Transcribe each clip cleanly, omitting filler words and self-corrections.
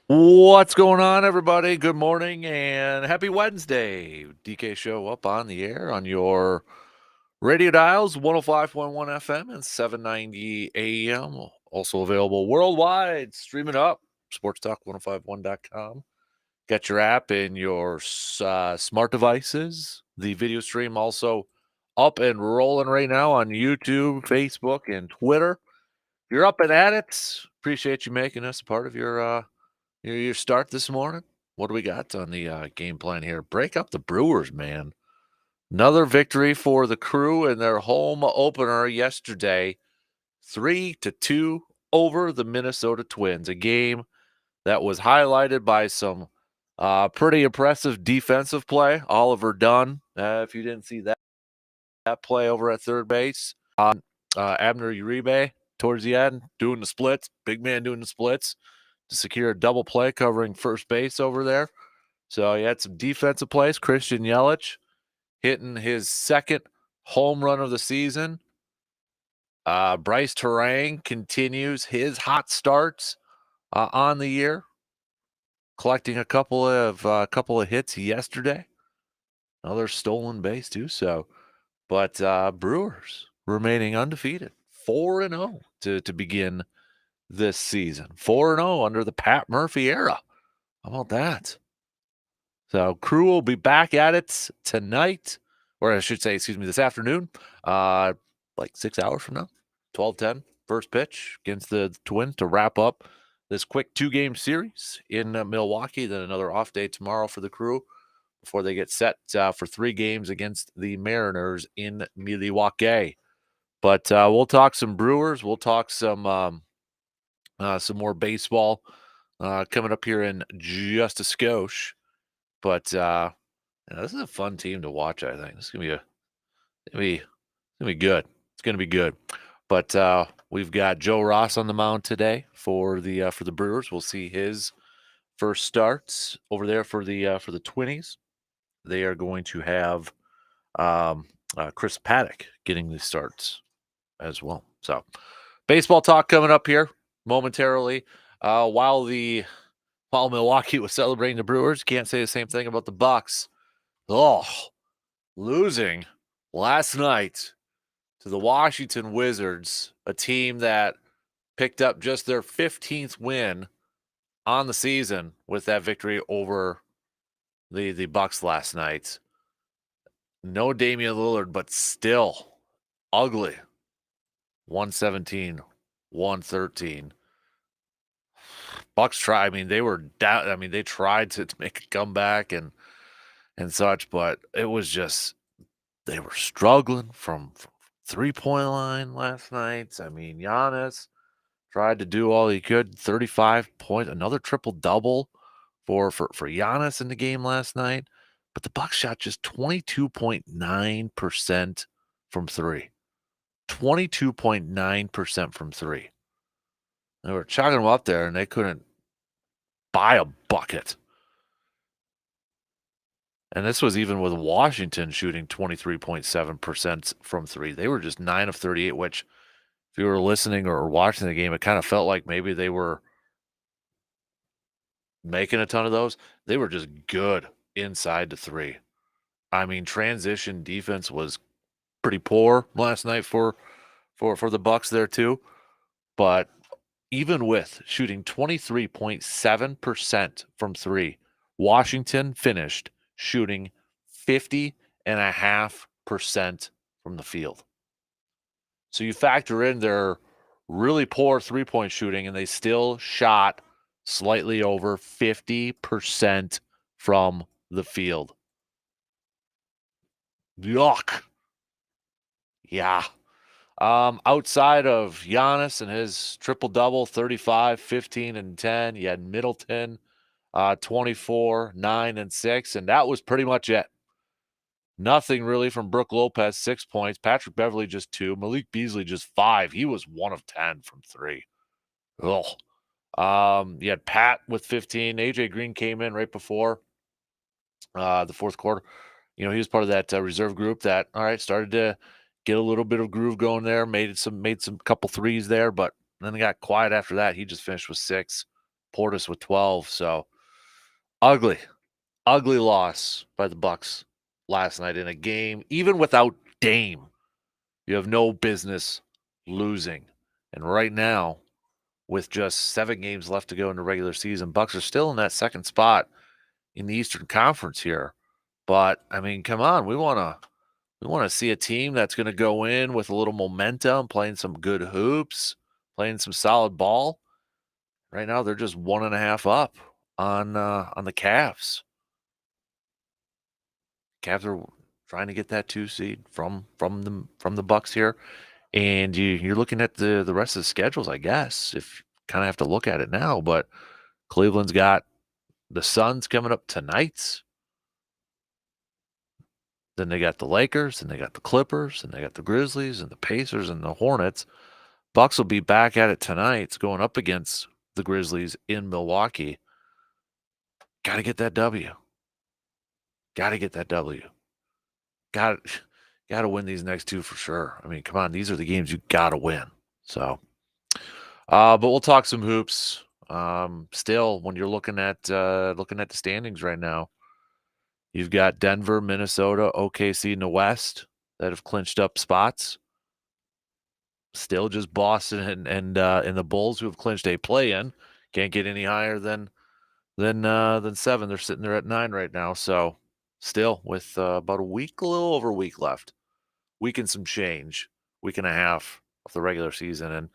What's going on, everybody? Good morning and happy Wednesday. DK Show up on the air on your radio dials, 105.1 FM and 790 AM. Also available worldwide, streaming up, sportstalk1051.com. Got your app in your smart devices. The video stream also up and rolling right now on YouTube, Facebook, and Twitter. If you're up and at it, appreciate you making us a part of your start this morning. What do we got on the game plan here? Break up the Brewers, man. Another victory for the Crew in their home opener yesterday, 3-2 over the Minnesota Twins. A game that was highlighted by some pretty impressive defensive play. Oliver Dunn, if you didn't see that play over at third base. Abner Uribe towards the end, doing the splits, big man doing the splits to secure a double play covering first base over there. So he had some defensive plays. Christian Yelich hitting his second home run of the season. Bryce Terang continues his hot starts on the year, collecting a couple of hits yesterday. Another stolen base too. So, but Brewers remaining undefeated, 4-0 to begin this season. 4-0 under the Pat Murphy era. How about that? So Crew will be back at it tonight, or I should say, this afternoon, like 6 hours from now, 12:10, first pitch against the Twins to wrap up this quick 2-game series in Milwaukee. Then another off day tomorrow for the Crew before they get set for 3 games against the Mariners in Milwaukee. But we'll talk some Brewers. We'll talk some more baseball coming up here in just a skosh. But this is a fun team to watch. I think this is gonna be good. It's gonna be good. But we've got Joe Ross on the mound today for the Brewers. We'll see his first starts over there for the Twinnies. They are going to have Chris Paddock getting the starts as well. So baseball talk coming up here momentarily. While Milwaukee was celebrating the Brewers, can't say the same thing about the Bucks. Oh, losing last night to the Washington Wizards, a team that picked up just their 15th win on the season with that victory over the Bucks last night. No Damian Lillard, but still ugly. 117, 113. Bucks try. I mean, they were down. I mean, they tried to make a comeback and such, but it was just they were struggling from 3-point line last night. I mean, Giannis tried to do all he could, 35 points, another triple double for Giannis in the game last night. But the Bucks shot just 22.9% from 3. 22.9% from 3. They were chucking them up there and they couldn't buy a bucket. And this was even with Washington shooting 23.7% from 3. They were just 9 of 38, which if you were listening or watching the game, it kind of felt like maybe they were making a ton of those. They were just good inside the 3. I mean, transition defense was pretty poor last night for the Bucks there too. But even with shooting 23.7% from 3, Washington finished shooting 50.5% from the field. So you factor in their really poor 3-point shooting, and they still shot slightly over 50% from the field. Yuck. Yeah. Outside of Giannis and his triple-double, 35, 15, and 10, you had Middleton, 24, 9, and 6, and that was pretty much it. Nothing really from Brook Lopez, 6 points. Patrick Beverley, just 2. Malik Beasley, just 5. He was 1 of 10 from 3. Ugh. You had Pat with 15. AJ Green came in right before the fourth quarter. You know, he was part of that reserve group that, all right, started to get a little bit of groove going there, made some couple threes there, but then it got quiet after that. He just finished with 6. Portis with 12. So ugly loss by the Bucks last night in a game. Even without Dame, you have no business losing. And right now, with just 7 games left to go in the regular season, Bucks are still in that second spot in the Eastern Conference here. But I mean, come on, we want to see a team that's going to go in with a little momentum, playing some good hoops, playing some solid ball. Right now, they're just 1.5 up on the Cavs. Cavs are trying to get that 2 seed from the Bucks here, and you're looking at the rest of the schedules, I guess, if kind of have to look at it now. But Cleveland's got the Suns coming up tonight. Then they got the Lakers, and they got the Clippers, and they got the Grizzlies, and the Pacers, and the Hornets. Bucks will be back at it tonight. It's going up against the Grizzlies in Milwaukee. Got to get that W. Got to get that W. Got to win these next 2 for sure. I mean, come on, these are the games you got to win. So, but we'll talk some hoops. Still, when you're looking at the standings right now, you've got Denver, Minnesota, OKC in the West that have clinched up spots. Still just Boston and the Bulls who have clinched a play-in. Can't get any higher than 7. They're sitting there at 9 right now. So still with about a little over a week left. Week and some change, week and a half of the regular season, and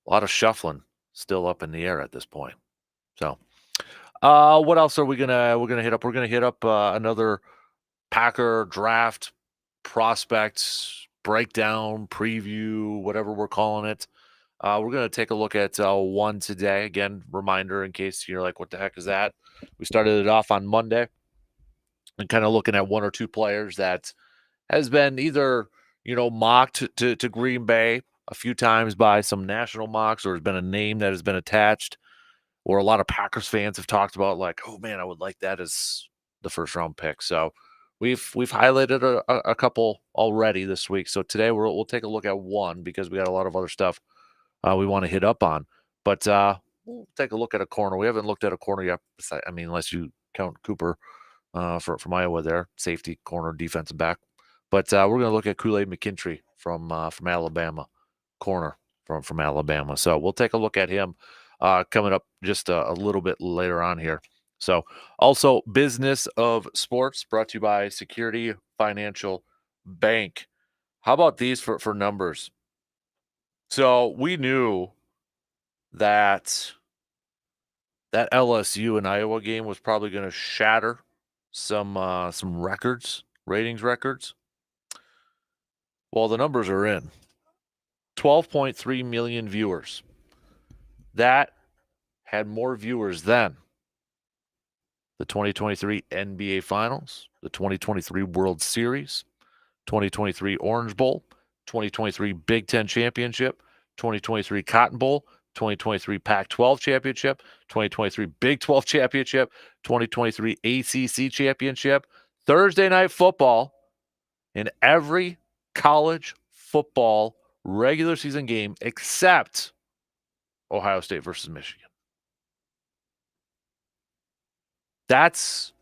a lot of shuffling still up in the air at this point. So, what else are we're gonna hit up? We're gonna hit up another Packer draft prospects breakdown, preview, whatever we're calling it. We're gonna take a look at one today. Again, reminder in case you're like, what the heck is that? We started it off on Monday and kind of looking at 1 or 2 players that has been either mocked to Green Bay a few times by some national mocks, or has been a name that has been attached, or a lot of Packers fans have talked about, like, oh man, I would like that as the first round pick. So we've highlighted a couple already this week. So today we'll take a look at one because we got a lot of other stuff we want to hit up on. But we'll take a look at a corner. We haven't looked at a corner yet. I mean, unless you count Cooper from Iowa there, safety, corner, defensive back. But we're going to look at Kool-Aid McKinstry from Alabama, corner from Alabama. So we'll take a look at him coming up just a little bit later on here. So also Business of Sports brought to you by Security Financial Bank. How about these for numbers? So we knew that LSU and Iowa game was probably going to shatter some ratings records. Well, the numbers are in. 12.3 million viewers. That had more viewers than the 2023 NBA Finals, the 2023 World Series, 2023 Orange Bowl, 2023 Big Ten Championship, 2023 Cotton Bowl, 2023 Pac-12 Championship, 2023 Big 12 Championship, 2023 ACC Championship, Thursday Night Football, and every college football regular season game except Ohio State versus Michigan. That's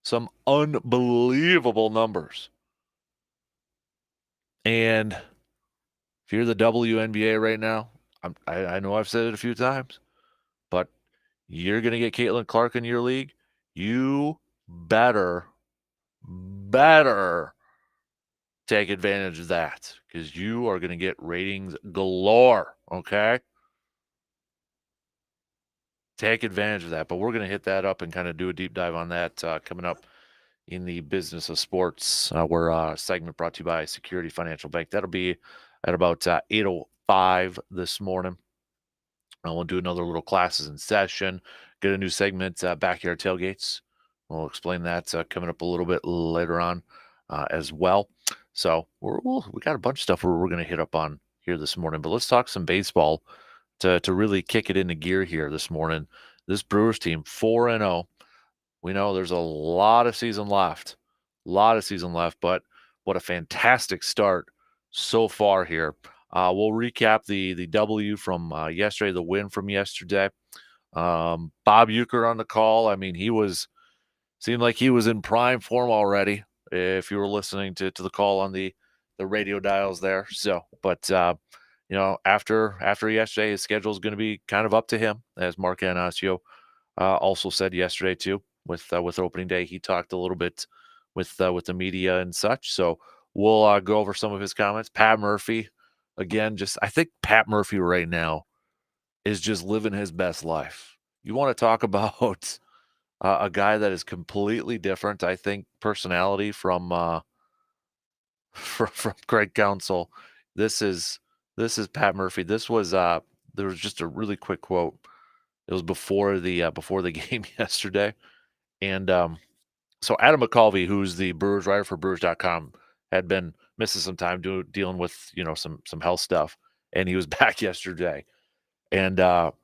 some unbelievable numbers. And if you're the WNBA right now, I know I've said it a few times, but you're going to get Caitlin Clark in your league. You better take advantage of that because you are going to get ratings galore, okay? Take advantage of that. But we're going to hit that up and kind of do a deep dive on that coming up in the Business of Sports. We're segment brought to you by Security Financial Bank. That'll be at about 8:05 this morning. We'll do another little classes in session. Get a new segment, Backyard Tailgates. We'll explain that coming up a little bit later on as well. So we got a bunch of stuff we're going to hit up on here this morning. But let's talk some baseball to really kick it into gear here this morning. This Brewers team, 4-0. We know there's a lot of season left. But what a fantastic start so far here. We'll recap the W from yesterday, the win from yesterday. Bob Euchre on the call. I mean, seemed like he was in prime form already. If you were listening to the call on the radio dials there, but after yesterday, his schedule is going to be kind of up to him, as Mark Anasio also said yesterday too. With opening day, he talked a little bit with the media and such. So we'll go over some of his comments. Pat Murphy, again, I think Pat Murphy right now is just living his best life. You want to talk about a guy that is completely different, I think, personality from from Greg Council. This is this is Pat Murphy. There was just a really quick quote. It was before the game yesterday, and so Adam McCulvey, who's the Brewers writer for Brewers.com, had been missing some time dealing with some health stuff, and he was back yesterday. And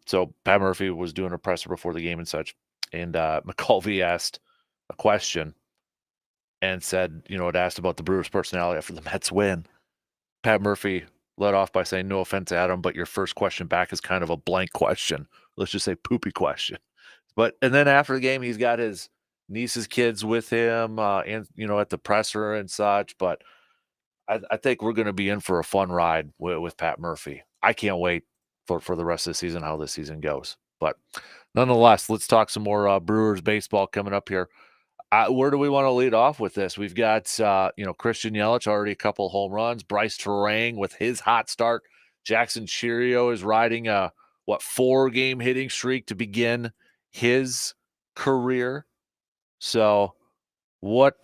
so Pat Murphy was doing a presser before the game and such, and McCulvey asked a question and said, it asked about the Brewers' personality after the Mets win. Pat Murphy led off by saying, "No offense, Adam, but your first question back is kind of a blank question. Let's just say poopy question." And then after the game, he's got his niece's kids with him, and at the presser and such. But I think we're going to be in for a fun ride with Pat Murphy. I can't wait for the rest of the season, how this season goes. But nonetheless, let's talk some more Brewers baseball coming up here. Where do we want to lead off with this? We've got Christian Yelich already a couple home runs. Bryce Terang with his hot start. Jackson Cheerio is riding a 4-game hitting streak to begin his career. So what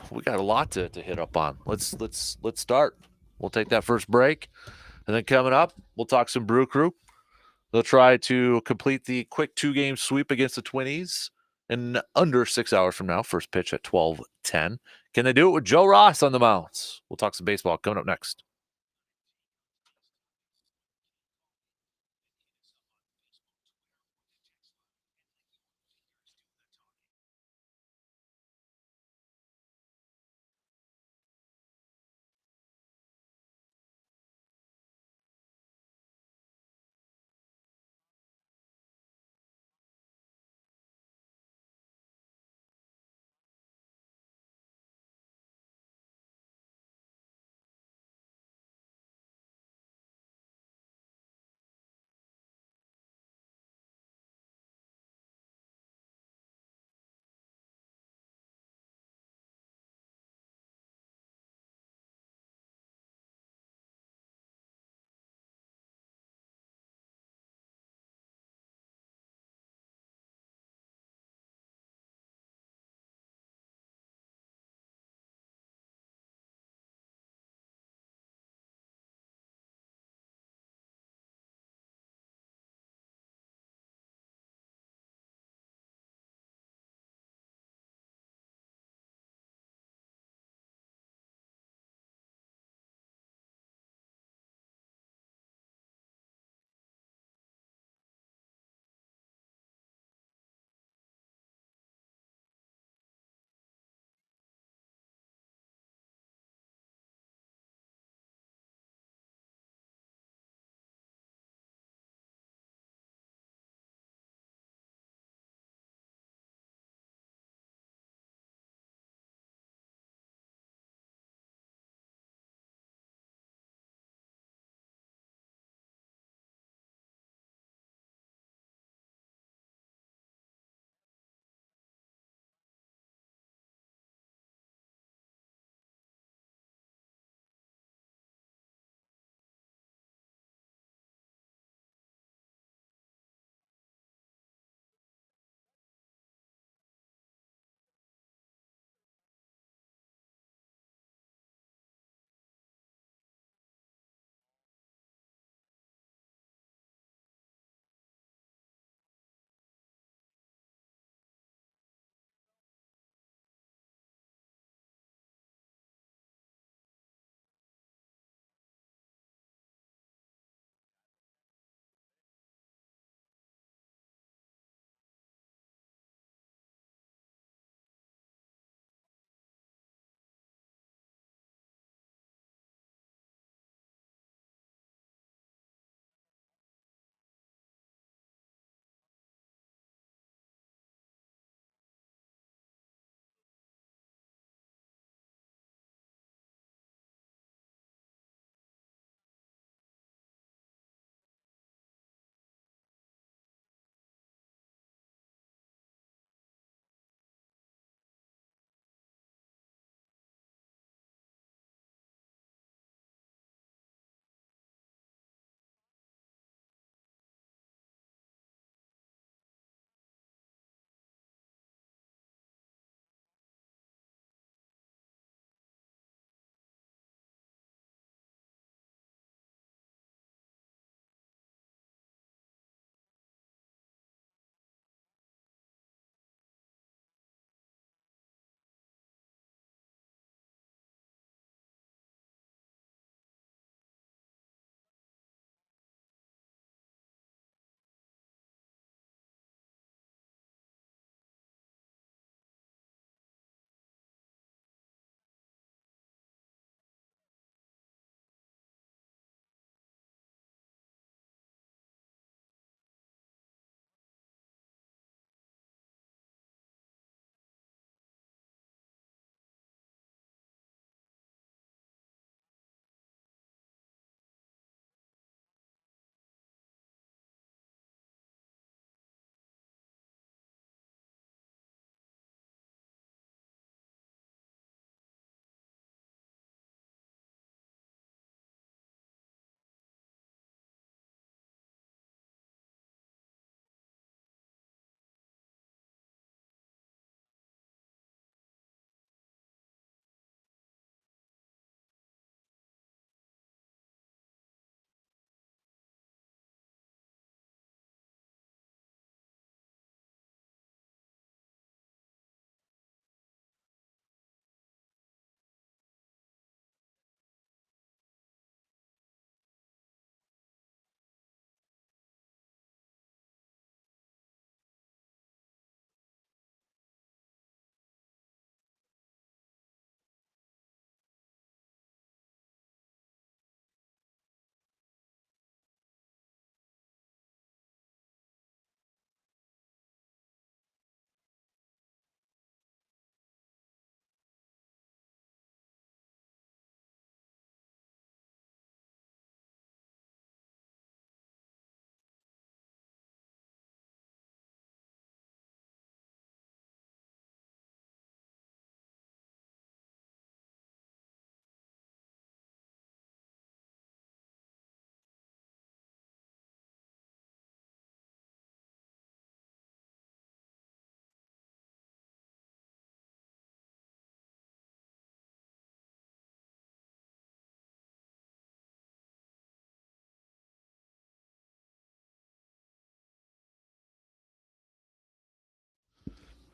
we got a lot to hit up on. Let's start. We'll take that first break, and then coming up, we'll talk some Brew Crew. They'll try to complete the quick 2-game sweep against the Twinnies in under 6 hours from now. First pitch at 12:10. Can they do it with Joe Ross on the mounds? We'll talk some baseball coming up next.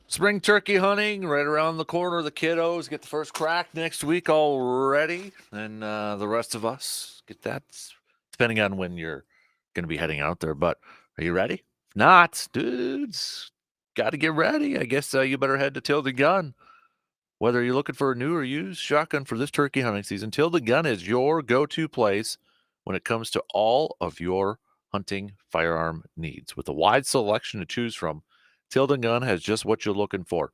Spring turkey hunting right around the corner. The kiddos get the first crack next week already. And the rest of us get that, depending on when you're going to be heading out there. But are you ready? If not, dudes, got to get ready. I guess you better head to Tilden Gun. Whether you're looking for a new or used shotgun for this turkey hunting season, Tilden Gun is your go-to place when it comes to all of your hunting firearm needs. With a wide selection to choose from, Tilden Gun has just what you're looking for.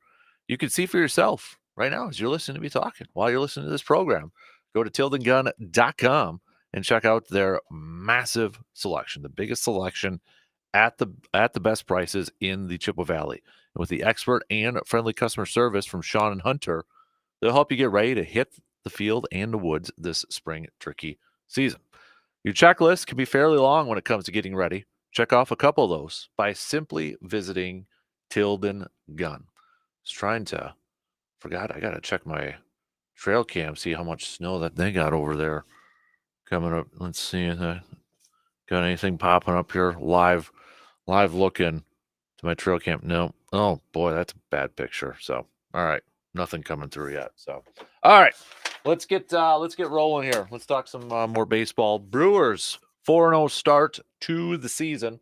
You can see for yourself right now as you're listening to me talking, while you're listening to this program. Go to tildengun.com and check out their massive selection, the biggest selection at the best prices in the Chippewa Valley. And with the expert and friendly customer service from Sean and Hunter, they'll help you get ready to hit the field and the woods this spring turkey season. Your checklist can be fairly long when it comes to getting ready. Check off a couple of those by simply visiting Tilden Gun. Forgot, I got to check my trail cam, see how much snow that they got over there coming up. Let's see. Got anything popping up here? Live looking to my trail cam. No. Oh boy, that's a bad picture. So, all right, nothing coming through yet. So, all right, let's get rolling here. Let's talk some more baseball. Brewers 4-0 start to the season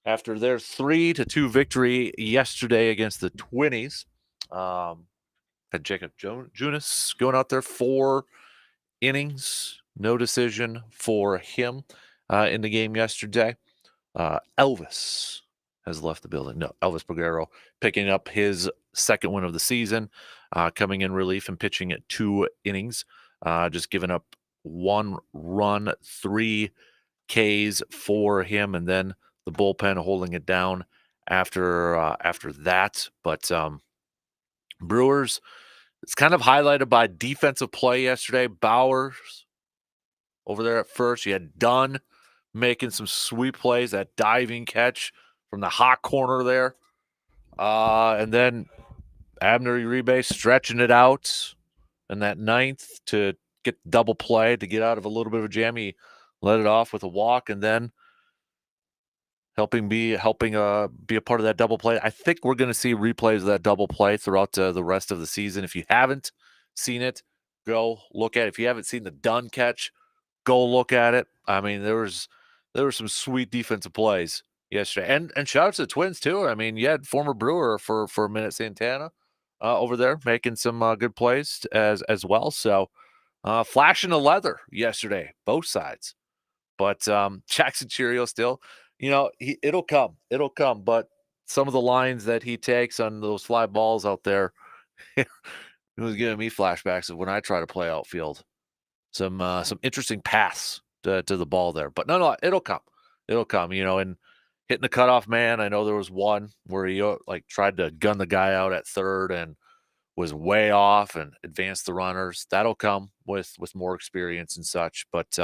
after their 3-2 victory yesterday against the Twinnies. Had Jacob Junis going out there 4 innings, no decision for him in the game yesterday. Elvis has left the building. No, Elvis Peguero picking up his second win of the season, coming in relief and pitching at 2 innings, just giving up 1 run, 3 Ks for him, and then the bullpen holding it down after that. But Brewers, it's kind of highlighted by defensive play yesterday. Bowers over there at first. You had Dunn making some sweet plays, that diving catch from the hot corner there. And then Abner Uribe stretching it out in that 9th to get double play, to get out of a little bit of a jam. He let it off with a walk, and then helping be a part of that double play. I think we're going to see replays of that double play throughout the rest of the season. If you haven't seen it, go look at it. If you haven't seen the Dunn catch, go look at it. I mean, there were some sweet defensive plays yesterday, and shout out to the Twins too. I mean, you had former Brewer for a minute, Santana, over there making some good plays as well. So, flashing the leather yesterday, both sides. But Jackson Cheerio still, it'll come. But some of the lines that he takes on those fly balls out there, it was giving me flashbacks of when I try to play outfield. Some interesting paths to the ball there. But no, it'll come. It'll come, and hitting the cutoff man. I know there was one where he tried to gun the guy out at third and was way off and advanced the runners. That'll come with more experience and such. But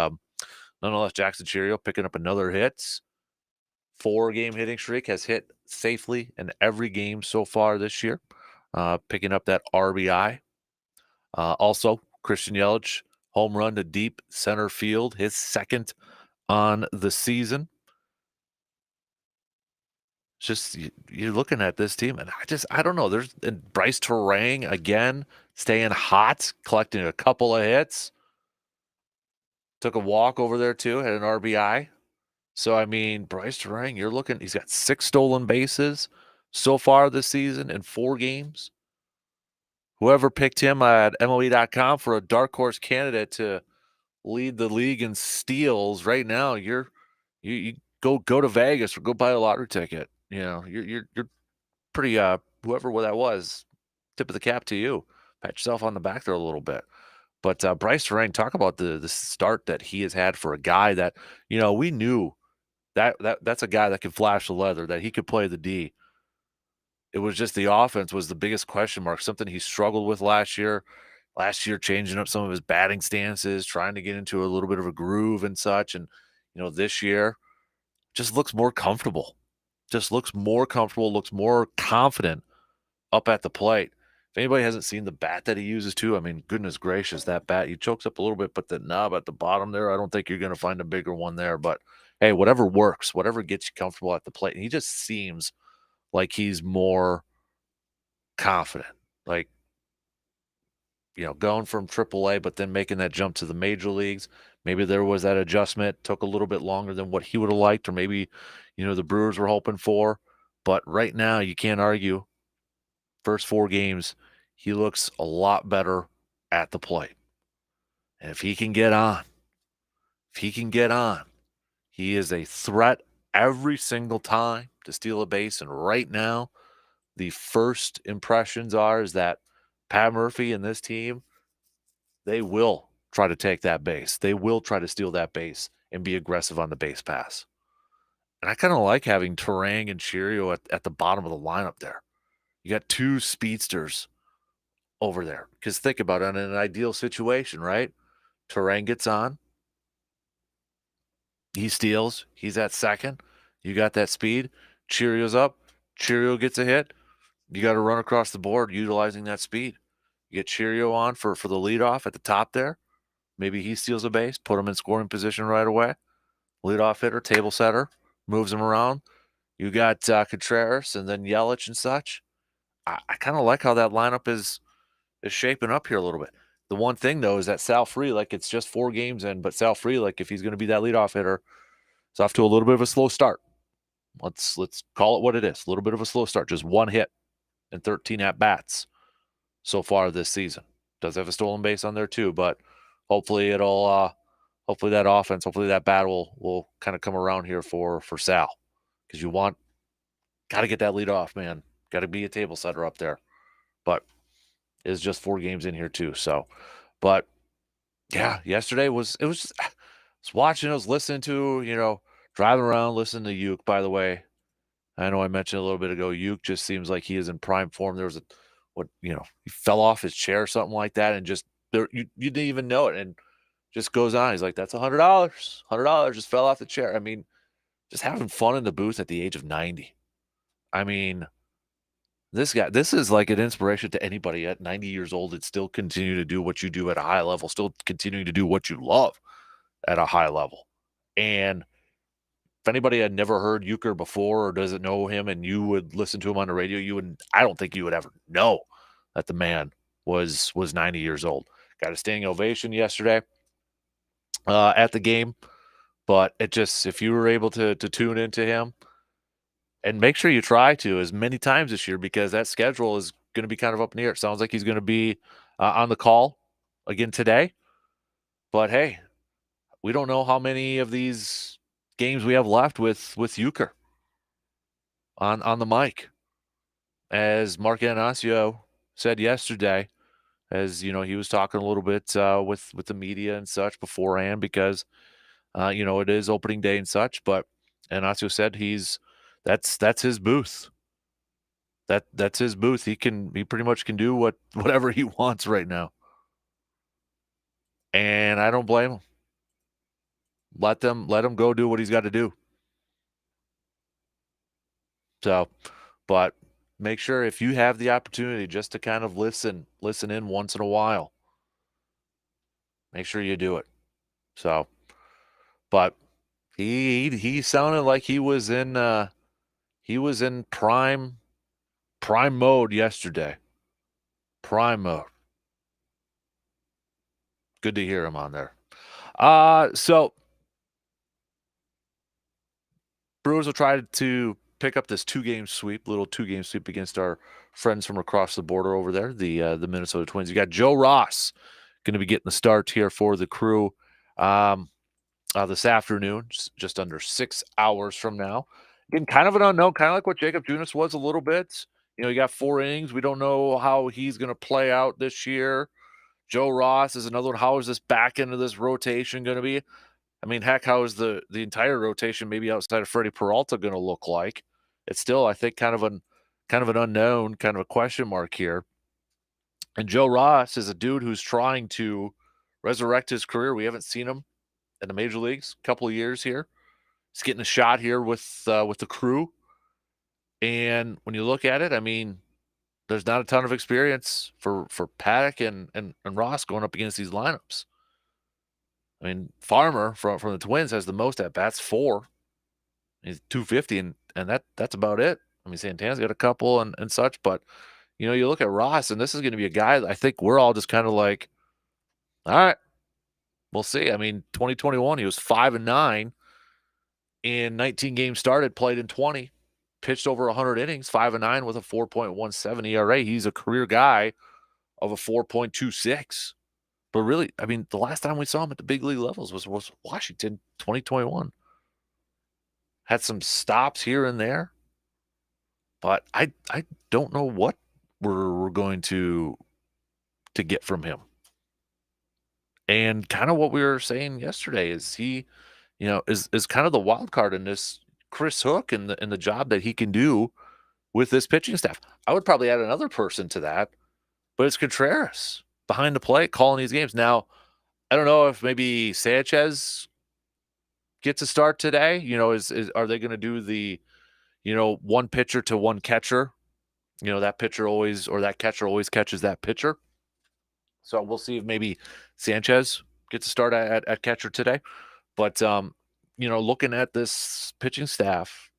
nonetheless, Jackson Cheerio picking up another hit. 4-game hitting streak, has hit safely in every game so far this year, picking up that RBI. Also, Christian Yelich, home run to deep center field, his second on the season. Just you're looking at this team, and I don't know. There's Bryce Terang again, staying hot, collecting a couple of hits. Took a walk over there too, had an RBI. So I mean, Bryce Terang, you're looking. He's got 6 stolen bases so far this season in 4 games. Whoever picked him at MLB.com for a dark horse candidate to lead the league in steals right now, you go to Vegas or go buy a lottery ticket. You're pretty whoever that was, tip of the cap to you. Pat yourself on the back there a little bit. But Bryce Terang, talk about the start that he has had for a guy that we knew that's a guy that can flash the leather, that he could play the D. It was just the offense was the biggest question mark, something he struggled with last year. Last year, changing up some of his batting stances, trying to get into a little bit of a groove and such. And, this year just looks more comfortable. Looks more confident up at the plate. If anybody hasn't seen the bat that he uses too, I mean, goodness gracious, that bat, he chokes up a little bit, but the knob at the bottom there, I don't think you're going to find a bigger one there. But hey, whatever works, whatever gets you comfortable at the plate. And he just seems like he's more confident. Like, going from AAA, but then making that jump to the major leagues. Maybe there was that adjustment, took a little bit longer than what he would have liked, or maybe, the Brewers were hoping for. But right now, you can't argue. First 4 games, he looks a lot better at the plate. And if he can get on, he is a threat every single time to steal a base. And right now, the first impressions is that Pat Murphy and this team, they will try to take that base. They will try to steal that base and be aggressive on the base pass. And I kind of like having Terang and Cheerio at the bottom of the lineup there. You got 2 speedsters over there. Because think about it, in an ideal situation, right? Terang gets on. He steals. He's at second. You got that speed. Cheerio's up. Cheerio gets a hit. You got to run across the board utilizing that speed. You get Cheerio on for the leadoff at the top there. Maybe he steals a base, put him in scoring position right away. Leadoff hitter, table setter, moves him around. You got Contreras and then Yelich and such. I kind of like how that lineup is shaping up here a little bit. The one thing, though, is that Sal Free, like it's just 4 games in, but Sal Free, like if he's going to be that leadoff hitter, it's off to a little bit of a slow start. Let's call it what it is. A little bit of a slow start. Just 1 hit and 13 at-bats so far this season. Does have a stolen base on there too, but hopefully hopefully that offense, hopefully that bat will kind of come around here for Sal, because got to get that lead off, man. Got to be a table setter up there, but it's just 4 games in here too. So, but yeah, yesterday was just, I was watching, I was listening to, driving around, listening to Yuck. By the way, I know I mentioned a little bit ago, Yuck just seems like he is in prime form. There was he fell off his chair or something like that, and just there you didn't even know it, and just goes on. He's like, "That's $100, $100 just fell off the chair." I mean, just having fun in the booth at the age of 90. I mean, this is like an inspiration to anybody at 90 years old and still continue to do what you do at a high level, still continuing to do what you love at a high level. And if anybody had never heard Euchre before or doesn't know him, and you would listen to him on the radio, I don't think you would ever know that the man was 90 years old. Got a standing ovation yesterday at the game, but if you were able to tune into him, and make sure you try to as many times this year, because that schedule is going to be kind of up in the air. It sounds like he's going to be on the call again today, but hey, we don't know how many of these games we have left with Euchre on the mic. As Mark Anasio said yesterday, as he was talking a little bit with the media and such beforehand, because it is opening day and such. But Anasio said that's his booth. That's his booth. He pretty much can do whatever he wants right now, and I don't blame him. Let him go do what he's got to do. So, but make sure, if you have the opportunity just to kind of listen in once in a while, make sure you do it. So, but he sounded like he was in prime mode yesterday. Prime mode. Good to hear him on there. So Brewers will try to pick up this 2-game sweep, little 2-game sweep against our friends from across the border over there, the Minnesota Twins. You got Joe Ross going to be getting the start here for the Crew this afternoon, just under 6 hours from now. Again, kind of an unknown, kind of like what Jacob Junis was a little bit. You got 4 innings. We don't know how he's going to play out this year. Joe Ross is another one. How is this back end of this rotation going to be? I mean, heck, how is the entire rotation, maybe outside of Freddie Peralta, going to look like? It's still, I think, kind of an unknown, kind of a question mark here. And Joe Ross is a dude who's trying to resurrect his career. We haven't seen him in the major leagues a couple of years here. He's getting a shot here with the Crew. And when you look at it, I mean, there's not a ton of experience for Paddock and Ross going up against these lineups. I mean, Farmer from the Twins has the most at bats, 4. He's 250, and that's about it. I mean, Santana's got a couple and such, but You look at Ross, and this is going to be a guy that I think we're all just kind of like, all right, we'll see. I mean, 2021, he was 5-9 in 19 games started, played in 20, pitched over 100 innings, 5-9 with a 4.17 ERA. He's a career guy of a 4.26. But really, I mean, the last time we saw him at the big league levels was Washington, 2021. Had some stops here and there, but I don't know what we're going to get from him. And kind of what we were saying yesterday is he, is kind of the wild card in this. Chris Hook and the job that he can do with this pitching staff. I would probably add another person to that, but it's Contreras behind the plate calling these games. Now, I don't know if maybe Sanchez gets a start today. Are they going to do the, one pitcher to one catcher? That pitcher always, or that catcher always catches that pitcher. So we'll see if maybe Sanchez gets a start at catcher today. But looking at this pitching staff,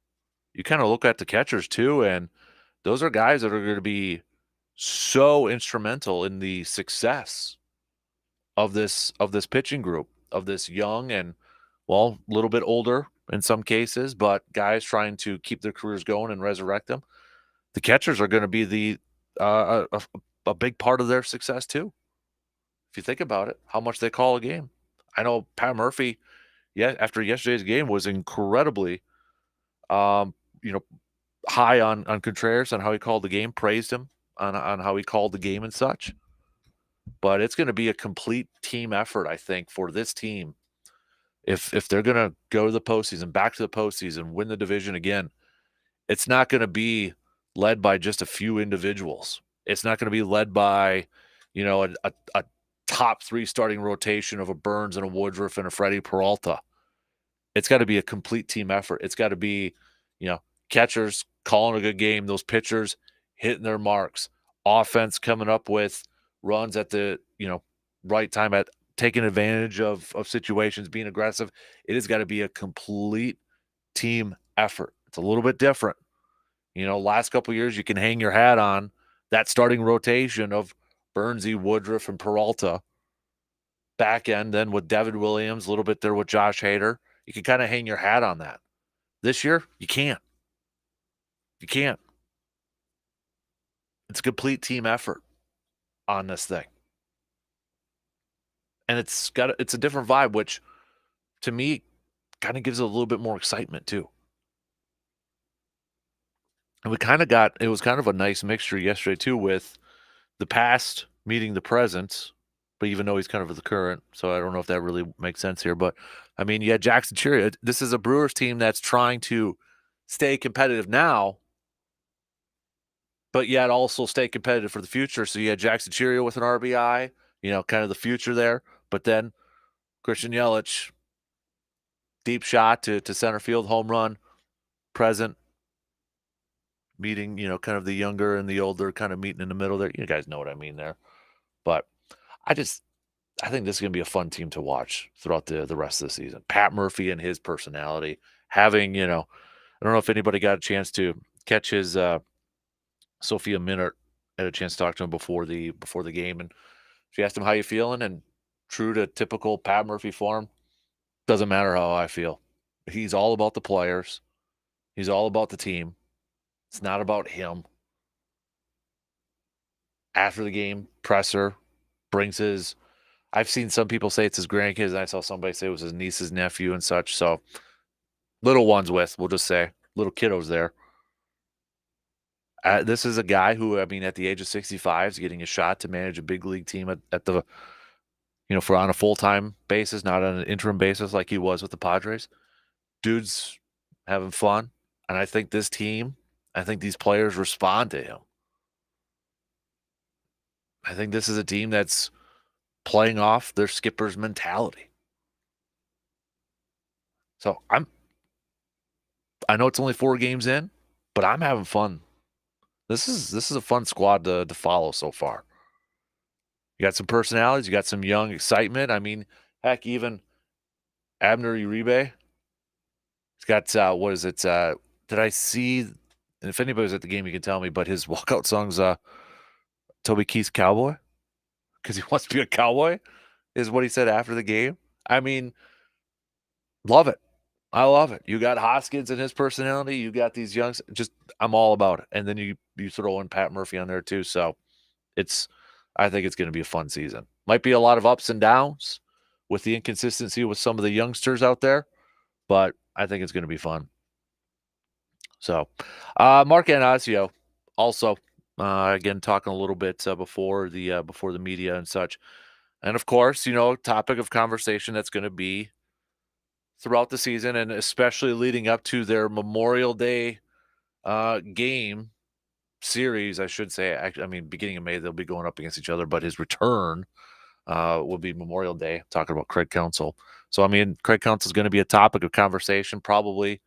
you kind of look at the catchers too, and those are guys that are going to be so instrumental in the success of this pitching group, of this young and, well, a little bit older in some cases, but guys trying to keep their careers going and resurrect them. The catchers are going to be the a big part of their success too. If you think about it, how much they call a game. I know Pat Murphy, after yesterday's game, was incredibly, high on Contreras and how he called the game, praised him on how he called the game and such. But it's going to be a complete team effort, I think, for this team. If they're going to go to the postseason, back to the postseason, win the division again, it's not going to be led by just a few individuals. It's not going to be led by, a top three starting rotation of a Burns and a Woodruff and a Freddie Peralta. It's got to be a complete team effort. It's got to be, catchers calling a good game, those pitchers hitting their marks, offense coming up with runs at the, right time, at taking advantage of situations, being aggressive. It has got to be a complete team effort. It's a little bit different. Last couple of years, you can hang your hat on that starting rotation of Burnsy, Woodruff, and Peralta. Back end then with Devin Williams, a little bit there with Josh Hader. You can kind of hang your hat on that. This year, you can't. You can't. It's a complete team effort on this thing. And it's a different vibe, which to me kind of gives it a little bit more excitement too. And it was kind of a nice mixture yesterday too, with the past meeting the present, but even though he's kind of the current, so I don't know if that really makes sense here. But I mean, you had Jackson Chourio. This is a Brewers team that's trying to stay competitive now, but yet also stay competitive for the future. So you had Jackson Chourio with an RBI, kind of the future there. But then Christian Yelich, deep shot to center field, home run, present, meeting, kind of the younger and the older, kind of meeting in the middle there. You guys know what I mean there. But I think this is going to be a fun team to watch throughout the rest of the season. Pat Murphy and his personality, having, I don't know if anybody got a chance to catch his Sophia Minert, had a chance to talk to him before the game, and she asked him, how you feeling? And true to typical Pat Murphy form, doesn't matter how I feel. He's all about the players. He's all about the team. It's not about him. After the game, presser, brings his, I've seen some people say it's his grandkids, and I saw somebody say it was his niece's nephew and such. So little ones we'll just say, little kiddos there. This is a guy who, I mean, at the age of 65 is getting a shot to manage a big league team at the, for on a full-time basis, not on an interim basis like he was with the Padres. Dude's having fun. And I think this team, I think these players respond to him. I think this is a team that's playing off their skipper's mentality. So I know it's only 4 games in, but I'm having fun. This is a fun squad to follow so far. You got some personalities, you got some young excitement. I mean, heck, even Abner Uribe. He's got what is it? Did I see? And if anybody's at the game, you can tell me. But his walkout song's Toby Keith's cowboy because he wants to be a cowboy, is what he said after the game. I mean, love it. I love it. You got Hoskins and his personality. You got these youngs. Just I'm all about it. And then you throw in Pat Murphy on there too. So I think it's going to be a fun season. Might be a lot of ups and downs with the inconsistency with some of the youngsters out there, but I think it's going to be fun. So, Mark Anasio also again talking a little bit before the media and such, and of course, topic of conversation that's going to be throughout the season, and especially leading up to their Memorial Day game series, I should say. Actually, I mean, beginning of May they'll be going up against each other, but his return will be Memorial Day. Talking about Craig Counsell, so I mean, Craig Counsell is going to be a topic of conversation probably.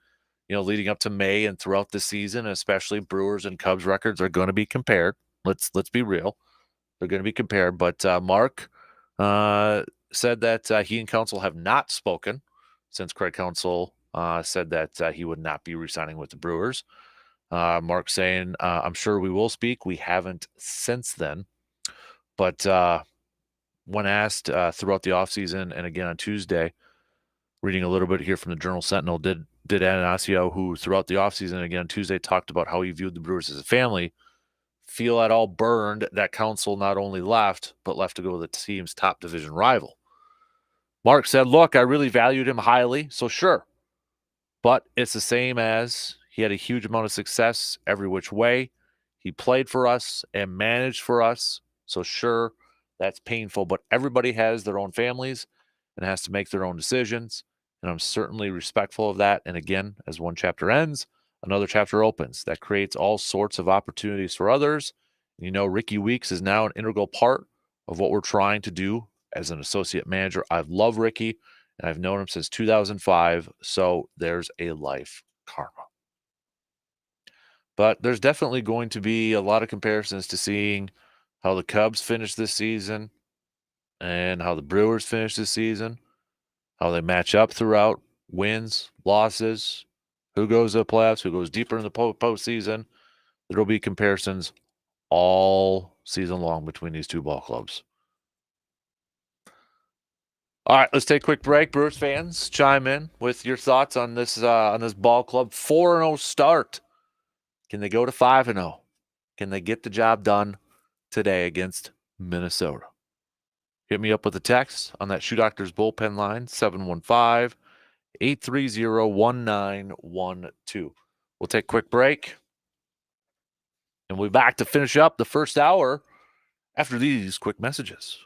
Leading up to May and throughout the season, especially Brewers and Cubs records are going to be compared. Let's be real; they're going to be compared. But Mark said that he and Counsell have not spoken since Craig Counsell said that he would not be re-signing with the Brewers. Mark saying, "I'm sure we will speak. We haven't since then." But when asked throughout the offseason and again on Tuesday, reading a little bit here from the Journal Sentinel, did Anasio, who throughout the offseason, again Tuesday, talked about how he viewed the Brewers as a family, feel at all burned that Counsell not only left, but left to go to the team's top division rival. Mark said, look, I really valued him highly, so sure. But it's the same as he had a huge amount of success every which way. He played for us and managed for us, so sure, that's painful. But everybody has their own families and has to make their own decisions. And I'm certainly respectful of that. And again, as one chapter ends, another chapter opens. That creates all sorts of opportunities for others. Ricky Weeks is now an integral part of what we're trying to do as an associate manager. I love Ricky, and I've known him since 2005. So there's a life karma. But there's definitely going to be a lot of comparisons to seeing how the Cubs finish this season and how the Brewers finish this season, how they match up throughout wins, losses, who goes to the playoffs, who goes deeper in the postseason. There will be comparisons all season long between these two ball clubs. All right, let's take a quick break. Brewers fans, chime in with your thoughts on this ball club 4-0 start. Can they go to 5-0? Can they get the job done today against Minnesota? Hit me up with a text on that Shoe Doctors bullpen line, 715-830-1912. We'll take a quick break, and we'll be back to finish up the first hour after these quick messages.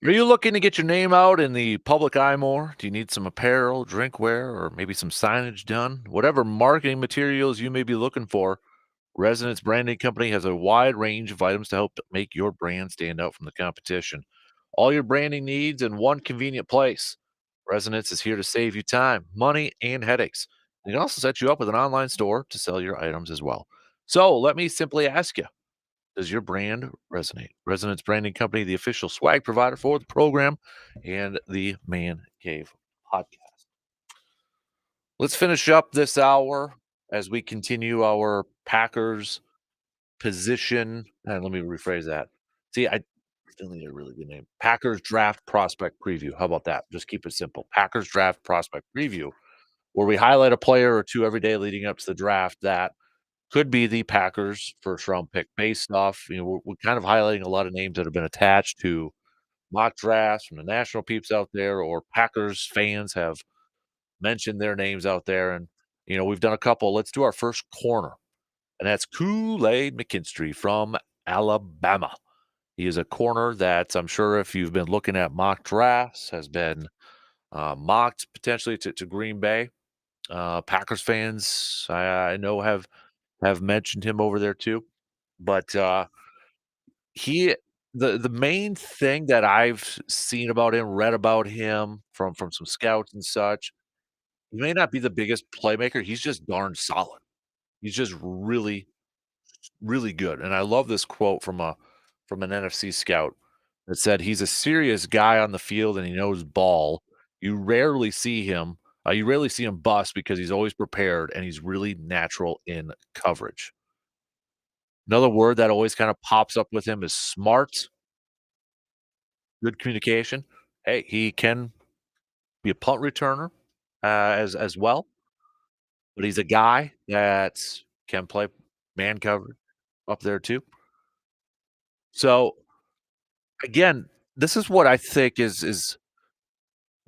Are you looking to get your name out in the public eye more? Do you need some apparel, drinkware, or maybe some signage done? Whatever marketing materials you may be looking for, Resonance Branding Company has a wide range of items to help make your brand stand out from the competition. All your branding needs in one convenient place. Resonance is here to save you time, money, and headaches. They can also set you up with an online store to sell your items as well. So let me simply ask you, does your brand resonate? Resonance Branding Company, the official swag provider for the program and the Man Cave podcast. Let's finish up this hour as we continue our Packers position. And let me rephrase that. See, I still need a really good name. Packers draft prospect preview. How about that? Just keep it simple. Packers draft prospect preview, where we highlight a player or two every day leading up to the draft that could be the Packers first round pick based off, we're kind of highlighting a lot of names that have been attached to mock drafts from the national peeps out there, or Packers fans have mentioned their names out there. And, we've done a couple. Let's do our first corner, and that's Kool-Aid McKinstry from Alabama. He is a corner that I'm sure if you've been looking at mock drafts has been mocked potentially to Green Bay. Packers fans, I know have mentioned him over there too. But he the main thing that I've seen about him, read about him from some scouts and such, he may not be the biggest playmaker. He's just darn solid. He's just really, really good. And I love this quote from an NFC scout that said he's a serious guy on the field and he knows ball. You rarely see him. You rarely see him bust because he's always prepared and he's really natural in coverage. Another word that always kind of pops up with him is smart, good communication. Hey, he can be a punt returner, as well, but he's a guy that can play man coverage up there too. So, again, this is what I think is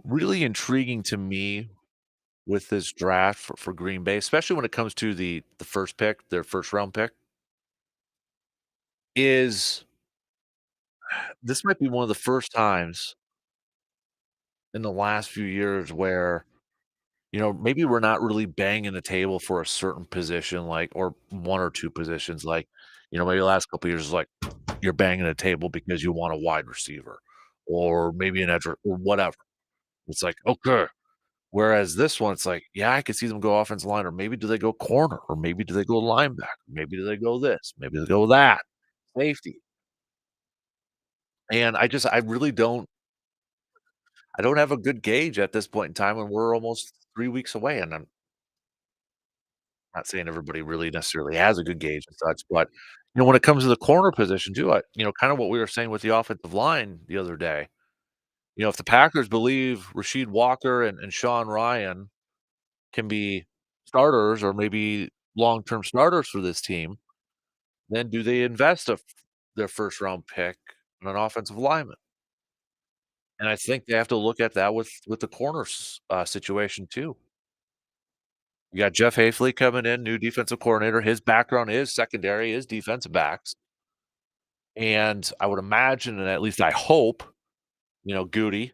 really intriguing to me with this draft for Green Bay, especially when it comes to the first pick, their first round pick, is this might be one of the first times in the last few years where maybe we're not really banging the table for a certain position, like, or 1 or 2 positions, like, maybe the last couple of years is like, you're banging the table because you want a wide receiver or maybe an edge or whatever. It's like, okay. Whereas this one, it's like, yeah, I could see them go offensive line, or maybe do they go corner, or maybe do they go linebacker, maybe do they go this, maybe they go that, safety. And I really I don't have a good gauge at this point in time when we're almost 3 weeks away, and I'm not saying everybody really necessarily has a good gauge and such, but, when it comes to the corner position too, kind of what we were saying with the offensive line the other day, if the Packers believe Rasheed Walker and Sean Ryan can be starters or maybe long-term starters for this team, then do they invest their first round pick in an offensive lineman? And I think they have to look at that with the corners, situation too. You got Jeff Hafley coming in, new defensive coordinator. His background is secondary, is defensive backs. And I would imagine, and at least I hope, Goody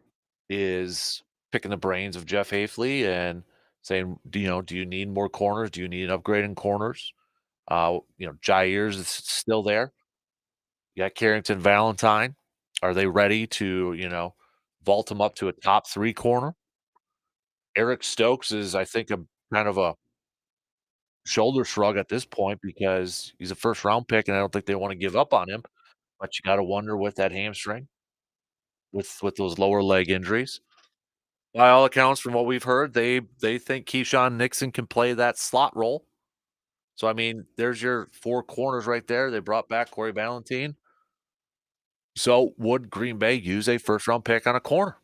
is picking the brains of Jeff Hafley and saying, do you need more corners? Do you need an upgrade in corners? Jair's is still there. You got Carrington Valentine. Are they ready to, vault him up to a top 3 corner? Eric Stokes is, I think, a kind of a shoulder shrug at this point because he's a first round pick, and I don't think they want to give up on him. But you got to wonder with that hamstring, with those lower leg injuries. By all accounts, from what we've heard, they think Keyshawn Nixon can play that slot role. So I mean, there's your 4 corners right there. They brought back Corey Ballentine. So would Green Bay use a first round pick on a corner?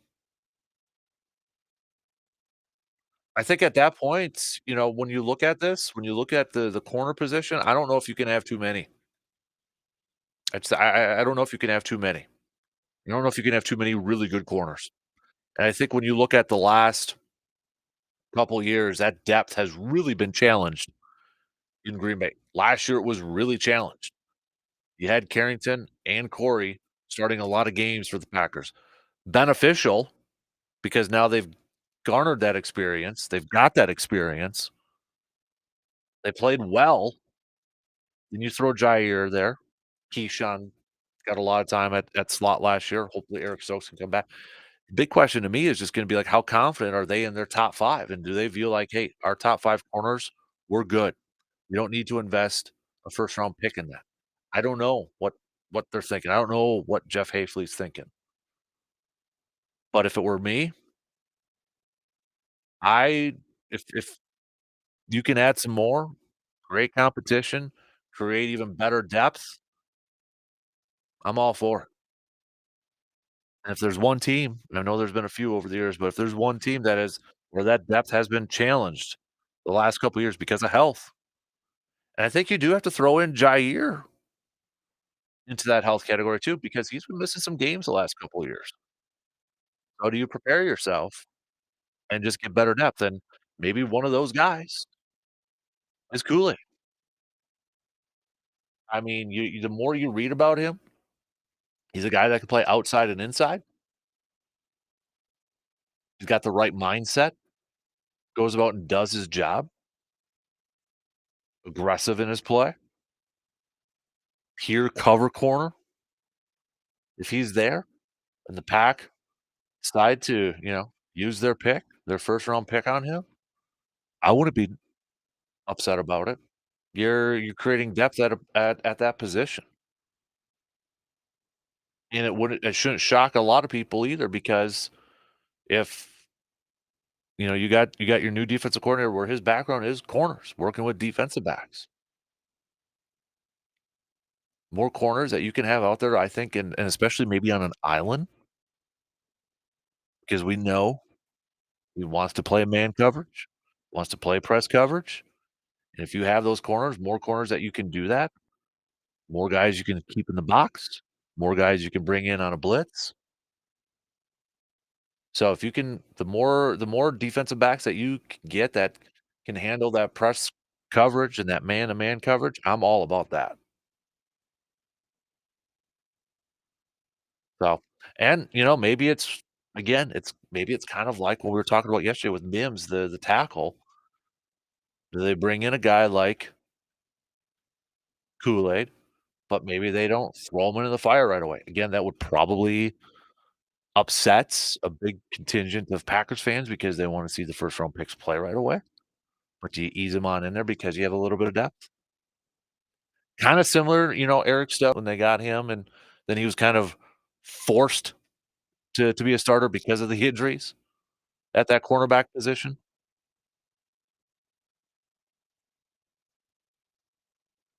I think at that point, when you look at this, when you look at the corner position, I don't know if you can have too many. I don't know if you can have too many. I don't know if you can have too many really good corners. And I think when you look at the last couple years, that depth has really been challenged in Green Bay. Last year, it was really challenged. You had Carrington and Corey starting a lot of games for the Packers. beneficial because now they've garnered that experience. They've got that experience. They played well. Then you throw Jair there. Keyshawn got a lot of time at slot last year. Hopefully, Eric Stokes can come back. Big question to me is just gonna be like, how confident are they in their top 5? And do they feel like, "Hey, our top 5 corners, we're good. We don't need to invest a first round pick in that." I don't know what they're thinking. I don't know what Jeff Hafley's thinking. But if it were me, I if you can add some more, great competition, create even better depth, I'm all for it. And if there's one team, and I know there's been a few over the years, but if there's one team that is where that depth has been challenged the last couple of years because of health, and I think you do have to throw in Jair into that health category too, because he's been missing some games the last couple of years. How do you prepare yourself and just get better depth? And maybe one of those guys is Kool. I mean, the more you read about him, he's a guy that can play outside and inside. He's got the right mindset, goes about and does his job, aggressive in his play, pure cover corner. If he's there and the pack decide to, use their pick, their first round pick on him, I wouldn't be upset about it. You're creating depth at that position. And it shouldn't shock a lot of people either because if you got your new defensive coordinator where his background is corners, working with defensive backs. More corners that you can have out there, I think, and especially maybe on an island, because we know he wants to play man coverage, wants to play press coverage. And if you have those corners, more corners that you can do that, more guys you can keep in the box, more guys you can bring in on a blitz. So if you can the more defensive backs that you get that can handle that press coverage and that man-to-man coverage, I'm all about that. So, and, maybe it's again, maybe it's kind of like what we were talking about yesterday with Mims, the tackle. Do they bring in a guy like Kool-Aid, but maybe they don't throw him into the fire right away? Again, that would probably upsets a big contingent of Packers fans because they wanna see the first round picks play right away. But do you ease them on in there because you have a little bit of depth? Kinda similar, Eric Stokes when they got him, and then he was kind of forced to be a starter because of the injuries at that cornerback position.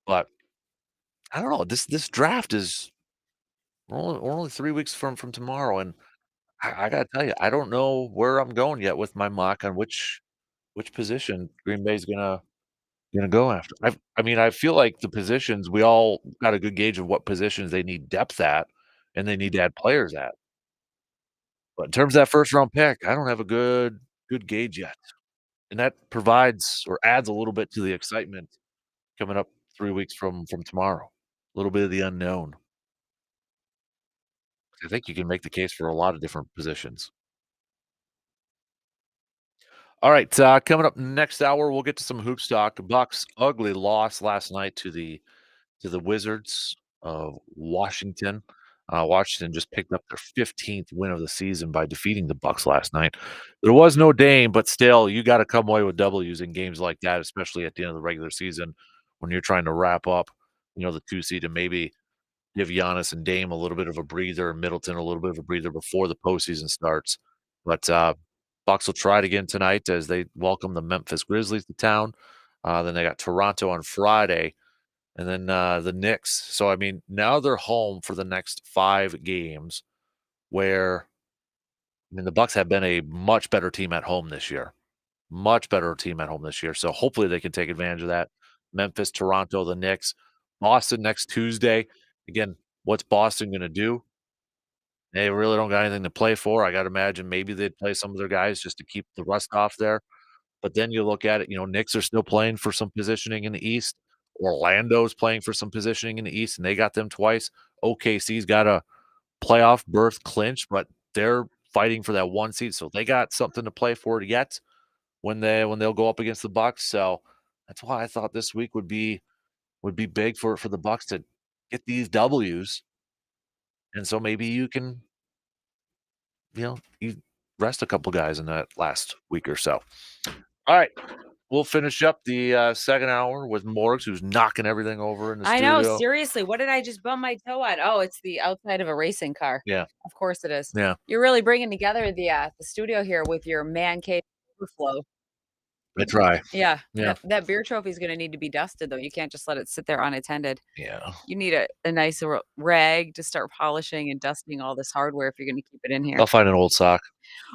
But I don't know, this draft is we're only 3 weeks from tomorrow, and I gotta tell you, I don't know where I'm going yet with my mock on which position Green Bay's gonna go after. I mean, I feel like the positions we all got a good gauge of what positions they need depth at, and they need to add players at. But in terms of that first round pick, I don't have a good gauge yet, and that provides or adds a little bit to the excitement coming up 3 weeks from tomorrow. A little bit of the unknown. I think you can make the case for a lot of different positions. All right, coming up next hour, we'll get to some hoop stock. Bucks ugly loss last night to the Wizards of Washington. Washington just picked up their 15th win of the season by defeating the Bucks last night. There was no Dame, but still, you got to come away with W's in games like that, especially at the end of the regular season when you're trying to wrap up, the 2 seed and maybe give Giannis and Dame a little bit of a breather, and Middleton a little bit of a breather before the postseason starts. But Bucks will try it again tonight as they welcome the Memphis Grizzlies to town. Then they got Toronto on Friday, and then the Knicks. So I mean, now they're home for the next 5 games. Where I mean, the Bucks have been a much better team at home this year, much better team at home this year. So hopefully they can take advantage of that. Memphis, Toronto, the Knicks, Boston next Tuesday. Again, what's Boston going to do? They really don't got anything to play for. I got to imagine maybe they'd play some of their guys just to keep the rust off there. But then you look at it, Knicks are still playing for some positioning in the East. Orlando's playing for some positioning in the East, and they got them twice. OKC's got a playoff berth clinched, but they're fighting for that 1 seed, so they got something to play for yet when they'll go up against the Bucks. So that's why I thought this week would be big for the Bucks to get these W's, and so maybe you can, you rest a couple guys in that last week or so. All right, we'll finish up the, second hour with Morgs, who's knocking everything over in the I know, studio. seriously, what did I just bump my toe on? Oh, it's the outside of a racing car. Yeah, Of course it is. yeah, You're really bringing together the studio here with your man cave overflow. I try. Yeah, Yeah, that beer trophy is gonna need to be dusted, though. You can't just let it sit there unattended. yeah. You need a nice rag to start polishing and dusting all this hardware if you're gonna keep it in here. I'll find an old sock.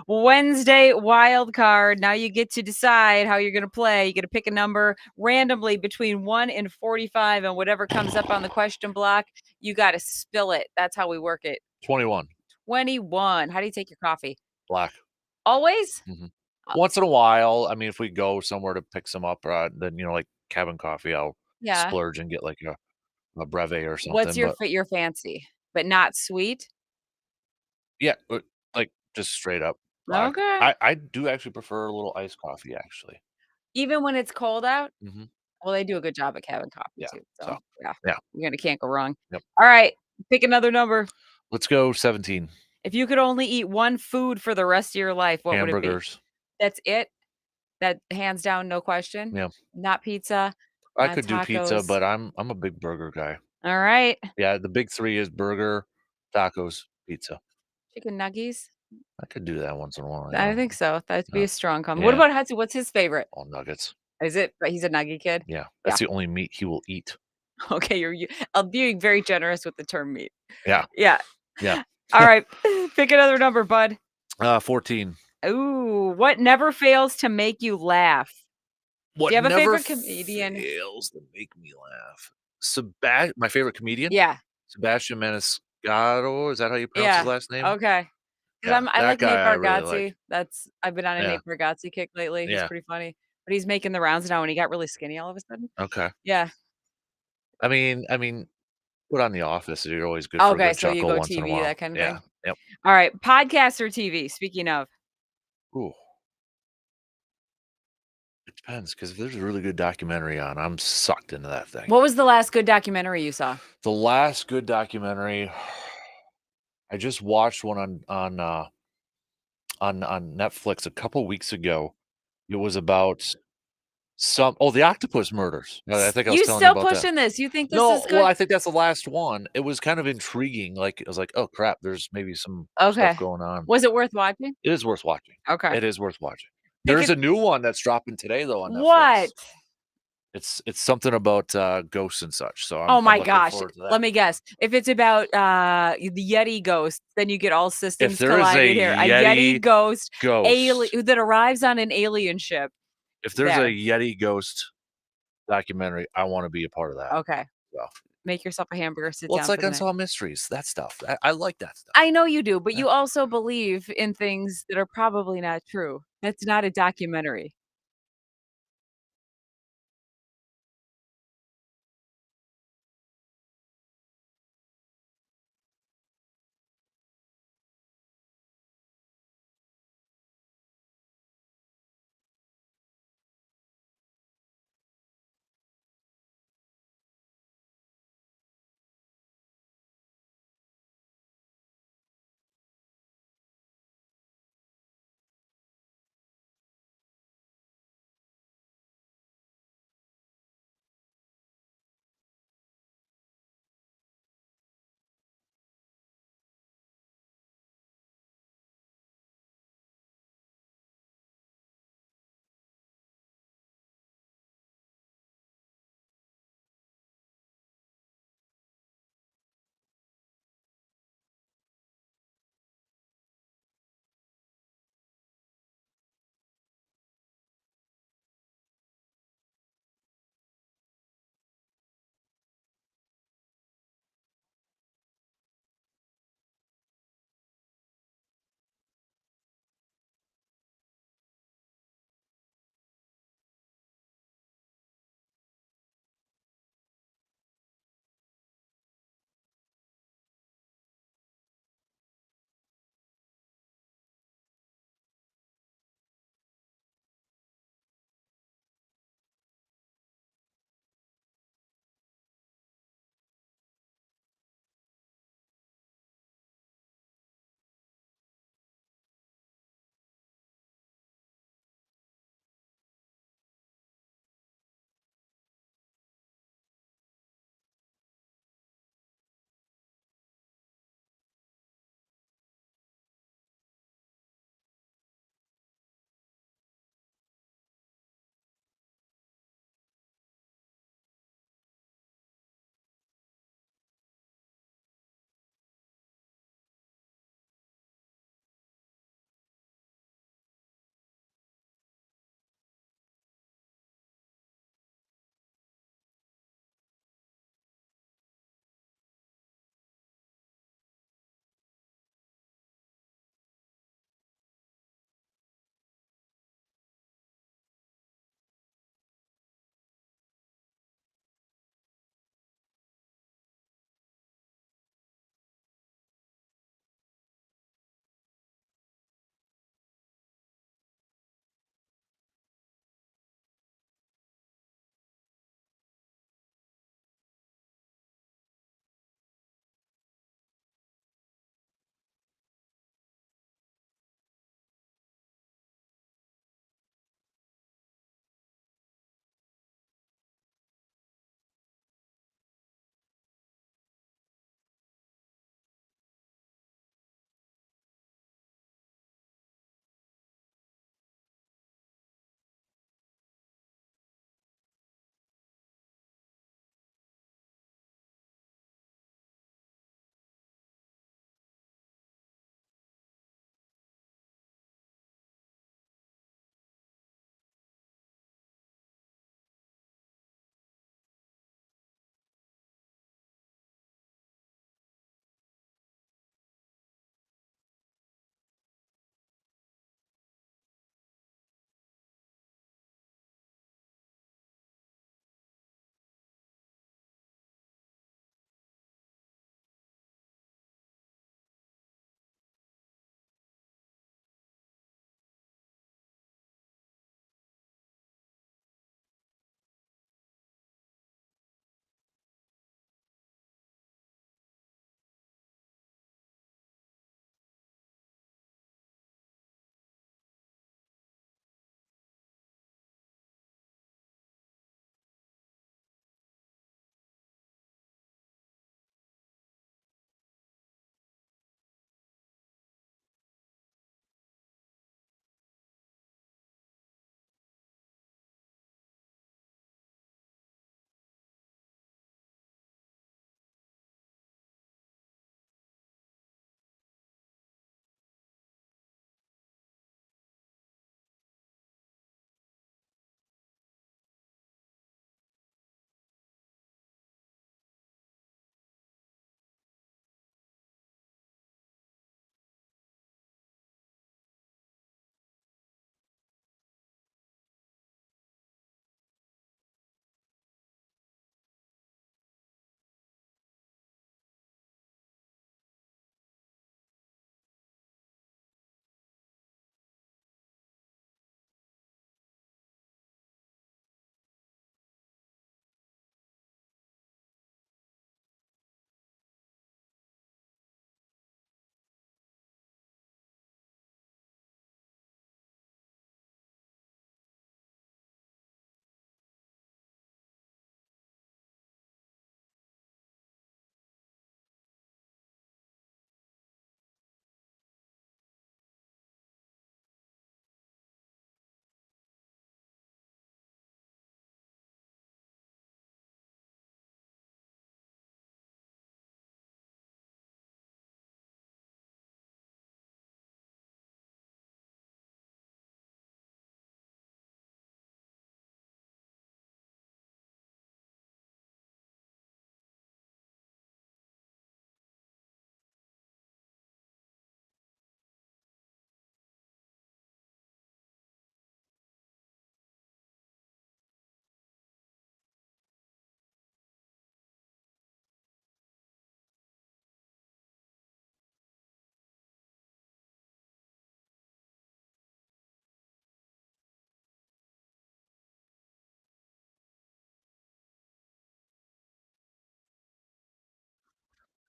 Wednesday wild card. Now you get to decide how you're gonna play. You get to pick a number randomly between 1 and 45, and whatever comes up on the question block, you gotta spill it. That's how we work it. 21, 21. How do you take your coffee? black. Always? Mhm. Uh, Once in a while, I mean, if we go somewhere to pick some up, then, like Cabin Coffee, I'll yeah. splurge and get, like, a breve or What's something, but your fancy, but not sweet? yeah, like, just straight up black. Okay. I do actually prefer a little iced coffee, actually. Even when it's cold out? Mhm. Well, they do a good job at Cabin Coffee Yeah, too, so, so, yeah, yeah, you're gonna can't go wrong. yep. Alright, pick another number. Let's go 17. If you could only eat one food for the rest of your life, what would it be? Hamburgers. That's it? That hands down, no question? Yeah. Not pizza, I not could do pizza, tacos? but I'm a big burger guy. Alright. Yeah, the big 3 is burger, tacos, pizza. Chicken nuggies? I could do that once in a while, I yeah. think so, that'd be Yeah. a strong comment. What Yeah. about Hudson? What's his favorite? All nuggets. Is it he's a nugget kid? Yeah. Yeah. That's the only meat he will eat. Okay, I'm being very generous with the term meat. Yeah. Yeah. Yeah. Alright, pick another number, bud. 14. Ooh, what never fails to make you laugh? Do What you have a never favorite comedian? fails to make me laugh. My favorite comedian? Yeah, Sebastian Maniscalco, is that how you pronounce his yeah, last name? okay. 'Cause Yeah, I that like Nate guy I really like. Bargatze. I've been on a Yeah, Nate Bargatze kick lately. He's yeah, pretty funny, but he's making the rounds now and he got really skinny all of a sudden. okay. Yeah. I mean, put on The Office, you're always good for a Okay, good so you chuckle go once in a TV, while. that kind of Yeah, thing? yep. Alright, podcast or TV? Speaking of. Ooh, it depends, 'cause if there's a really good documentary on, I'm sucked into that thing. What was the last good documentary you saw? The last good documentary, I just watched one on Netflix a couple weeks ago. It was about the octopus murders. I think I was You telling you still about that. pushing this? You think this is No, well, good? I think that's the last one. It was kind of intriguing, like, I was like, "Oh, crap, there's maybe some stuff Okay. going on." Was it worth watching? It is worth watching. Okay. It is worth watching. Pick There's it a new one that's dropping today, though, on what? Netflix. It's something about, ghosts and such, so Oh I'm my looking gosh. forward to Let that. me guess. If it's about, the Yeti ghost, then you get all If systems there is collided a here. A Yeti Yeti ghost ghost that arrives on an alien ship. if there's a There. Yeti ghost documentary, I wanna be a part of that, Okay. so Make yourself a hamburger, sit well, it's down for like the night. Unsolved Mysteries, that stuff. I like that stuff. I know you do, but Yeah. you also believe in things that are probably not true. That's not a documentary.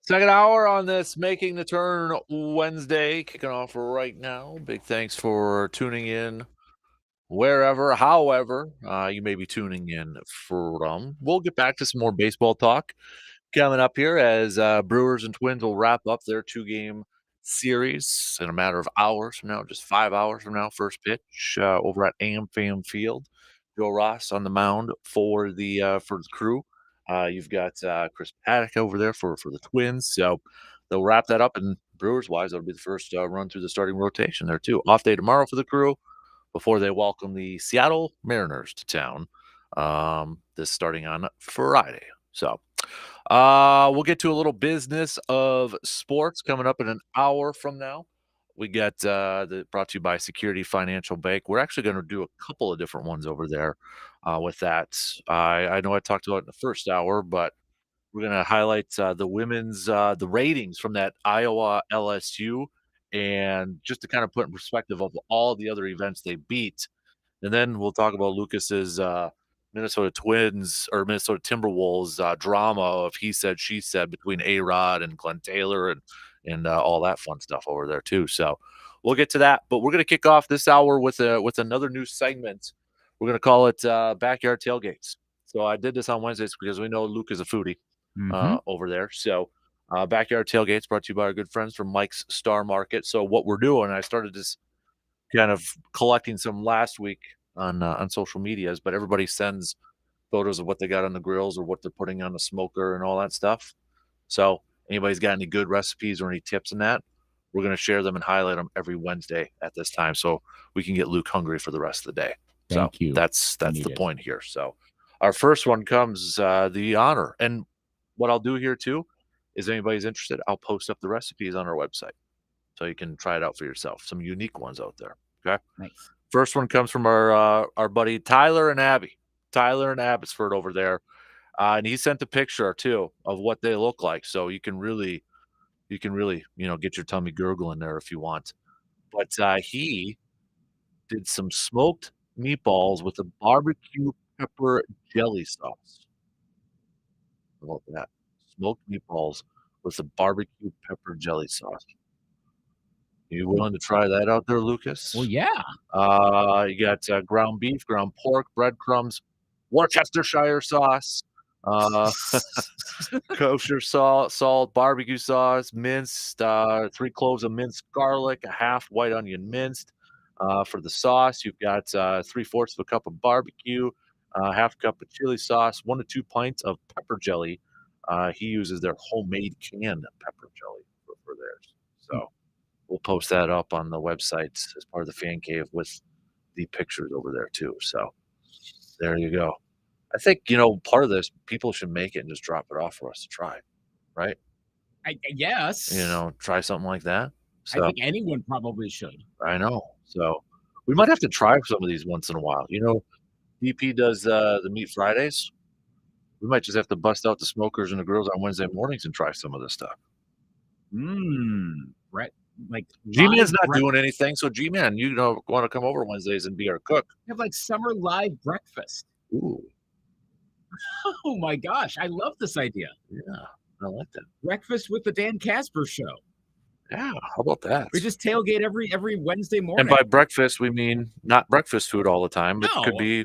Second hour on this Making the Turn Wednesday, kicking off right now. Big thanks for tuning in wherever, however, you may be tuning in from. We'll get back to some more baseball talk coming up here as Brewers and Twins will wrap up their 2-game series in a matter of hours from now, just 5 hours from now. First pitch over at AmFam Field. Joe Ross on the mound for the Crew. You've got Chris Paddock over there for the Twins. So they'll wrap that up. And Brewers wise, that'll be the first run through the starting rotation there too. Off day tomorrow for the Crew before they welcome the Seattle Mariners to town. This starting on Friday. So we'll get to a little business of sports coming up in an hour from now. We got brought to you by Security Financial Bank. We're actually going to do a couple of different ones over there with that. I know I talked about it in the first hour, but we're going to highlight the women's the ratings from that Iowa LSU, and just to kind of put in perspective of all the other events they beat. And then we'll talk about Lucas's Minnesota Twins or Minnesota Timberwolves drama of he said, she said between A-Rod and Glenn Taylor and all that fun stuff over there too. So we'll get to that, but we're going to kick off this hour with another new segment. We're going to call it Backyard Tailgates. So I did this on Wednesdays because we know Luke is a foodie over there. So Backyard Tailgates brought to you by our good friends from Mike's Star Market. So what we're doing, I started this kind of collecting some last week on social medias, but everybody sends photos of what they got on the grills or what they're putting on the smoker and all that stuff. So anybody's got any good recipes or any tips in that, we're going to share them and highlight them every Wednesday at this time so we can get Luke hungry for the rest of the day. Thank you. That's the point here. So our first one comes the honor. And what I'll do here too is anybody's interested, I'll post up the recipes on our website so you can try it out for yourself. Some unique ones out there. Okay. Nice. First one comes from our buddy Tyler and Abby. Tyler in Abbotsford over there. And he sent a picture too of what they look like. So you can really, get your tummy gurgling there if you want. But he did some smoked meatballs with a barbecue pepper jelly sauce. How about that? Smoked meatballs with a barbecue pepper jelly sauce. You willing to try that out there, Lucas? Well, yeah. You got ground beef, ground pork, breadcrumbs, Worcestershire sauce, kosher salt, barbecue sauce, minced, 3 cloves of minced garlic, a half white onion minced. For the sauce, you've got 3/4 of a cup of barbecue, half cup of chili sauce, 1 to 2 pints of pepper jelly. He uses their homemade canned pepper jelly for theirs. So we'll post that up on the website as part of the fan cave with the pictures over there too. So there you go. I think, part of this, people should make it and just drop it off for us to try, right? I guess. Try something like that. So, I think anyone probably should. I know. So we might have to try some of these once in a while. DP does the Meat Fridays. We might just have to bust out the smokers and the grills on Wednesday mornings and try some of this stuff. Right. Like G-Man's not doing anything, so G-Man, want to come over Wednesdays and be our cook. Have like summer live breakfast. Ooh. Oh my gosh, I love this idea. Yeah, I like that. Breakfast with the Dan Kasper Show. Yeah, how about that? We just tailgate every Wednesday morning. And by breakfast, we mean not breakfast food all the time, but it could be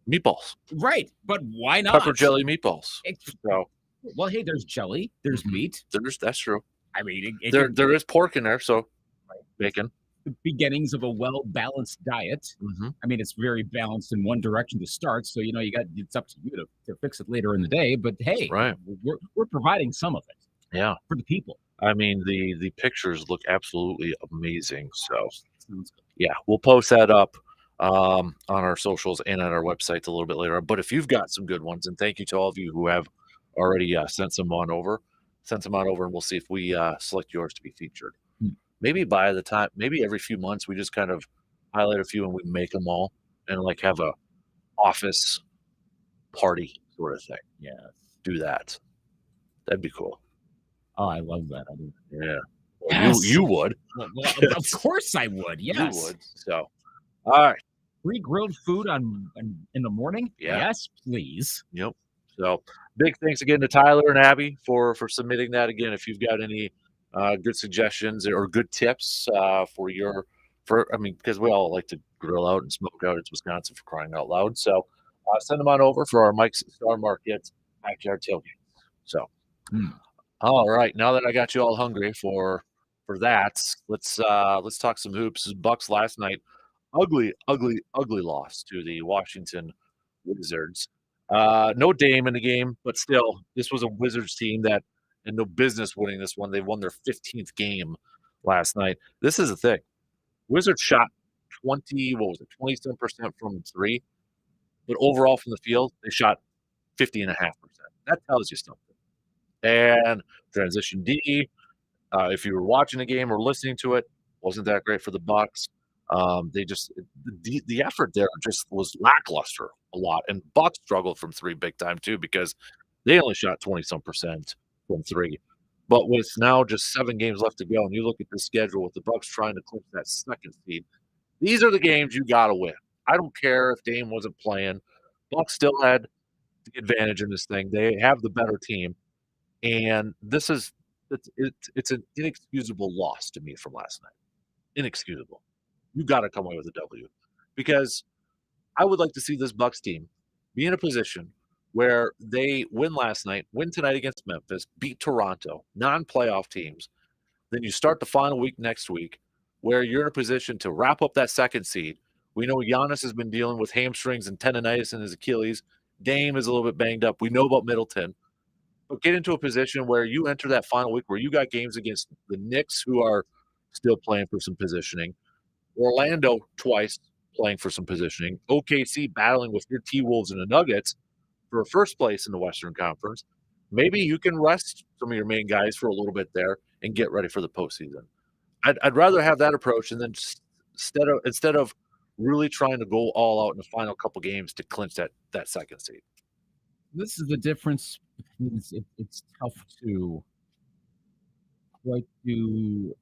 meatballs. Right, but why not? Pepper jelly meatballs. Well, hey, there's jelly, there's meat. That's true. I mean, there is pork in there, so bacon. The beginnings of a well-balanced diet. I mean, it's very balanced in one direction to start, so it's up to you to fix it later in the day. But hey, right, we're providing some of it. Yeah, for the people. I mean, the pictures look absolutely amazing. So yeah, we'll post that up on our socials and on our website a little bit later. But if you've got some good ones, and thank you to all of you who have already sent some on over, and we'll see if we select yours to be featured. Maybe maybe every few months, we just kind of highlight a few and we make them all and like have a office party sort of thing. Yeah. Do that. That'd be cool. Oh, I love that. Yeah. Yes. You would. Well, of course I would. Yes. You would. So, all right. Free grilled food in the morning? Yeah. Yes, please. Yep. So big thanks again to Tyler and Abby for submitting that. Again, if you've got any good suggestions or good tips because we all like to grill out and smoke out. It's Wisconsin, for crying out loud. So send them on over for our Mike's Star Market backyard tailgate. So, all right, now that I got you all hungry for that, let's talk some hoops. Bucks last night, ugly loss to the Washington Wizards. No Dame in the game, but still, this was a Wizards team that had no business winning this one. They won their 15th game last night. This is the thing. Wizards shot 27% from three, but overall from the field, they shot 50.5%. That tells you something. And transition D, if you were watching the game or listening to it, wasn't that great for the Bucks. The effort there just was lackluster a lot, and Bucks struggled from three big time too because they only shot 20-some% from three. But with now just 7 games left to go, and you look at the schedule with the Bucks trying to clinch that second seed, these are the games you got to win. I don't care if Dame wasn't playing. Bucks still had the advantage in this thing. They have the better team, and it's an inexcusable loss to me from last night. Inexcusable. You got to come away with a W, because I would like to see this Bucks team be in a position where they win last night, win tonight against Memphis, beat Toronto, non-playoff teams. Then you start the final week next week where you're in a position to wrap up that second seed. We know Giannis has been dealing with hamstrings and tendonitis in his Achilles. Dame is a little bit banged up. We know about Middleton. But get into a position where you enter that final week where you got games against the Knicks, who are still playing for some positioning, Orlando twice playing for some positioning, OKC battling with your T-Wolves and the Nuggets for first place in the Western Conference. Maybe you can rest some of your main guys for a little bit there and get ready for the postseason. I'd rather have that approach, and then instead of really trying to go all out in the final couple games to clinch that second seed. This is the difference. It's tough to quite do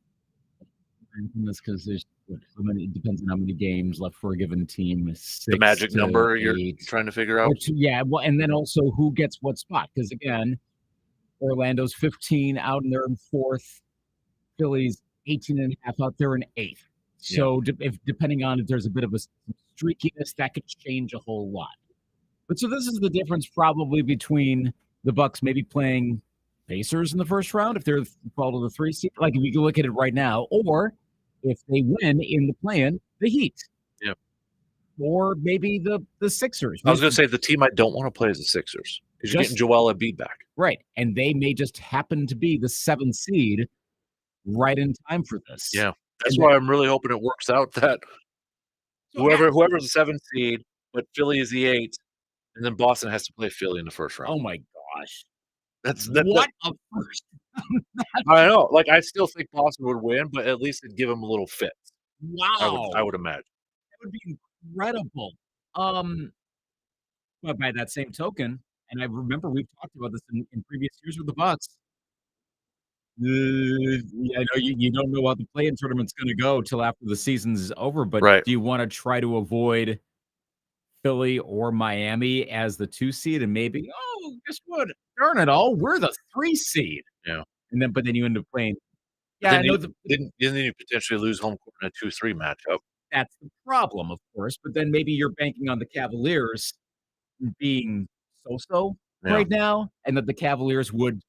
this because there's so many. It depends on how many games left for a given team. The magic number you're trying to figure out. Yeah, well, and then also who gets what spot? Because again, Orlando's 15 out and they're in 4th. Philly's 18.5 out there in 8th. So depending on if there's a bit of a streakiness, that could change a whole lot. But so this is the difference probably between the Bucks maybe playing Pacers in the first round if they're fall to the 3 seed, like if you can look at it right now, or if they win in the play-in, the Heat. Yeah. Or maybe the Sixers. I was going to say the team I don't want to play is the Sixers, because you're getting Joel Embiid back. Right. And they may just happen to be the 7th seed right in time for this. Yeah. That's why I'm really hoping it works out that whoever's the 7th seed, but Philly is the 8th, and then Boston has to play Philly in the first round. Oh my gosh. That's what a first. I know. Like, I still think Boston would win, but at least it'd give them a little fit. Wow. I would imagine. That would be incredible. But by that same token, and I remember we've talked about this in previous years with the Bucks. I know you don't know how the play-in tournament's going to go till after the season's over, but do you want to try to avoid Philly or Miami as the 2 seed, and maybe, guess what? Darn it all, we're the 3 seed. Yeah. But then you end up playing. Yeah, I know. Then you potentially lose home court in a 2-3 matchup. That's the problem, of course. But then maybe you're banking on the Cavaliers being so-so right now, and that the Cavaliers would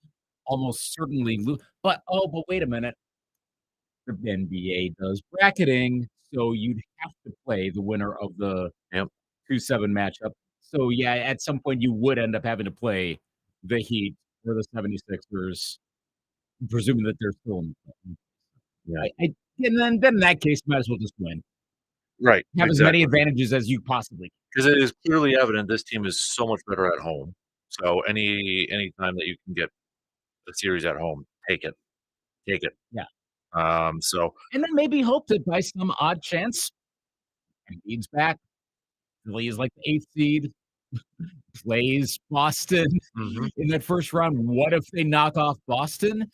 almost certainly lose. But wait a minute. The NBA does bracketing, so you'd have to play the winner of the 2-7 matchup. So, yeah, at some point you would end up having to play the Heat or the 76ers, presuming that they're still in the play. And then in that case, might as well just win. Right. Have as many advantages as you possibly can. Because it is clearly evident this team is so much better at home. So any time that you can get a series at home, take it. Take it. Yeah. And then maybe hope that by some odd chance, Embiid's back. Philly is like the 8th seed, plays Boston in that first round. What if they knock off Boston,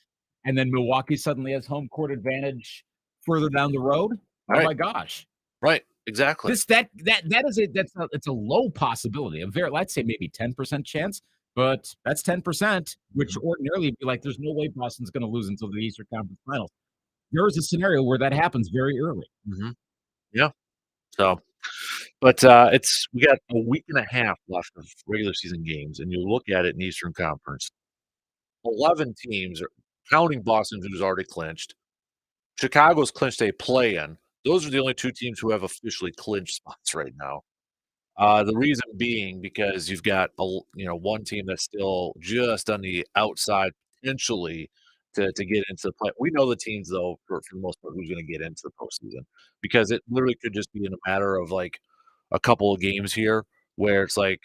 and then Milwaukee suddenly has home court advantage further down the road? Oh my gosh! Right, exactly. It's a low possibility. Let's say maybe 10% chance, but that's 10%, which ordinarily would be like, there's no way Boston's going to lose until the Eastern Conference Finals. There is a scenario where that happens very early. Yeah. So, but we got a week and a half left of regular season games, and you look at it in Eastern Conference. 11 teams, counting Boston, who's already clinched. Chicago's clinched a play-in. Those are the only two teams who have officially clinched spots right now. The reason being because you've got one team that's still just on the outside potentially to get into the play. We know the teams though for the most part who's going to get into the postseason because it literally could just be in a matter of like a couple of games here where it's like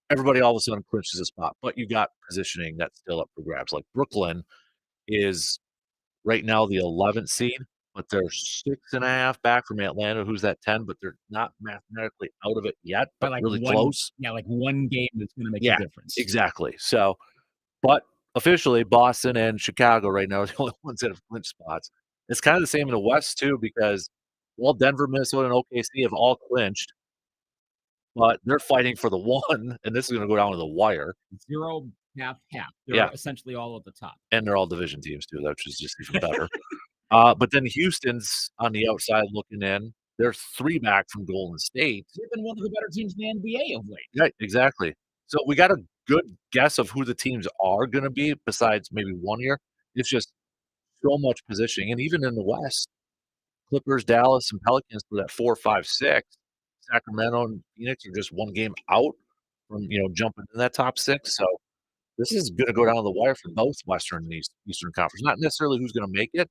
everybody all of a sudden clinches a spot, but you got positioning that's still up for grabs. Like Brooklyn is right now the 11th seed, but they're 6.5 back from Atlanta, who's at 10, but they're not mathematically out of it yet, but like really close. Yeah, like one game that's going to make a difference. Exactly. So, but officially, Boston and Chicago right now are the only ones that have clinched spots. It's kind of the same in the West too, because Denver, Minnesota, and OKC have all clinched, but they're fighting for the one, and this is going to go down to the wire. 0, half. They're essentially all at the top, and they're all division teams too, which is just even better. But then Houston's on the outside looking in. They're 3 back from Golden State. They've been one of the better teams in the NBA of late. Right, exactly. So we got a good guess of who the teams are going to be besides maybe one year. It's just so much positioning. And even in the West, Clippers, Dallas, and Pelicans for that 4, 5, 6. Sacramento and Phoenix are just one game out from, jumping in that top 6. So this is going to go down to the wire for both Western and Eastern Conference. Not necessarily who's going to make it,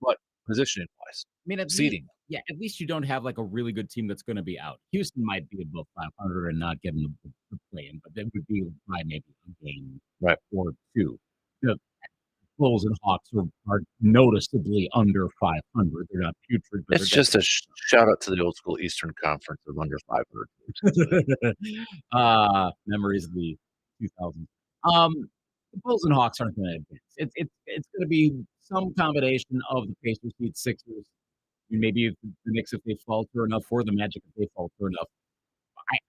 but positioning-wise, I mean, seeding. At least you don't have like a really good team that's going to be out. Houston might be above 500 and not getting the play-in, but that would be by maybe a game or 2. The Bulls and Hawks are noticeably under 500. They're not putrid. But it's just a shout out to the old school Eastern Conference of under 500. Memories of the 2000s. The Bulls and Hawks aren't going to advance. It's going to be some combination of the Pacers beat Sixers. Maybe if the Knicks if they falter enough, or the Magic if they falter enough.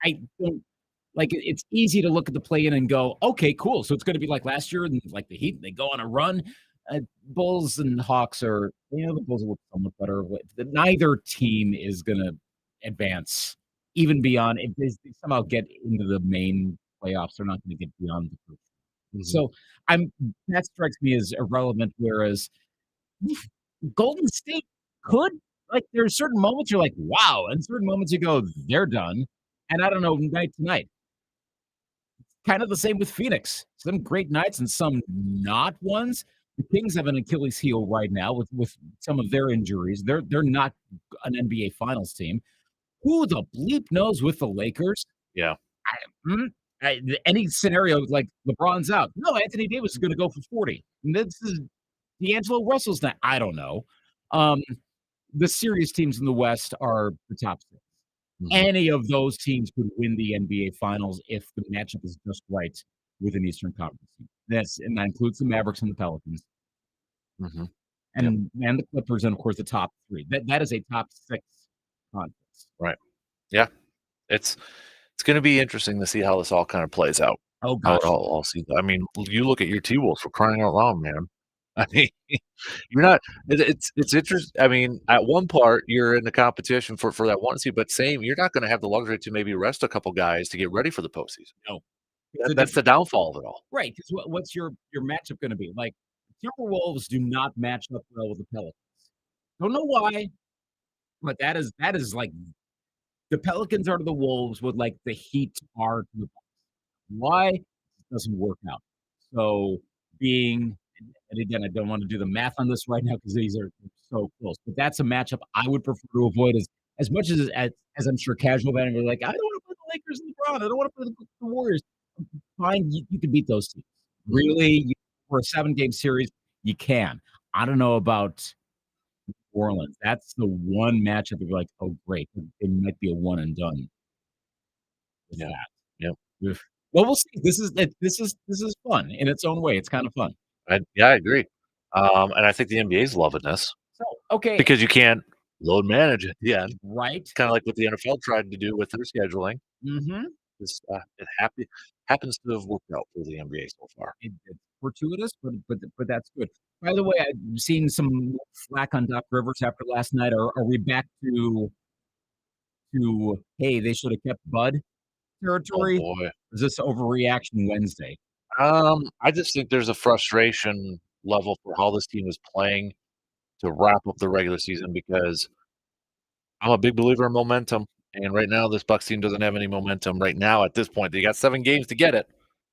I don't like it. It's easy to look at the play-in and go, okay, cool. So it's going to be like last year, and like the Heat, they go on a run. Bulls and Hawks are, the Bulls will look somewhat better. Neither team is going to advance even beyond. If they somehow get into the main playoffs, they're not going to get beyond the first. So that strikes me as irrelevant. Whereas Golden State could, like, there's certain moments you're like, wow, and certain moments you go, they're done. And I don't know, night to night. Kind of the same with Phoenix. Some great nights and some not ones. The Kings have an Achilles heel right now with some of their injuries. They're not an NBA Finals team. Who the bleep knows with the Lakers? Yeah. Any scenario like LeBron's out. No, Anthony Davis is going to go for 40. And this is D'Angelo Russell's night. I don't know. The serious teams in the West are the top 6. Any of those teams could win the NBA Finals if the matchup is just right with an Eastern Conference team. And that includes the Mavericks and the Pelicans, and the Clippers, and of course the top 3. That is a top 6 conference. Right. Yeah. It's going to be interesting to see how this all kind of plays out. Oh gosh. I'll see. I mean, you look at your T-Wolves for crying out loud, man. I mean, you're not. It's interesting. I mean, at one part you're in the competition for that 1 seed, but you're not going to have the luxury to maybe rest a couple guys to get ready for the postseason. No, that's the downfall of it all. Right? Because what's your matchup going to be? Like, Timberwolves do not match up well with the Pelicans. Don't know why, but that is like the Pelicans are to the Wolves what like the Heat are to the Bucks. Why? It doesn't work out. So and again, I don't want to do the math on this right now because these are so close. But that's a matchup I would prefer to avoid as much as I'm sure casual fans are like, I don't want to play the Lakers and LeBron. I don't want to play the Warriors. Fine, you can beat those teams. Really, for a 7-game series, you can. I don't know about New Orleans. That's the one matchup you're like, oh great, it might be a one and done. Yeah. Yep. Well, we'll see. This is fun in its own way. It's kind of fun. I agree. And I think the NBA is loving this. So, okay. Because you can't load manage at the end. Right. Kind of like what the NFL tried to do with their scheduling. This it happens to have worked out for the NBA so far. It's fortuitous, but that's good. By the way, I've seen some flack on Doc Rivers after last night. Are we back to hey, they should have kept Bud Oh territory? boy. Is this overreaction Wednesday? I just think there's a frustration level for how this team is playing to wrap up the regular season because I'm a big believer in momentum. And right now, this Bucks team doesn't have any momentum right now at this point. They got 7 games to get it,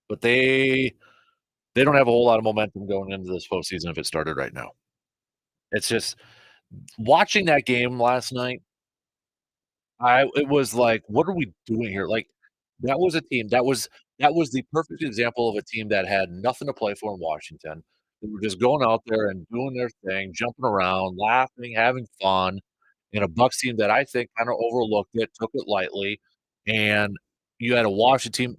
but they don't have a whole lot of momentum going into this postseason if it started right now. It's just watching that game last night, it was like, what are we doing here? Like, that was a team that was the perfect example of a team that had nothing to play for in Washington. They were just going out there and doing their thing, jumping around, laughing, having fun, in a Bucks team that I think kinda overlooked it, took it lightly, and you had a Washington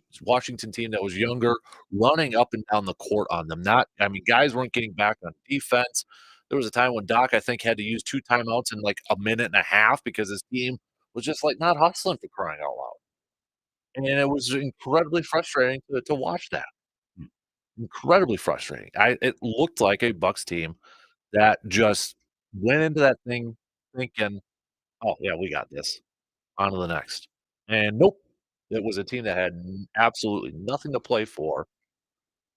team that was younger, running up and down the court on them. Not I mean, guys weren't getting back on defense. There was a time when Doc, I think, had to use 2 timeouts in, like, a minute and a half because his team was just, like, not hustling for crying out loud. And it was incredibly frustrating to watch that. Hmm. Incredibly frustrating. It looked like a Bucks team that just went into that thing thinking, "Oh, yeah, we got this. On to the next." And nope. It was a team that had absolutely nothing to play for,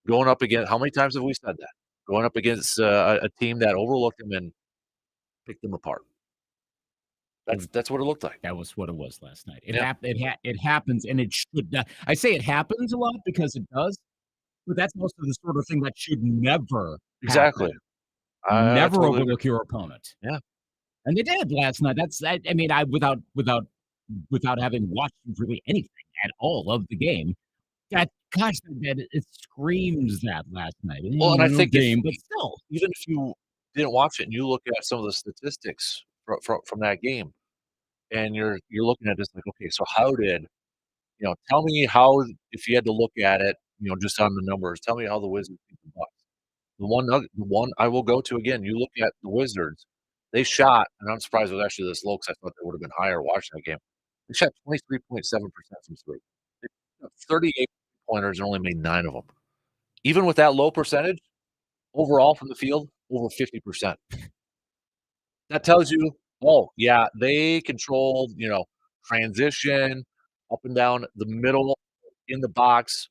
going up against how many times have we said that? Going up against, a team that overlooked them and picked them apart. That's what it looked like. That was what it was last night. Yeah. It happens, and it should not. I say it happens a lot because it does, but that's also the sort of thing that should never Exactly. happen. I Never totally agree. overlook your opponent. Yeah. And they did last night. I mean, without having watched really anything at all of the game, that gosh, that it screams that last night. Well, and I No think game, but still. even if you didn't watch it and you look at some of the statistics from that game, and you're looking at this like, okay, so how did tell me how if you had to look at it, just on the numbers, tell me how the Wizards beat the Bucks. The one I will go to again, you look at the Wizards, they shot, and I'm surprised it was actually this low because I thought they would have been higher watching that game. They shot 23.7% from 3. They took 38 pointers and only made 9 of them. Even with that low percentage, overall from the field, over 50%. That tells you, oh, yeah, they controlled, transition, up and down the middle, in the box.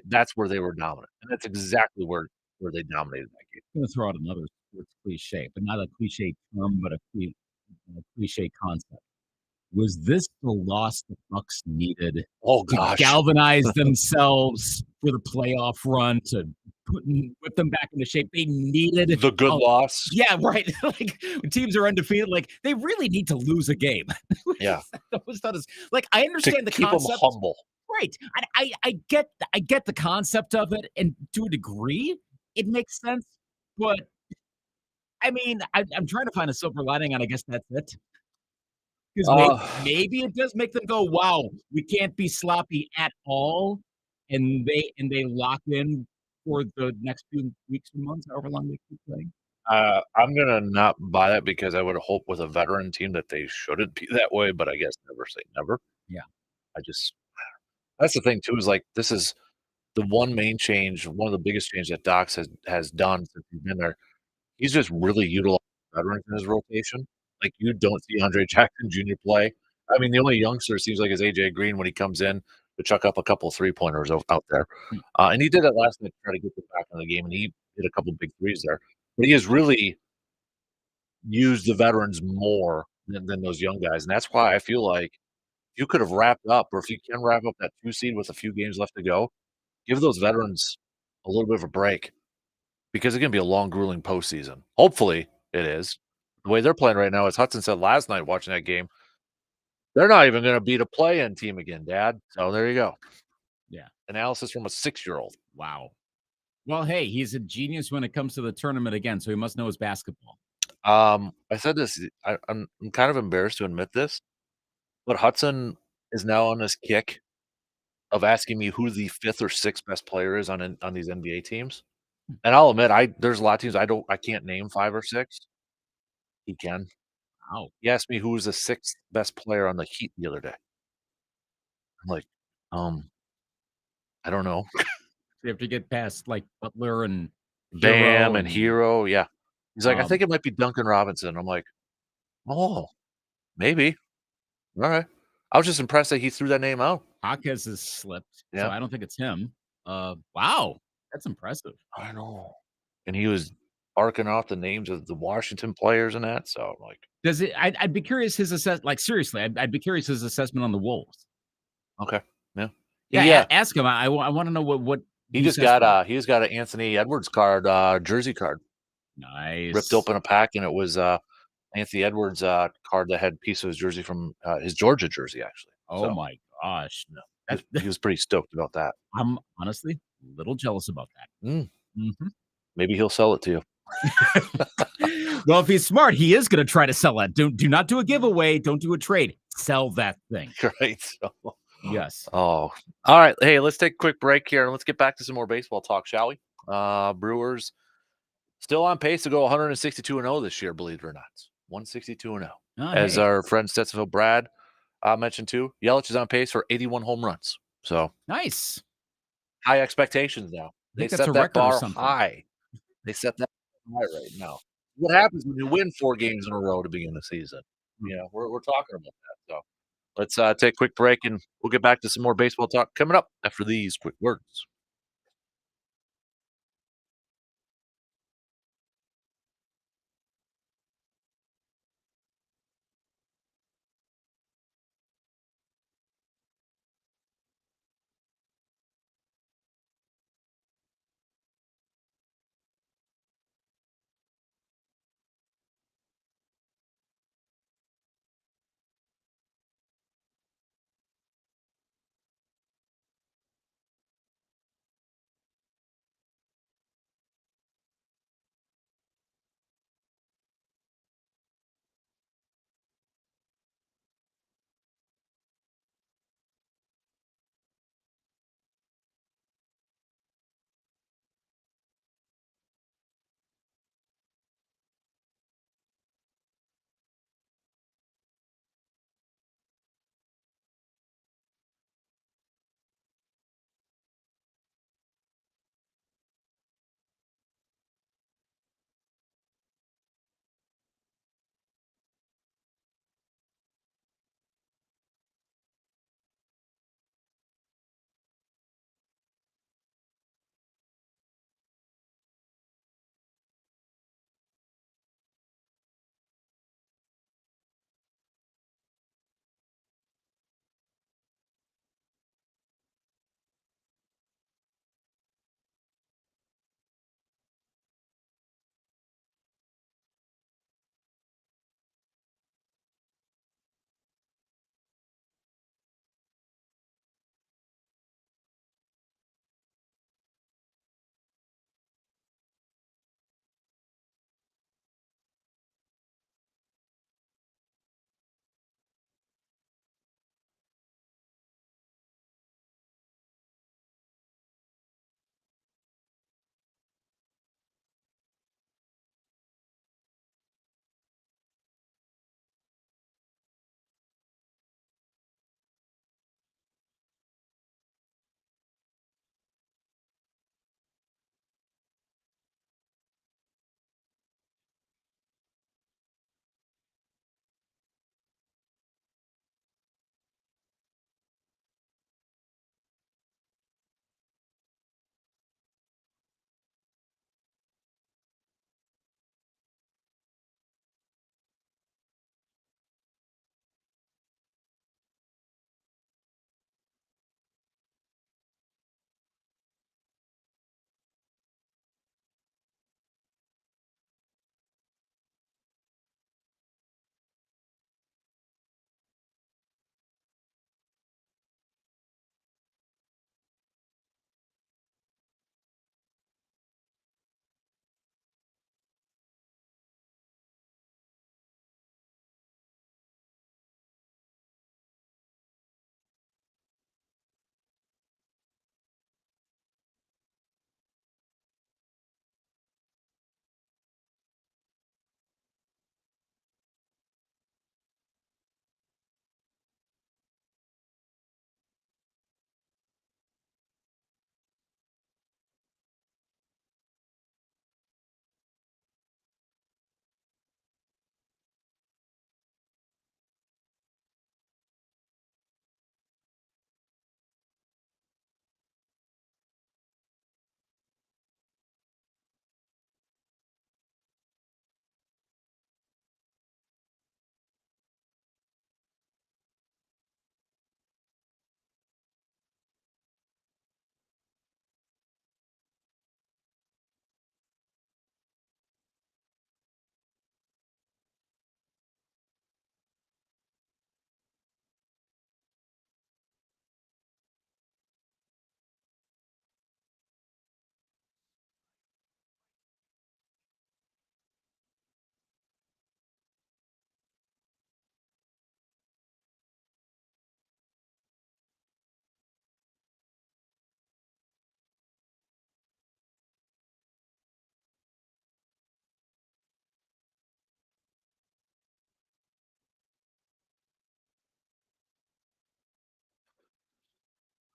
That's where they were dominant, and that's exactly where they dominated that game. I'm gonna throw out another sports cliche, but not a cliche term, but a cliche concept. Was this the loss the Bucks needed Oh to gosh. galvanize themselves for the playoff run, to whip them back into shape? They needed The good a loss. Yeah, right. Like, when teams are undefeated, like, they really need to lose a game. Yeah. Like, I To understand the keep them concept. humble. Right. I get the concept of it, and to a degree, it makes sense, but, I mean, I'm trying to find a silver lining, and I guess that's it. 'Cause maybe it does make them go, "Wow, we can't be sloppy at all," and they lock in for the next few weeks and months, however long they keep playing. I'm gonna not buy that because I would hope with a veteran team that they shouldn't be that way, but I guess never say never. Yeah. I just That's the thing too, is like this is the one main change, one of the biggest change that Docs has done since he's been there. He's just really utilized veterans in his rotation. Like, you don't see Andre Jackson Jr. play. I mean, the only youngster seems like is AJ Green when he comes in to chuck up a couple 3-pointers out there. Hmm. And he did it last night to try to get them back in the game, and he hit a couple big threes there. But he has really used the veterans more than those young guys, and that's why I feel like you could have wrapped up, or if you can wrap up that 2 seed with a few games left to go, give those veterans a little bit of a break because it's gonna be a long, grueling postseason. Hopefully, it is. The way they're playing right now, as Hudson said last night watching that game, they're not even gonna beat a play-in team again, Dad. So there you go. Yeah. Analysis from a 6-year-old. Wow. Well, hey, he's a genius when it comes to the tournament again, so he must know his basketball. I said this, I'm kind of embarrassed to admit this, but Hudson is now on this kick of asking me who the 5th or 6th best player is on these NBA teams. And I'll admit, there's a lot of teams I can't name 5 or 6. He can. Wow. He asked me who was the 6th best player on the Heat the other day. I'm like, Um, I don't know. You have to get past, like, Butler and Bam Hero and and, Hero, yeah. He's like, "I think um it might be Duncan Robinson." I'm like, "Oh, maybe. Alright." I was just impressed that he threw that name out. Jaquez has slipped, so Yeah, I don't think it's him. Wow, that's impressive. I know. And he was barking off the names of the Washington players and that, so I'm like, Does it I'd be curious his like, seriously, I'd be curious his assessment on the Wolves. "Okay, yeah." Yeah, He, ask him. I wanna know what he just says for it. he just got an Anthony Edwards card, jersey card. Ripped Nice. open a pack, and it was, Anthony Edwards, card that had a piece of his jersey from, his Georgia jersey, actually. Oh So, my gosh. you know, That he was pretty stoked about that. I'm honestly a little jealous about that. Mm, Mhm. maybe he'll sell it to you. Well, if he's smart, he is gonna try to sell that. Do not do a giveaway, don't do a trade. Sell that thing. Right? So Yes. oh, alright. Hey, let's take a quick break here, and let's get back to some more baseball talk, shall we? Brewers still on pace to go 162-0 this year, believe it or not. 162-0. Oh, As hey, our friend Stetsonville Brad, mentioned too, Yelich is on pace for 81 home runs. So, nice. high expectations now. I They think that's a set that record or bar something. high. They set that high right now. What happens when you win 4 games in a row to begin the season? Hmm. Yeah, we're talking about that. So let's take a quick break, and we'll get back to some more baseball talk coming up after these quick words.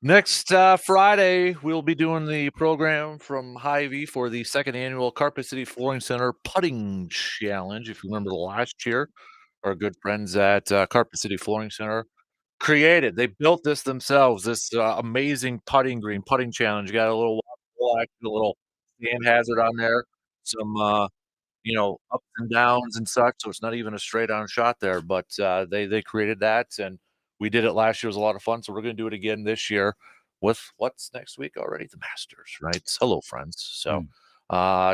Next Friday, we'll be doing the program from Hy-Vee for the second annual Carpet City Flooring Center Putting Challenge. If you remember last year, our good friends at Carpet City Flooring Center they built this themselves, this amazing putting challenge. You got a little a little stand hazard on there, some ups and downs and such. So it's not even a straight on shot there, but they created that, and we did it last year. It was a lot of fun. So we're going to do it again this year with what's next week already? The Masters, right? Hello, friends. So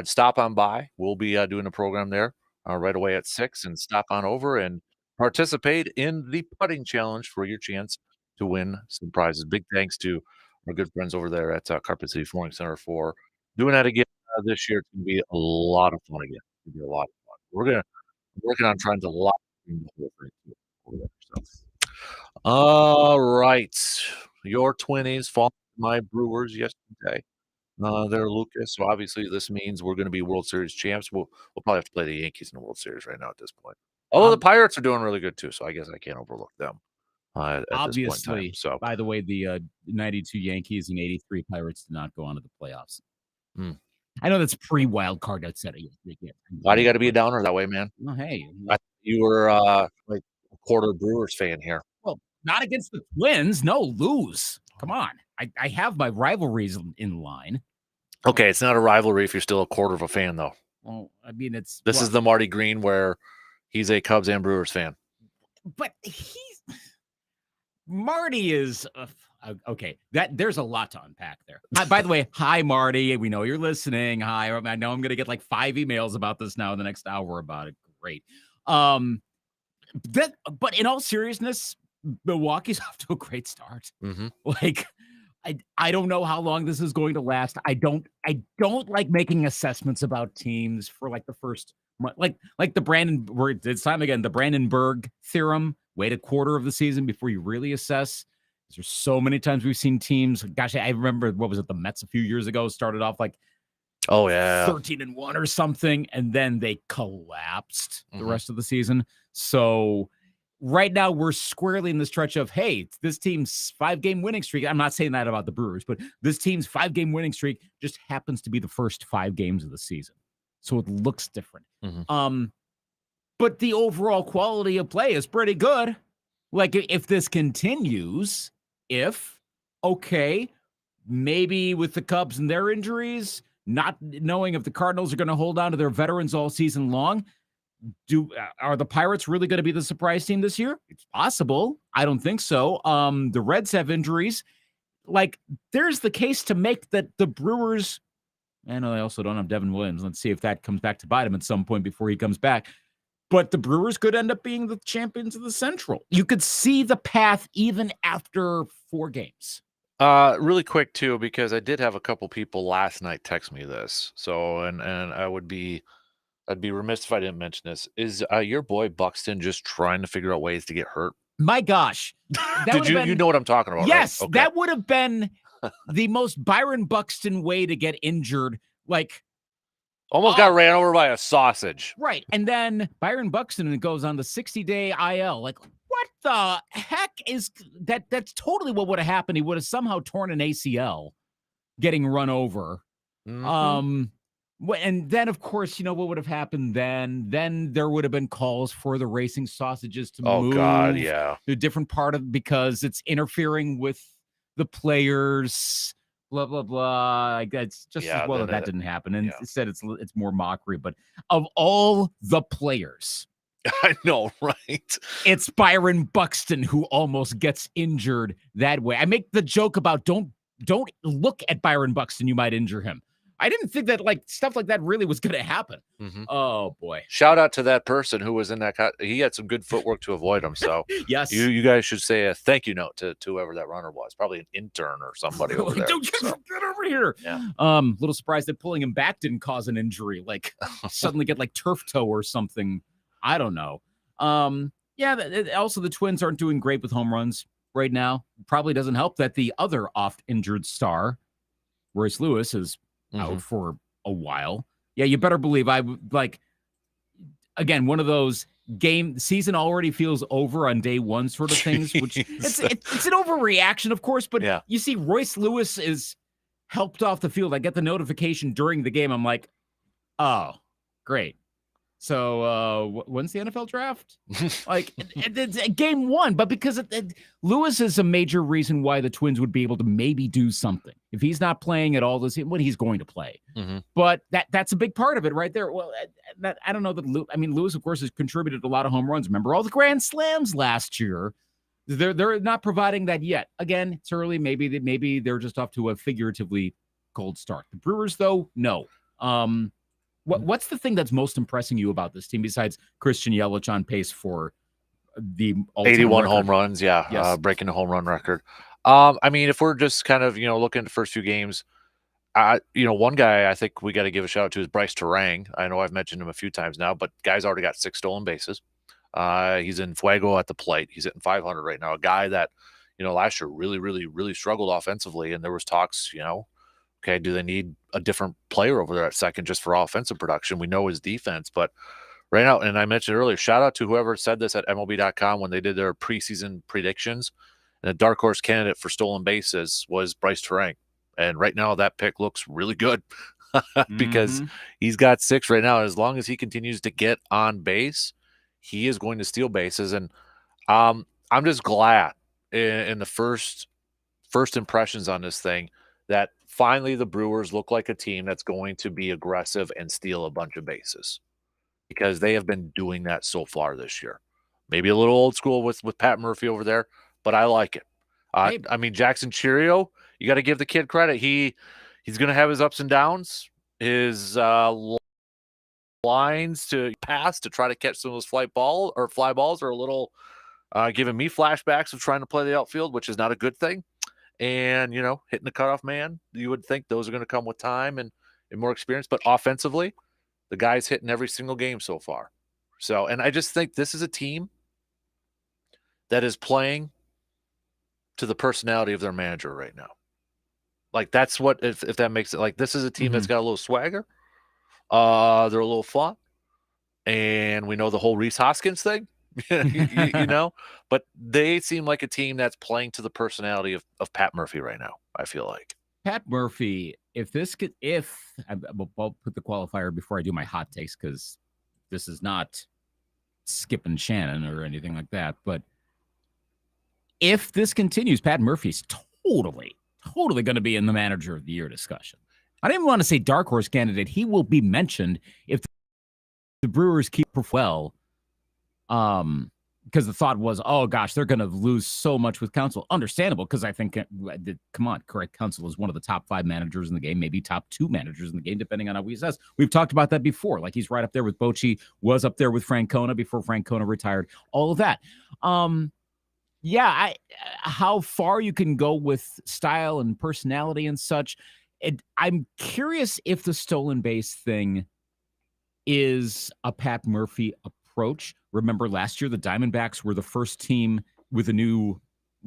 stop on by. We'll be doing a program there right away at 6, and stop on over and participate in the putting challenge for your chance to win some prizes. Big thanks to our good friends over there at Carpet City Flooring Center for doing that again this year. It's going to be a lot of fun again. It's gonna be a lot of fun. We're working on trying to live stream the whole thing too over there. So, all right, your 20s fought my Brewers yesterday. There, Lucas. So obviously, this means we're going to be World Series champs. We'll probably have to play the Yankees in the World Series right now at this point. Although the Pirates are doing really good too, so I guess I can't overlook them at this point in time. Obviously, So by the way, the 92 Yankees and 83 Pirates did not go on to the playoffs. I know that's pre-wild card outside. Why do you got to be a downer that way, man? Well, hey, You were like a quarter Brewers fan here. well, not against the Twins. No, lose. Come on. I have my rivalries in line. Okay, it's not a rivalry if you're still a quarter of a fan, though. Well, I mean, this is the Marty Green where he's a Cubs and Brewers fan. But Marty is okay. There's a lot to unpack there. By the way, hi Marty. We know you're listening. Hi. I know I'm gonna get like 5 emails about this now in the next hour about it. Great. But in all seriousness, Milwaukee's off to a great start. Like, I don't know how long this is going to last. I don't like making assessments about teams for like the first month. Like the it's time again, the Brandenburg theorem. Wait a quarter of the season before you really assess. There's so many times we've seen teams. Gosh, I remember, what was it? The Mets a few years ago started off like 13-1 or something, and then they collapsed the rest of the season. So right now we're squarely in the stretch of, hey, this team's 5-game winning streak. I'm not saying that about the Brewers, but this team's 5-game winning streak just happens to be the first 5 games of the season. So it looks different. But the overall quality of play is pretty good. Like, if this continues, maybe with the Cubs and their injuries, not knowing if the Cardinals are going to hold on to their veterans all season long, are the Pirates really going to be the surprise team this year? It's possible. I don't think so. The Reds have injuries. Like, there's the case to make that the Brewers, and I also don't have Devin Williams. Let's see if that comes back to bite him at some point before he comes back. But the Brewers could end up being the champions of the Central. You could see the path even after 4 games. Really quick too, because I did have a couple people last night text me this. So, and I'd be remiss if I didn't mention this. Is your boy Buxton just trying to figure out ways to get hurt? My gosh. You know what I'm talking about? Yes, right? Okay. That would have been the most Byron Buxton way to get injured. Like, almost got ran over by a sausage. Right. And then Byron Buxton goes on the 60-day IL. Like, what the heck is that? That's totally what would have happened. He would have somehow torn an ACL getting run over. And then, of course, what would have happened then? Then there would have been calls for the racing sausages to move to a different part of, because it's interfering with the players. Blah, blah, blah. It's just as well that didn't happen. And instead, it's more mockery. But of all the players, I know, right? It's Byron Buxton who almost gets injured that way. I make the joke about don't look at Byron Buxton. You might injure him. I didn't think that stuff like that really was going to happen. Oh boy! Shout out to that person who was in that. He had some good footwork to avoid him. So yes, you guys should say a thank you note to whoever that runner was. Probably an intern or somebody over there. Get over here. Yeah. Little surprised that pulling him back didn't cause an injury. Like suddenly get like turf toe or something. I don't know. Also the Twins aren't doing great with home runs right now. Probably doesn't help that the other oft injured star, Royce Lewis, is out for a while. Yeah, you better believe I would like. again, one of those season already feels over on day one sort of things, which it's an overreaction, of course, but you see Royce Lewis is helped off the field. I get the notification during the game. I'm like, oh, great. So when's the NFL draft? Like it's game one, but because Lewis is a major reason why the Twins would be able to maybe do something. If he's not playing at all this, what he's going to play. But that's a big part of it right there. Well, I don't know that Lewis, of course, has contributed a lot of home runs. Remember all the grand slams last year. They're not providing that yet. Again, it's early. Maybe they're just off to a figuratively cold start. The Brewers, though, no. What's the thing that's most impressing you about this team besides Christian Yelich on pace for the 81 record? home runs? Yeah, yes. Breaking the home run record. If we're just kind of looking at the first few games, one guy I think we got to give a shout out to is Bryce Terang. I know I've mentioned him a few times now, but guy's already got 6 stolen bases. He's in fuego at the plate. He's hitting 500 right now. A guy that last year really, really, really struggled offensively, and there was talks, okay, do they need a different player over there at second just for offensive production? We know his defense, but right now, and I mentioned earlier, shout out to whoever said this at MLB.com when they did their preseason predictions. And a dark horse candidate for stolen bases was Bryce Terang. And right now, that pick looks really good because he's got 6 right now. As long as he continues to get on base, he is going to steal bases. And I'm just glad in the first impressions on this thing that finally the Brewers look like a team that's going to be aggressive and steal a bunch of bases, because they have been doing that so far this year. Maybe a little old school with Pat Murphy over there, but I like it. Jackson Cheerio, you got to give the kid credit. He's going to have his ups and downs, his lines to pass to try to catch some of those fly balls are a little giving me flashbacks of trying to play the outfield, which is not a good thing. And, hitting the cutoff man, you would think those are going to come with time and more experience. But offensively, the guy's hitting every single game so far. So, and I just think this is a team that is playing to the personality of their manager right now. Like, that's what, if that makes it, like, this is a team that's got a little swagger. They're a little fun. And we know the whole Reese Hoskins thing. But they seem like a team that's playing to the personality of Pat Murphy right now, I feel like. Pat Murphy, I'll put the qualifier before I do my hot takes, because this is not Skip and Shannon or anything like that, but if this continues, Pat Murphy's totally going to be in the manager of the year discussion. I didn't even want to say dark horse candidate. He will be mentioned if the Brewers keep well. Because the thought was, oh gosh, they're going to lose so much with Counsell. Understandable, because I think, come on, correct, Counsell is one of the top 5 managers in the game, maybe top 2 managers in the game, depending on how he says. We've talked about that before. Like, he's right up there with Bochy, was up there with Francona before Francona retired. All of that. How far you can go with style and personality and such. I'm curious if the stolen base thing is a Pat Murphy approach. Remember last year, the Diamondbacks were the first team with the new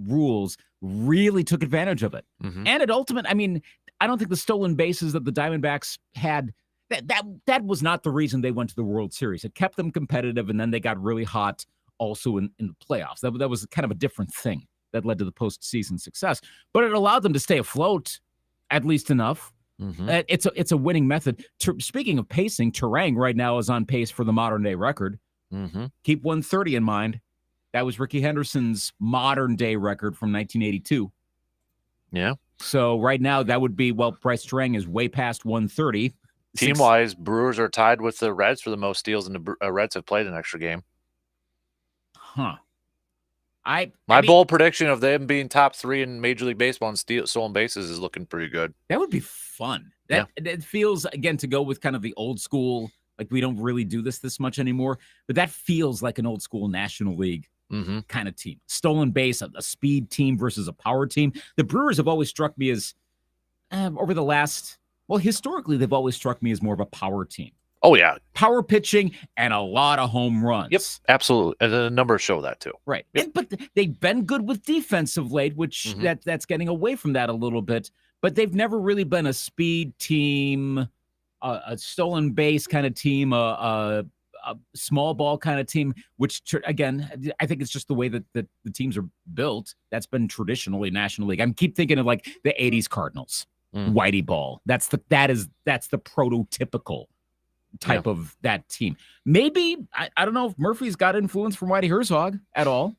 rules, really took advantage of it. And at ultimate, I don't think the stolen bases that the Diamondbacks had, that was not the reason they went to the World Series. It kept them competitive, and then they got really hot also in the playoffs. That was kind of a different thing that led to the postseason success. But it allowed them to stay afloat at least enough. It's a winning method. Speaking of pacing, Terang right now is on pace for the modern-day record. Keep 130 in mind. That was Ricky Henderson's modern-day record from 1982. Yeah. So right now, that would be, Bryce Terang is way past 130. Team-wise, Brewers are tied with the Reds for the most steals, and the Reds have played an extra game. My bold prediction of them being top 3 in Major League Baseball and stolen bases is looking pretty good. That would be fun. It feels, again, to go with kind of the old school, like we don't really do this much anymore, but that feels like an old school National League kind of team. Stolen base, a speed team versus a power team. The Brewers have always struck me as, historically, they've always struck me as more of a power team. Oh, yeah. Power pitching and a lot of home runs. Yep, absolutely. And the numbers show that, too. Right. Yep. But they've been good with defense of late, which that's getting away from that a little bit. But they've never really been a speed team, a stolen base kind of team, a a small ball kind of team, which again, I think it's just the way that the teams are built. That's been traditionally National League. I keep thinking of like the 80s Cardinals, Whitey ball. That's the prototypical type of that team. Maybe, I don't know if Murphy's got influence from Whitey Herzog at all.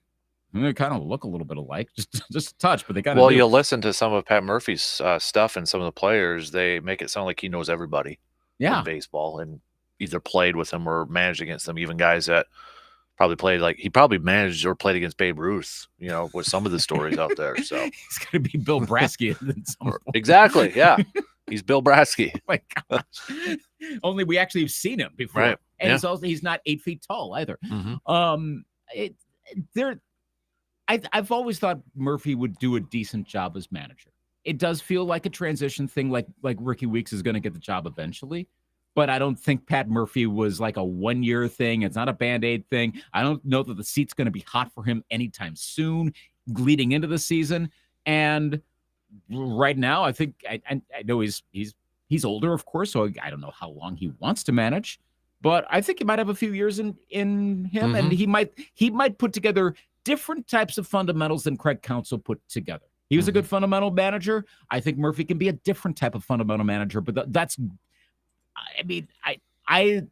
I mean, they kind of look a little bit alike, just a touch, but they kind of Well, you'll listen to some of Pat Murphy's stuff and some of the players. They make it sound like he knows everybody in baseball and either played with them or managed against them. Even guys that probably played, like he probably managed or played against Babe Ruth, with some of the stories out there. So he's going to be Bill Brasky at some point. Exactly, yeah. He's Bill Brasky. Oh my gosh. Only we actually have seen him before. Right. And he's not 8 feet tall either. I've always thought Murphy would do a decent job as manager. It does feel like a transition thing, like Ricky Weeks is going to get the job eventually. But I don't think Pat Murphy was like a 1-year thing. It's not a Band-Aid thing. I don't know that the seat's going to be hot for him anytime soon, leading into the season. And right now, I think I know he's older, of course, so I don't know how long he wants to manage. But I think he might have a few years in him, and he might put together different types of fundamentals than Craig Counsell put together. He was a good fundamental manager. I think Murphy can be a different type of fundamental manager, but that's, I mean, I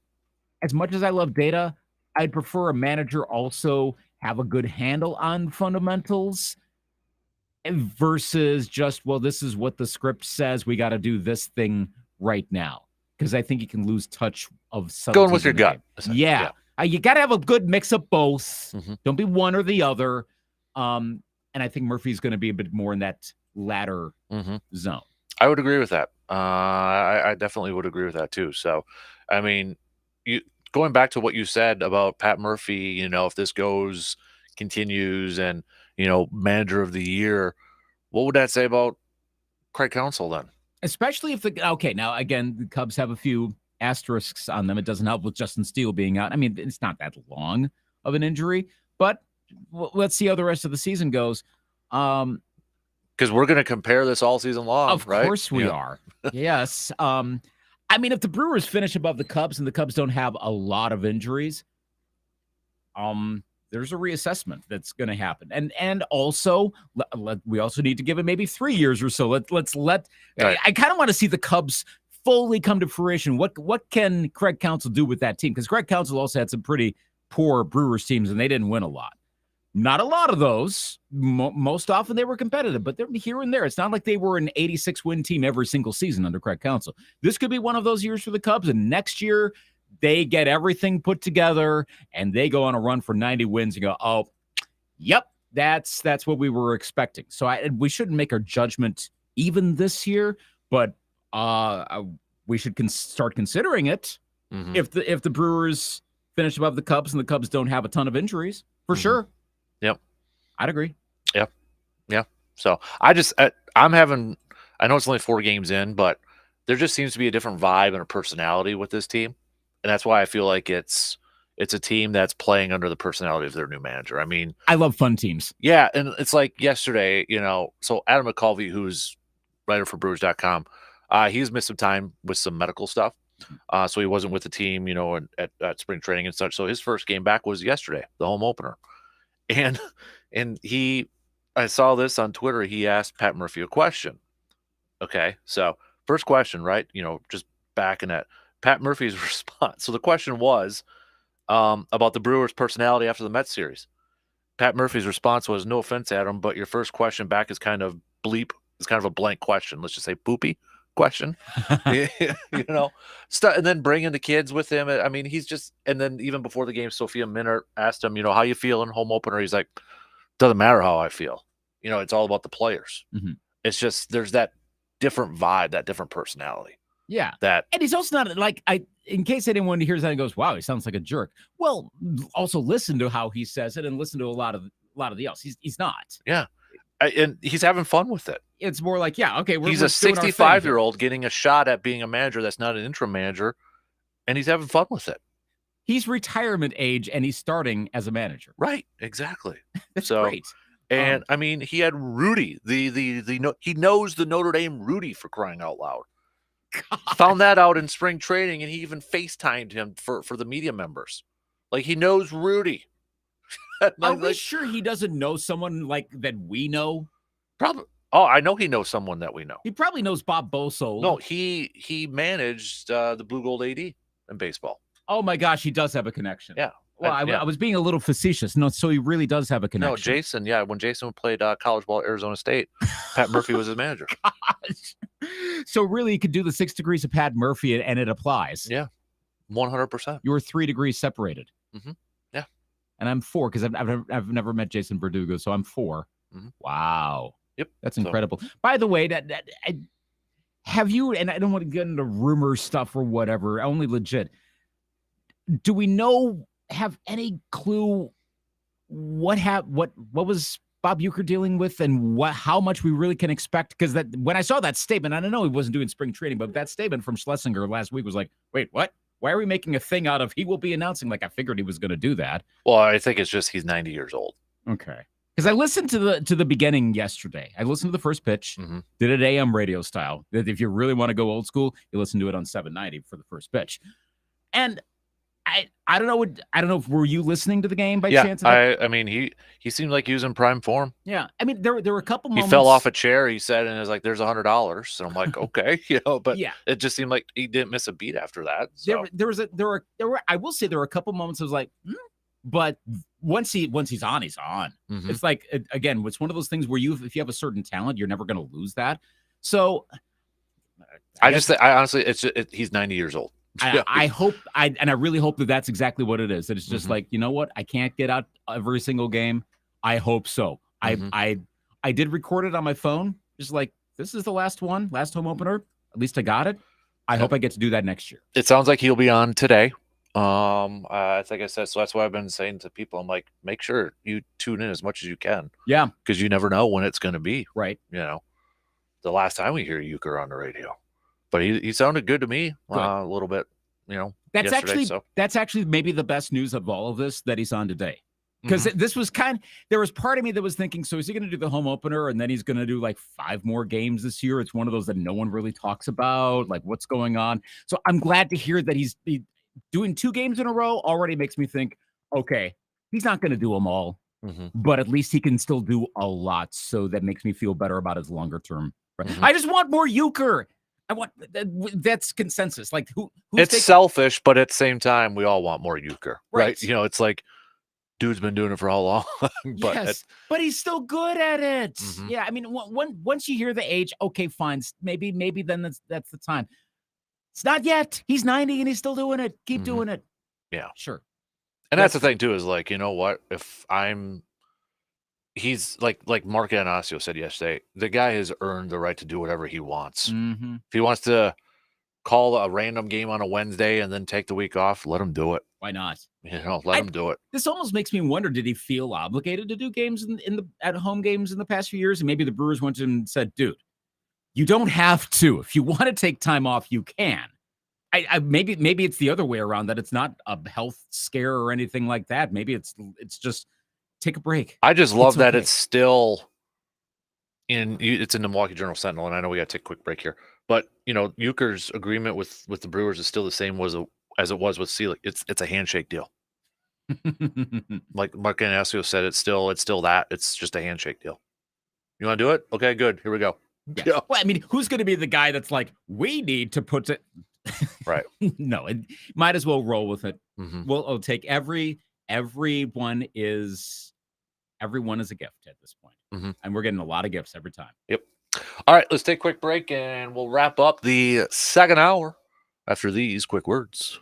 as much as I love data, I'd prefer a manager also have a good handle on fundamentals versus just, well, this is what the script says. We got to do this thing right now. Because I think you can lose touch of going with your gut. Yeah. You got to have a good mix of both. Don't be one or the other. And I think Murphy's going to be a bit more in that latter zone. I would agree with that. I definitely would agree with that too. So, I mean, going back to what you said about Pat Murphy, if this continues and, manager of the year, what would that say about Craig Counsell then? Especially if now again, the Cubs have a few asterisks on them. It doesn't help with Justin Steele being out. I mean, it's not that long of an injury, but let's see how the rest of the season goes. Because we're going to compare this all season long, of course we are. Yes. I mean, if the Brewers finish above the Cubs and the Cubs don't have a lot of injuries, there's a reassessment that's going to happen. And also, we also need to give it maybe 3 years or so. Let's let I kind of want to see the Cubs fully come to fruition. What can Craig Counsell do with that team? Because Craig Counsell also had some pretty poor Brewers teams, and they didn't win a lot. Not a lot of those. Most often they were competitive, but they're here and there. It's not like they were an 86-win team every single season under Craig Counsell. This could be one of those years for the Cubs, and next year they get everything put together and they go on a run for 90 wins and go, oh, yep, that's what we were expecting. So we shouldn't make our judgment even this year, but we should start considering it if the Brewers finish above the Cubs and the Cubs don't have a ton of injuries, for sure. Yep. I'd agree. Yep. Yeah. So I know it's only 4 games in, but there just seems to be a different vibe and a personality with this team. And that's why I feel like it's a team that's playing under the personality of their new manager. I mean, I love fun teams. Yeah. And it's like yesterday, so Adam McCulvey, who's writer for Brewers.com, he's missed some time with some medical stuff. So he wasn't with the team, at spring training and such. So his first game back was yesterday, the home opener. And I saw this on Twitter. He asked Pat Murphy a question. Okay, so first question, right? Just backing at Pat Murphy's response. So the question was about the Brewers' personality after the Mets series. Pat Murphy's response was, "No offense, Adam, but your first question back is kind of bleep. It's kind of a blank question. Let's just say poopy question." And then bringing the kids with him. I mean, and then even before the game, Sophia Minnaert asked him, how you feeling, home opener? He's like, doesn't matter how I feel. It's all about the players. It's just, there's that different vibe, that different personality. Yeah. And he's also not like, in case anyone hears that and goes, wow, he sounds like a jerk. Well, also listen to how he says it and listen to a lot of the else. He's not. Yeah. And he's having fun with it. It's more like, okay, he's a 65-year-old getting a shot at being a manager that's not an interim manager, and he's having fun with it. He's retirement age, and he's starting as a manager. Right, exactly. That's great. And I mean, he had Rudy. He knows the Notre Dame Rudy, for crying out loud. Found that out in spring training, and he even FaceTimed him for the media members. Like, he knows Rudy. Are we Like, sure he doesn't know someone like that we know? probably. Oh, I know he knows someone that we know. He probably knows Bob Bosold. No, he managed the Blue Gold AD in baseball. Oh my gosh, he does have a connection. Yeah. Well, I was being a little facetious. No, so he really does have a connection. No, Jason. Yeah, when Jason played college ball at Arizona State, Pat Murphy was his manager. Gosh. So really, you could do the 6 degrees of Pat Murphy, and it applies. Yeah, 100%. You were 3 degrees separated. Mm-hmm. Yeah, and I'm 4 because I've never met Jason Verdugo, so I'm 4. Mm-hmm. Wow. Yep, that's incredible. By the way, have you? And I don't want to get into rumor stuff or whatever. Only legit. Do we have any clue what was Bob Uecker dealing with, and how much we really can expect? Because that when I saw that statement, I don't know he wasn't doing spring training, but that statement from Schlesinger last week was like, wait, what? Why are we making a thing out of he will be announcing? Like, I figured he was going to do that. Well, I think it's just he's 90 years old. Okay. Because I listened to the beginning yesterday. I listened to the first pitch, did it AM radio style. If you really want to go old school, you listen to it on 790 for the first pitch. And I don't know. I don't know if were you listening to the game by chance? I mean, he seemed like he was in prime form. Yeah, I mean, there were a couple moments. He fell off a chair. He said, and it was like, "There's $100." And I'm like, okay, but yeah, it just seemed like he didn't miss a beat after that. So. There were. I will say there were a couple moments I was like, but once he's on, he's on. Mm-hmm. It's like again, it's one of those things where if you have a certain talent, you're never going to lose that. So, I honestly, he's 90 years old. I hope I really hope that that's exactly what it is. That it's just like, you know what? I can't get out every single game. I hope so. I did record it on my phone. Just like, this is the last home opener. At least I got it. I hope I get to do that next year. It sounds like he'll be on today. It's like I said, so that's why I've been saying to people, I'm like, make sure you tune in as much as you can. Yeah. Because you never know when it's going to be. Right. The last time we hear Uecker on the radio. But he sounded good to me a little bit, That's actually maybe the best news of all of this, that he's on today. Because this was there was part of me that was thinking, so is he going to do the home opener and then he's going to do like 5 more games this year? It's one of those that no one really talks about, like what's going on. So I'm glad to hear that he's doing 2 games in a row. Already makes me think, okay, he's not going to do them all, but at least he can still do a lot. So that makes me feel better about his longer term. I just want more Uecker. That's consensus. Like it's selfish, but at the same time, we all want more Uecker, right? It's like, dude's been doing it for how long? but he's still good at it. Yeah, I mean, once you hear the age, okay, fine, maybe then that's the time. It's not yet. He's 90 and he's still doing it. Keep doing it. Yeah, sure. And that's the thing too, is like, you know what? He's like Mark Anasio said yesterday, the guy has earned the right to do whatever he wants. If he wants to call a random game on a Wednesday and then take the week off, let him do it. Why not? Let him do it. This almost makes me wonder, did he feel obligated to do games at home games in the past few years? And maybe the Brewers went to him and said, dude, you don't have to. If you want to take time off, you can. Maybe it's the other way around, that it's not a health scare or anything like that. Maybe it's just take a break. I just love that it's still it's in the Milwaukee Journal-Sentinel, and I know we got to take a quick break here. But Uecker's agreement with the Brewers is still the same as it was with Seelig. It's a handshake deal. Like Mark Anasio said, it's still that. It's just a handshake deal. You want to do it? Okay, good. Here we go. Yeah. Well, I mean, who's going to be the guy that's like, we need to put it right? No, it might as well roll with it. We'll take everyone is a gift at this point. And we're getting a lot of gifts every time. Yep. All right, let's take a quick break and we'll wrap up the second hour after these quick words.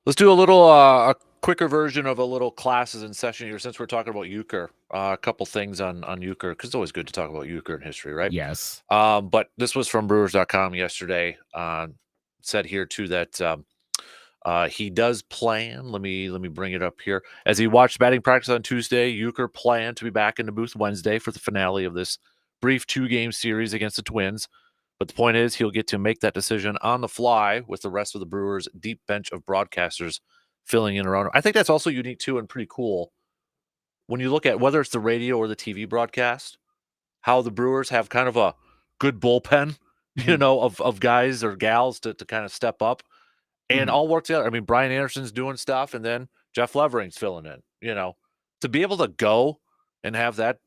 Let's do a little a quicker version of a little classes in session here since we're talking about euchre. A couple things on euchre because it's always good to talk about euchre in history, right? Yes. But this was from Brewers.com yesterday. Said here too that he does plan. Let me bring it up here. As he watched batting practice on Tuesday, euchre planned to be back in the booth Wednesday for the finale of this brief 2-game series against the Twins. But the point is, he'll get to make that decision on the fly with the rest of the Brewers' deep bench of broadcasters filling in around him. I think that's also unique too and pretty cool when you look at whether it's the radio or the TV broadcast, how the Brewers have kind of a good bullpen, of guys or gals to kind of step up and all work together. I mean, Brian Anderson's doing stuff, and then Jeff Levering's filling in. To be able to go and have that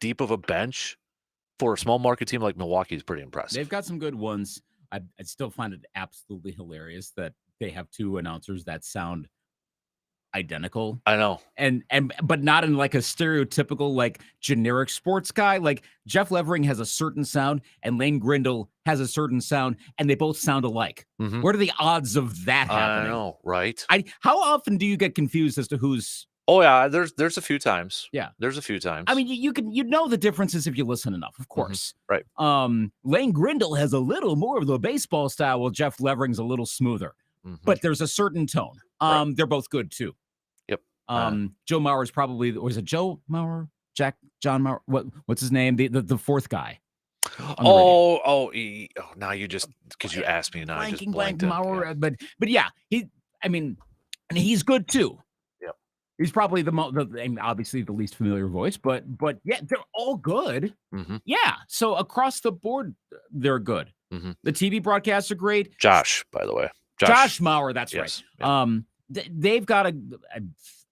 deep of a bench for a small market team like Milwaukee is pretty impressive. They've got some good ones. I still find it absolutely hilarious that they have two announcers that sound identical. I know. But not in like a stereotypical, like generic sports guy. Like Jeff Levering has a certain sound and Lane Grindle has a certain sound and they both sound alike. Mhm. What are the odds of that happening? I know, right? How often do you get confused as to who's... Oh yeah, there's a few times. Yeah. There's a few times. I mean, you know the differences if you listen enough, of course. Right. Lane Grindle has a little more of the baseball style, while Jeff Levering's a little smoother. But there's a certain tone. Right. They're both good too. Yep. Joe Mauer's probably, or is it Joe Mauer? John Mauer? What's his name? The fourth guy. Now you just, because you asked me, now I just blanked Mauer. Yeah. But yeah, and he's good too. Yep. He's probably obviously the least familiar voice, but yeah, they're all good. Yeah. So across the board, they're good. The TV broadcasts are great. Josh, by the way. Josh Mauer, that's yes. right. Yeah. They've got a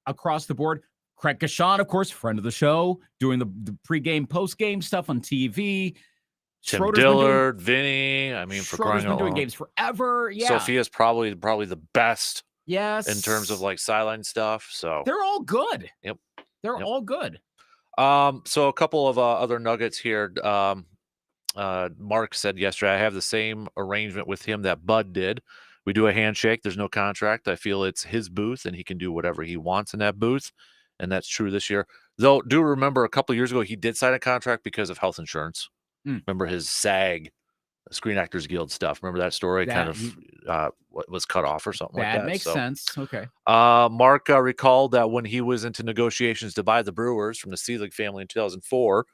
across the board. Craig Kashan, of course, friend of the show, doing the pregame, postgame stuff on TV. Tim Dillard, Vinny. I mean, for crying out loud. Schroeder's been doing games forever. Yeah. Sophia's probably the best. Yes. In terms of like sideline stuff. So they're all good. Yep. They're all good. So a couple of other nuggets here. Mark said yesterday, I have the same arrangement with him that Bud did. We do a handshake. There's no contract. I feel it's his booth and he can do whatever he wants in that booth. And that's true this year. Though, do remember a couple of years ago, he did sign a contract because of health insurance. Remember his SAG, Screen Actors Guild stuff. Remember that story? Was cut off or something like that. That makes sense. Okay. Mark recalled that when he was into negotiations to buy the Brewers from the Seelig family in 2004,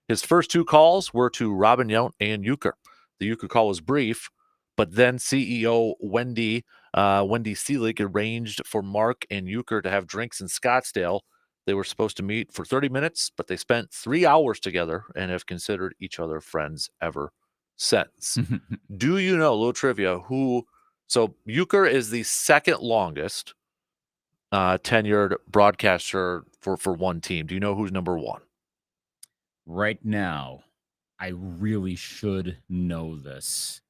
his first two calls were to Robin Yount and euchre. The euchre call was brief, but then CEO Wendy Seelig arranged for Mark and euchre to have drinks in Scottsdale. They were supposed to meet for 30 minutes, but they spent 3 hours together and have considered each other friends ever since. Do you know, little trivia, so euchre is the second longest tenured broadcaster for one team. Do you know who's number one? Right now, I really should know this.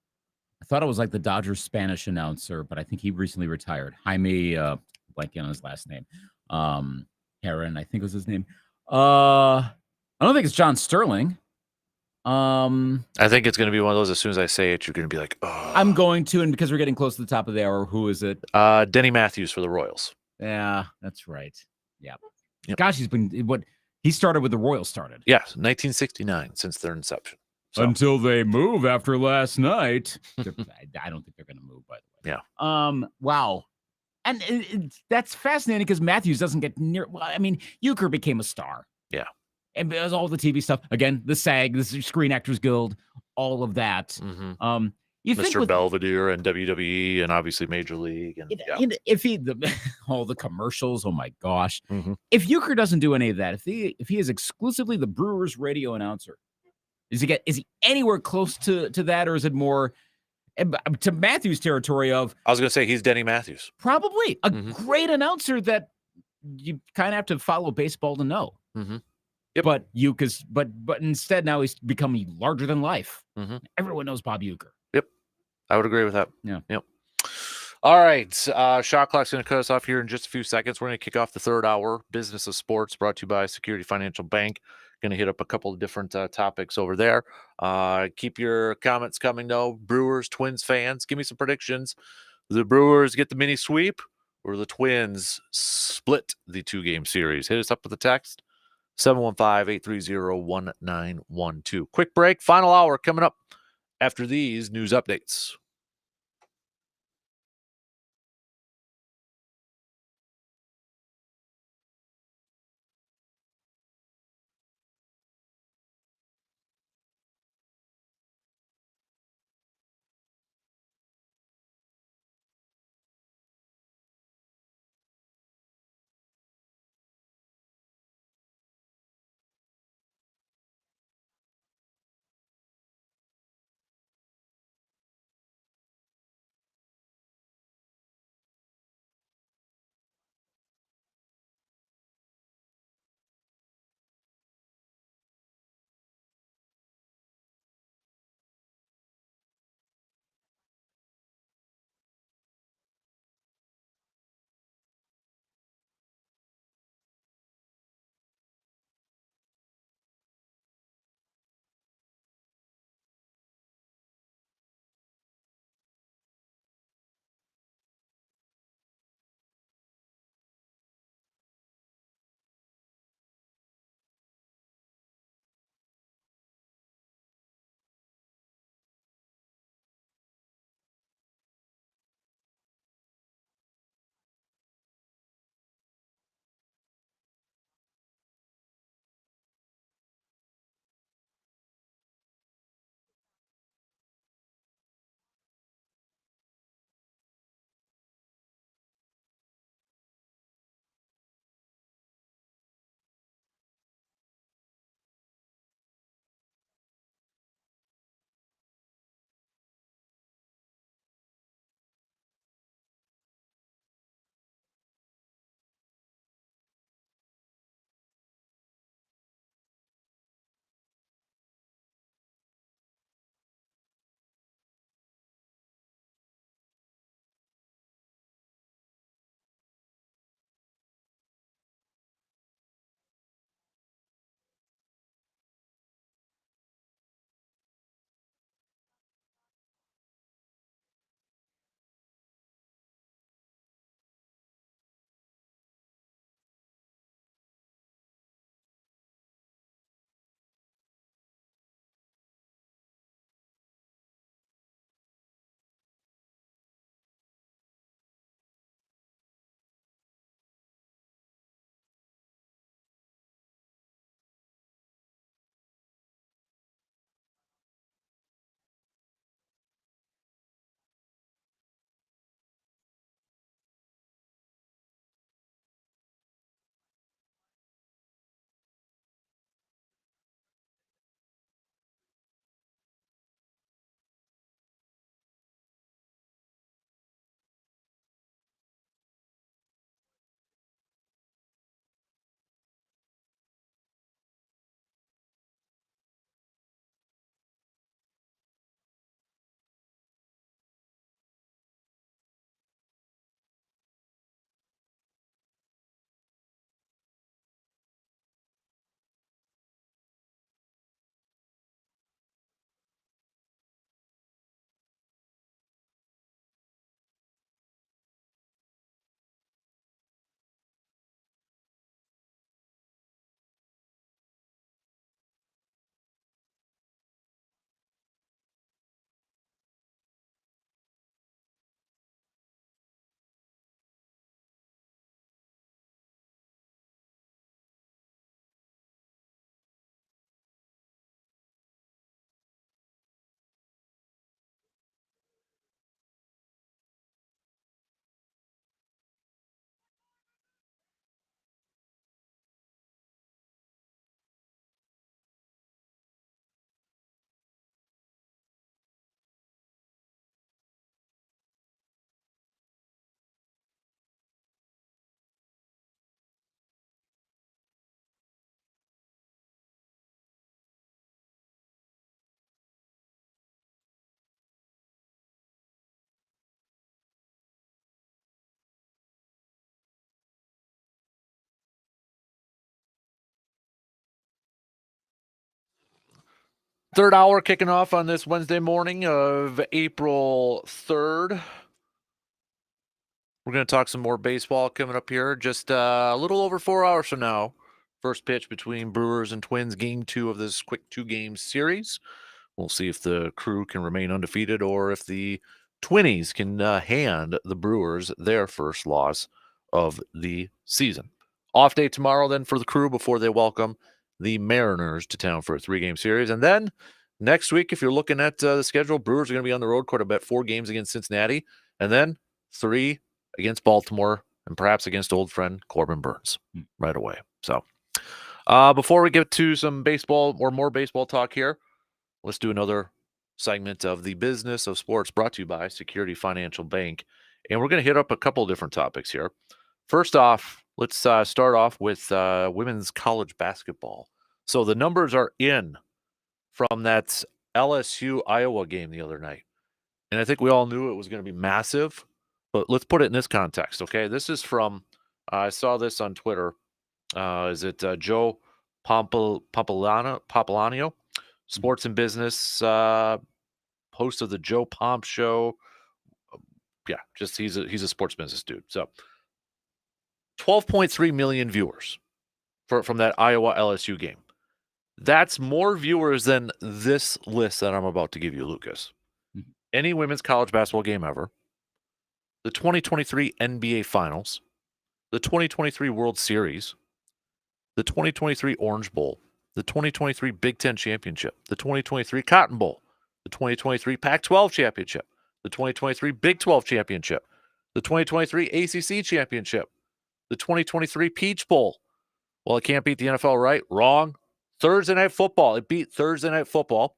I thought it was like the Dodgers Spanish announcer, but I think he recently retired. Jaime, blanking on his last name. Heron, I think was his name. I don't think it's John Sterling. I think it's going to be one of those. As soon as I say it, you're going to be like, "Oh." I'm going to, and because we're getting close to the top of the hour, who is it? Denny Matthews for the Royals. Yeah, that's right. Yeah. Yep. Gosh, he started with the Royals. Yeah, 1969 since their inception. So. Until they move after last night. I don't think they're going to move, by the way. Yeah. Wow. And that's fascinating because Matthews doesn't get near. Well, I mean, euchre became a star. Yeah. And there's all the TV stuff. Again, the SAG, the Screen Actors Guild, all of that. You Mr. think Belvedere and WWE and obviously Major League. And if all the commercials, oh my gosh. If euchre doesn't do any of that, if he is exclusively the Brewers radio announcer, is he anywhere close to that, or is it more to Matthews territory of... I was going to say he's Denny Matthews. Probably. A great announcer that you kind of have to follow baseball to know. Yep. But instead now he's becoming larger than life. Everyone knows Bob Uecker. Yep. I would agree with that. Yeah. Yep. All right. Shot clock's going to cut us off here in just a few seconds. We're going to kick off the third hour. Business of Sports, brought to you by Security Financial Bank. Going to hit up a couple of different topics over there. Keep your comments coming, though. Brewers, Twins fans, give me some predictions. Do the Brewers get the mini sweep, where the Twins split the 2-game series. Hit us up with a text, 715-830-1912. Quick break, final hour coming up after these news updates. Third hour kicking off on this Wednesday morning of April 3rd. We're going to talk some more baseball coming up here. Just a little over 4 hours from now. First pitch between Brewers and Twins, game 2 of this quick 2-game series. We'll see if the Crew can remain undefeated or if the Twinnies can hand the Brewers their first loss of the season. Off day tomorrow then for the Crew before they welcome the Mariners to town for a 3-game series. And then next week, if you're looking at the schedule, Brewers are going to be on the road quite a bit, 4 games against Cincinnati, and then 3 against Baltimore, and perhaps against old friend Corbin Burns right away. So before we get to some baseball or more baseball talk here, let's do another segment of the business of sports brought to you by Security Financial Bank. And we're going to hit up a couple of different topics here. First off, let's start off with women's college basketball. So the numbers are in from that LSU-Iowa game the other night. And I think we all knew it was going to be massive. But let's put it in this context, okay? This is from, I saw this on Twitter. Is it Joe Pompliano, sports and business, host of the Joe Pomp Show. Yeah, just he's a sports business dude. So 12.3 million viewers from that Iowa LSU game. That's more viewers than this list that I'm about to give you, Lucas. Mm-hmm. Any women's college basketball game ever. The 2023 NBA Finals, the 2023 World Series, the 2023 Orange Bowl, the 2023 Big Ten Championship, the 2023 Cotton Bowl, the 2023 Pac-12 Championship, the 2023 Big 12 Championship, the 2023 ACC Championship, the 2023 Peach Bowl. Well, it can't beat the NFL, right? Wrong. Thursday Night Football. It beat Thursday Night Football.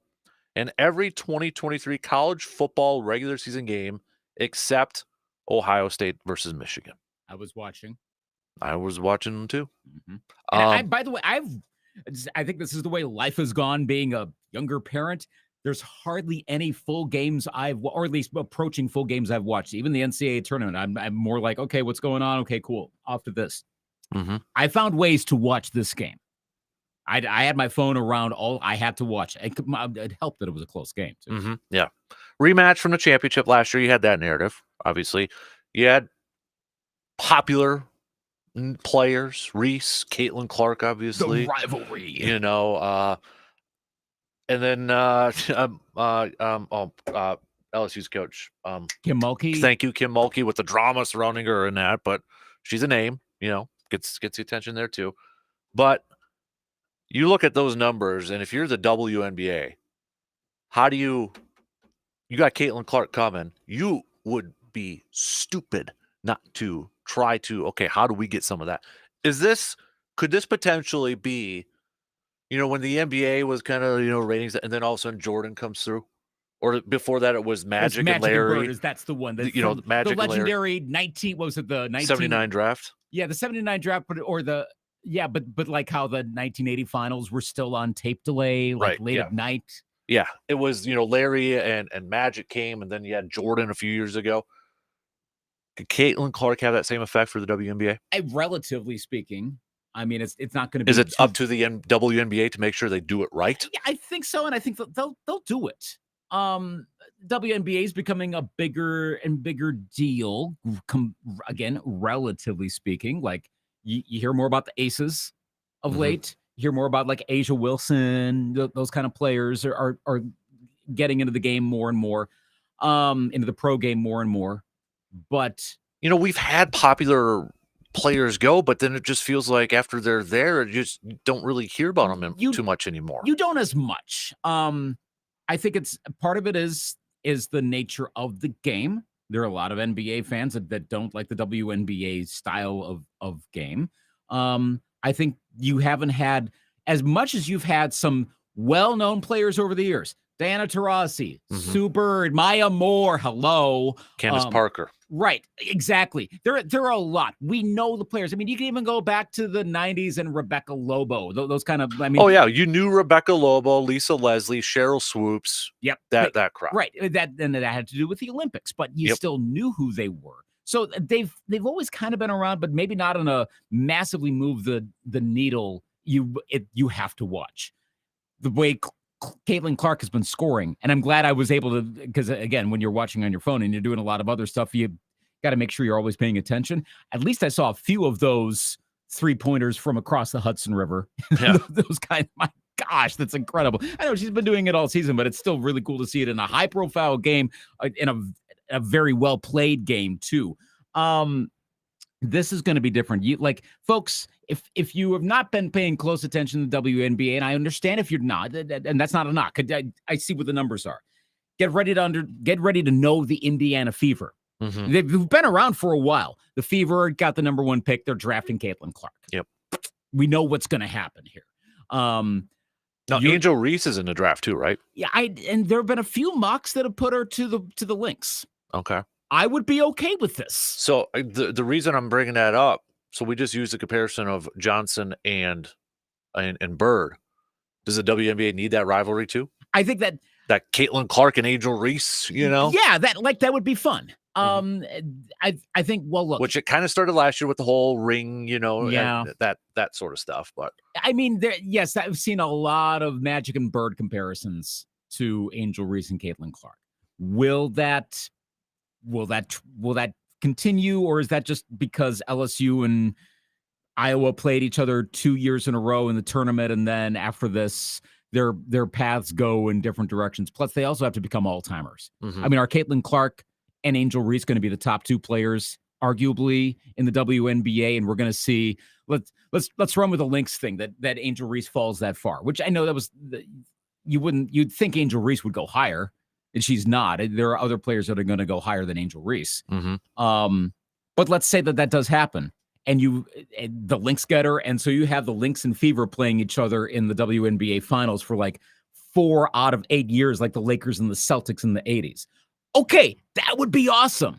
And every 2023 college football regular season game except Ohio State versus Michigan. I was watching. I was watching them too. Mm-hmm. By the way, I think this is the way life has gone. Being a younger parent, there's hardly any full games or at least approaching full games I've watched. Even the NCAA tournament, I'm more like, okay, what's going on? Okay, cool. Off to this. Mm-hmm. I found ways to watch this game. I had my phone around. I had to watch. It helped that it was a close game too. Mm-hmm. Yeah. Rematch from the championship last year. You had that narrative, obviously. You had popular players, Reese, Caitlin Clark, obviously. The rivalry. You know, and then LSU's coach. Kim Mulkey. Thank you, Kim Mulkey, with the drama surrounding her and that, but she's a name, you know, gets the attention there too. But you look at those numbers, and if you're the WNBA, how do you got Caitlin Clark coming, you would be stupid not to try to, okay, how do we get some of that? Could this potentially be, you know, when the NBA was kind of, you know, ratings, and then all of a sudden Jordan comes through? Or before that, it was Magic and Larry. And that's the one. You know, Magic the legendary 79 draft? Yeah, the 79 draft, but like how the 1980 finals were still on tape delay, like late at night. Yeah, it was, you know, Larry and Magic came, and then you had Jordan a few years ago. Could Caitlin Clark have that same effect for the WNBA? Relatively speaking, I mean, it's not going to be. Is it up to the WNBA to make sure they do it right? Yeah, I think so, and I think they'll do it. WNBA is becoming a bigger and bigger deal. Again, relatively speaking, like you hear more about the aces of late. You hear more about like Asia Wilson. Those kind of players are getting into the game more and more, into the pro game more and more. But, you know, we've had popular players go, but then it just feels like after they're there, you just don't really hear about them too much anymore. You don't as much. I think it's part of it is the nature of the game. There are a lot of NBA fans that don't like the WNBA style of game. I think you haven't had as much as you've had some well-known players over the years. Diana Taurasi, Sue Bird, Maya Moore, hello. Candace Parker. Right, exactly. There are a lot. We know the players. I mean, you can even go back to the 90s and Rebecca Lobo. Those kind of, I mean. Oh, yeah. You knew Rebecca Lobo, Lisa Leslie, Cheryl Swoops. Yep. That crowd. Right. That had to do with the Olympics, but you still knew who they were. So they've always kind of been around, but maybe not in a massively move the needle. You have to watch the way Caitlin Clark has been scoring, and I'm glad I was able to, because again, when you're watching on your phone and you're doing a lot of other stuff, you got to make sure you're always paying attention. At least I saw a few of those 3-pointers from across the Hudson River. Yeah. Those kind. My gosh, that's incredible. I know she's been doing it all season, but it's still really cool to see it in a high-profile game, in a very well-played game too. This is going to be different. Folks, if you have not been paying close attention to the WNBA, and I understand if you're not, and that's not a knock. I see what the numbers are. Get ready to know the Indiana Fever. Mm-hmm. They've been around for a while. The Fever got the number 1 pick. They're drafting Caitlin Clark. Yep. We know what's going to happen here. Now, Angel Reese is in the draft too, right? Yeah, and there have been a few mocks that have put her to the Lynx. Okay. I would be okay with this. So the reason I'm bringing that up, so we just used the comparison of Johnson and Bird. Does the WNBA need that rivalry too? I think that Caitlin Clark and Angel Reese, Yeah, that would be fun. I think, well, look, which it kind of started last year with the whole ring, Yeah. that sort of stuff. But I mean, yes, I've seen a lot of Magic and Bird comparisons to Angel Reese and Caitlin Clark. Will that continue, or is that just because LSU and Iowa played each other 2 years in a row in the tournament, and then after this, their paths go in different directions? Plus, they also have to become all-timers. Mm-hmm. I mean, are Caitlin Clark and Angel Reese going to be the top 2 players, arguably, in the WNBA? And we're going to see. Let's run with the Lynx thing that Angel Reese falls that far, which I know that was you'd think Angel Reese would go higher. And she's not. There are other players that are going to go higher than Angel Reese. Mm-hmm. But let's say that does happen, and the Lynx get her, and so you have the Lynx and Fever playing each other in the WNBA finals for like 4 out of 8 years, like the Lakers and the Celtics in the 80s. Okay, that would be awesome.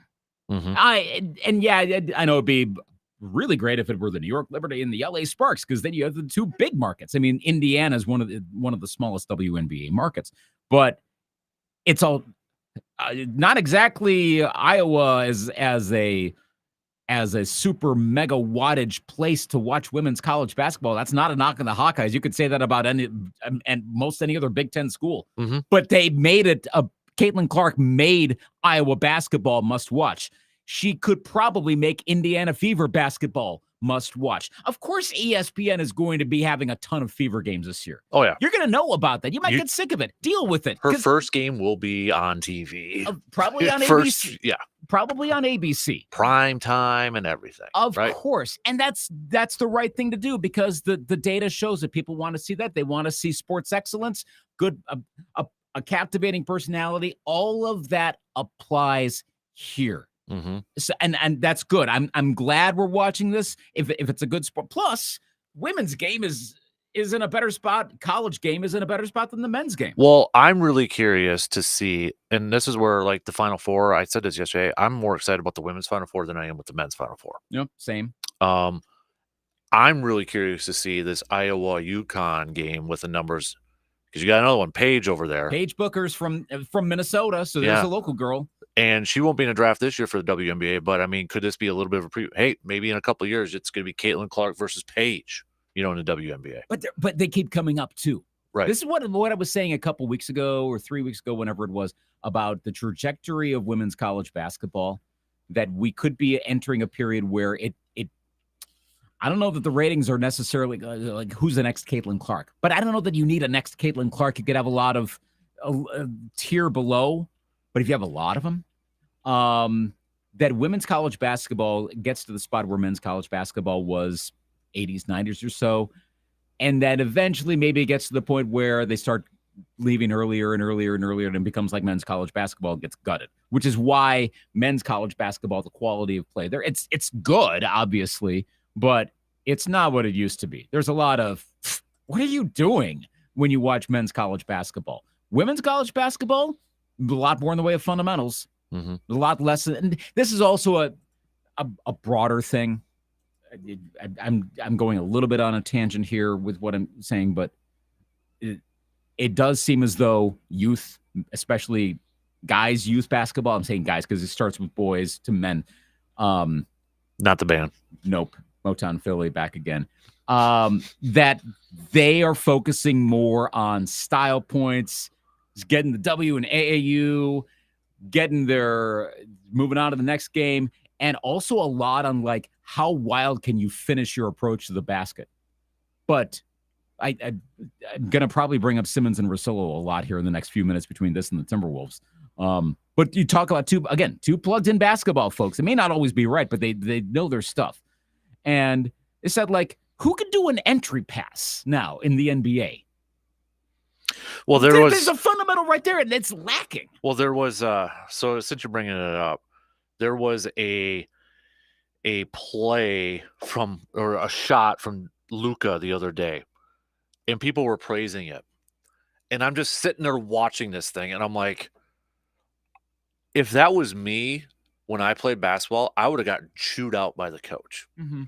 Mm-hmm. I know it'd be really great if it were the New York Liberty and the LA Sparks, because then you have the 2 big markets. I mean, Indiana is one of the smallest WNBA markets, but it's all not exactly Iowa as a super mega wattage place to watch women's college basketball. That's not a knock on the Hawkeyes. You could say that about any other Big Ten school. Mm-hmm. But they made it. Caitlin Clark made Iowa basketball must watch. She could probably make Indiana Fever basketball must watch. Of course, ESPN is going to be having a ton of Fever games this year. Oh, yeah. You're going to know about that. You might get sick of it. Deal with it. Her first game will be on TV. Probably on ABC. Yeah. Probably on ABC. Prime time and everything. Of course. And that's the right thing to do, because the data shows that people want to see that. They want to see sports excellence, good, a captivating personality. All of that applies here. Mm-hmm. So, and that's good. I'm glad we're watching this. If it's a good sport, plus women's game is in a better spot. College game is in a better spot than the men's game. Well, I'm really curious to see, and this is where like the Final Four. I said this yesterday. I'm more excited about the women's Final Four than I am with the men's Final Four. Yep, same. I'm really curious to see this Iowa UConn game with the numbers, because you got another one, Paige over there. Paige Booker's from Minnesota, so there's a local girl. And she won't be in a draft this year for the WNBA, but I mean, could this be a little bit of a hey, maybe in a couple of years it's going to be Caitlin Clark versus Paige, in the WNBA. But they keep coming up too. Right. This is what I was saying a couple weeks ago or 3 weeks ago, whenever it was, about the trajectory of women's college basketball, that we could be entering a period where I don't know that the ratings are necessarily like who's the next Caitlin Clark, but I don't know that you need a next Caitlin Clark. You could have a lot of a tier below. But if you have a lot of them, that women's college basketball gets to the spot where men's college basketball was 80s, 90s or so. And that eventually maybe it gets to the point where they start leaving earlier and earlier and earlier, and it becomes like men's college basketball gets gutted, which is why men's college basketball, the quality of play there, it's good, obviously, but it's not what it used to be. There's a lot of, what are you doing when you watch men's college basketball? Women's college basketball, a lot more in the way of fundamentals, mm-hmm. a lot less. And this is also a broader thing. I'm going a little bit on a tangent here with what I'm saying, but it does seem as though youth, especially guys, youth basketball, I'm saying guys because it starts with boys to men. Not the band. Nope. Motown Philly back again. That they are focusing more on style points, getting the W and AAU, moving on to the next game. and also a lot on like how wild can you finish your approach to the basket. But I'm going to probably bring up Simmons and Russillo a lot here in the next few minutes between this and the Timberwolves. But you talk about two plugged-in basketball folks. It may not always be right, but they know their stuff. And it said, like, who could do an entry pass now in the NBA? Well, there's a fundamental right there, and it's lacking. Well, there was so since you're bringing it up, there was a play or a shot from Luka the other day, and people were praising it. And I'm just sitting there watching this thing, and I'm like, if that was me when I played basketball, I would have gotten chewed out by the coach. Mm-hmm.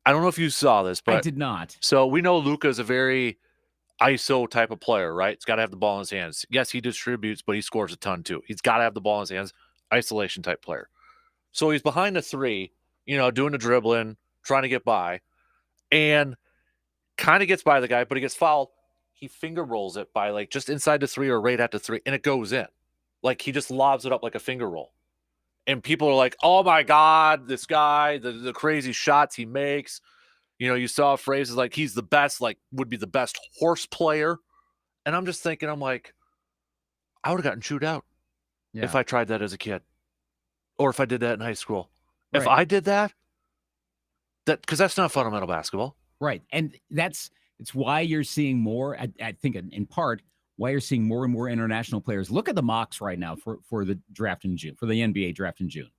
I don't know if you saw this, but I did not. So we know Luka is a very ISO type of player, right? He's got to have the ball in his hands. Yes, he distributes, but he scores a ton too. He's got to have the ball in his hands. Isolation type player. So he's behind the three, doing the dribbling, trying to get by, and kind of gets by the guy, but he gets fouled. He finger rolls it by like just inside the three or right at the three, and it goes in. Like he just lobs it up like a finger roll. And people are like, oh my God, this guy, the crazy shots he makes. You saw phrases like he's the best, like would be the best horse player. And I'm just thinking, I'm like, I would have gotten chewed out if I tried that as a kid. Or if I did that in high school. Right. If I did that, because that's not fundamental basketball. Right. And it's why you're seeing more, I think in part, why you're seeing more and more international players. Look at the mocks right now for the draft in June, for the NBA draft in June.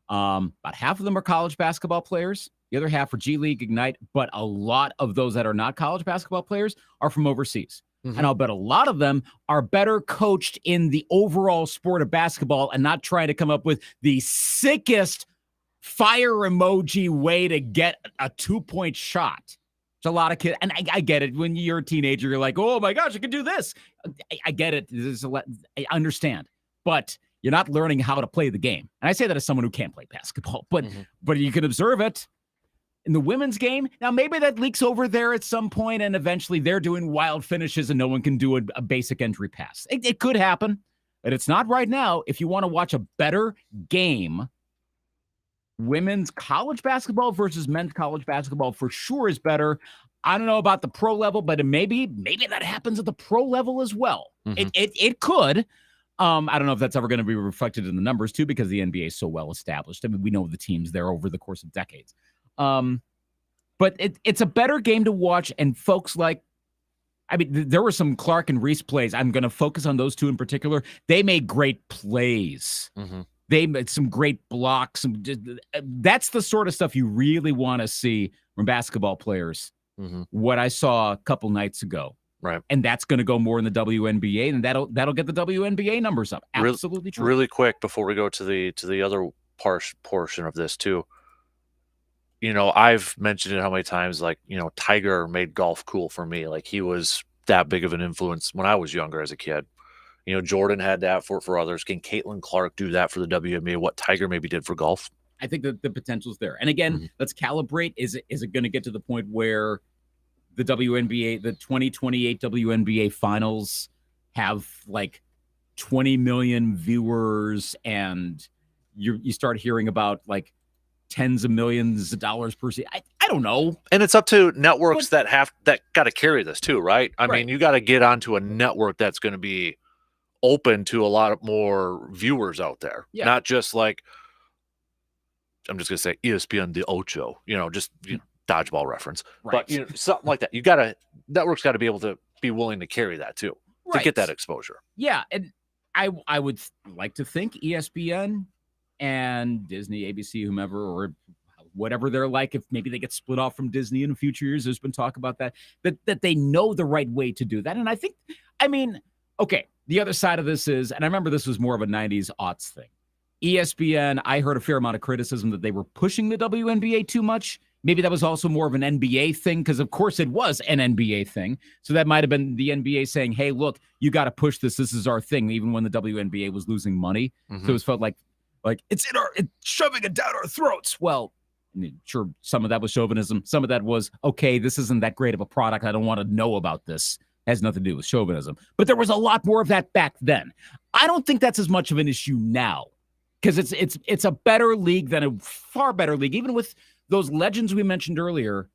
About half of them are college basketball players. The other half are G League, Ignite, but a lot of those that are not college basketball players are from overseas. Mm-hmm. And I'll bet a lot of them are better coached in the overall sport of basketball and not trying to come up with the sickest fire emoji way to get a 2-point shot. There's a lot of kids, and I get it. When you're a teenager, you're like, oh my gosh, I can do this. I get it. I understand. But you're not learning how to play the game. And I say that as someone who can't play basketball, but you can observe it. In the women's game, now maybe that leaks over there at some point, and eventually they're doing wild finishes and no one can do a basic entry pass. It could happen, but it's not right now. If you want to watch a better game, women's college basketball versus men's college basketball for sure is better. I don't know about the pro level, but maybe that happens at the pro level as well. Mm-hmm. It could. I don't know if that's ever going to be reflected in the numbers too, because the NBA is so well established. I mean, we know the teams there over the course of decades. But it's a better game to watch, and folks there were some Clark and Reese plays. I'm going to focus on those two in particular. They made great plays. Mm-hmm. They made some great blocks. That's the sort of stuff you really want to see from basketball players. Mm-hmm. What I saw a couple nights ago. Right. And that's going to go more in the WNBA, and that'll get the WNBA numbers up. Absolutely true. Really quick before we go to the other portion of this too. I've mentioned it how many times, like, Tiger made golf cool for me. Like, he was that big of an influence when I was younger as a kid. Jordan had that for others. Can Caitlin Clark do that for the WNBA? What Tiger maybe did for golf? I think that the potential's there. And again, let's calibrate. Is it going to get to the point where the WNBA, the 2028 WNBA finals have like 20 million viewers, and you start hearing about like tens of millions of dollars per season? I don't know. And it's up to networks that got to carry this too, right? I mean, you got to get onto a network that's going to be open to a lot more viewers out there. Yeah. Not just like, I'm just going to say ESPN de Ocho, dodgeball reference. Right. But something like that. Networks got to be able to be willing to carry that too, to get that exposure. Yeah. And I would like to think ESPN and Disney, ABC, whomever, or whatever they're like, if maybe they get split off from Disney in future years, there's been talk about that they know the right way to do that. And I think, okay, the other side of this is, and I remember this was more of a 90s aughts thing. ESPN, I heard a fair amount of criticism that they were pushing the WNBA too much. Maybe that was also more of an NBA thing, because of course it was an NBA thing. So that might have been the NBA saying, hey, look, you got to push this. This is our thing, even when the WNBA was losing money. Mm-hmm. So it felt like it's shoving it down our throats. Well, sure, some of that was chauvinism. Some of that was, okay, this isn't that great of a product. I don't want to know about this. It has nothing to do with chauvinism. But there was a lot more of that back then. I don't think that's as much of an issue now. because it's a better league than a far better league. Even with those legends we mentioned earlier,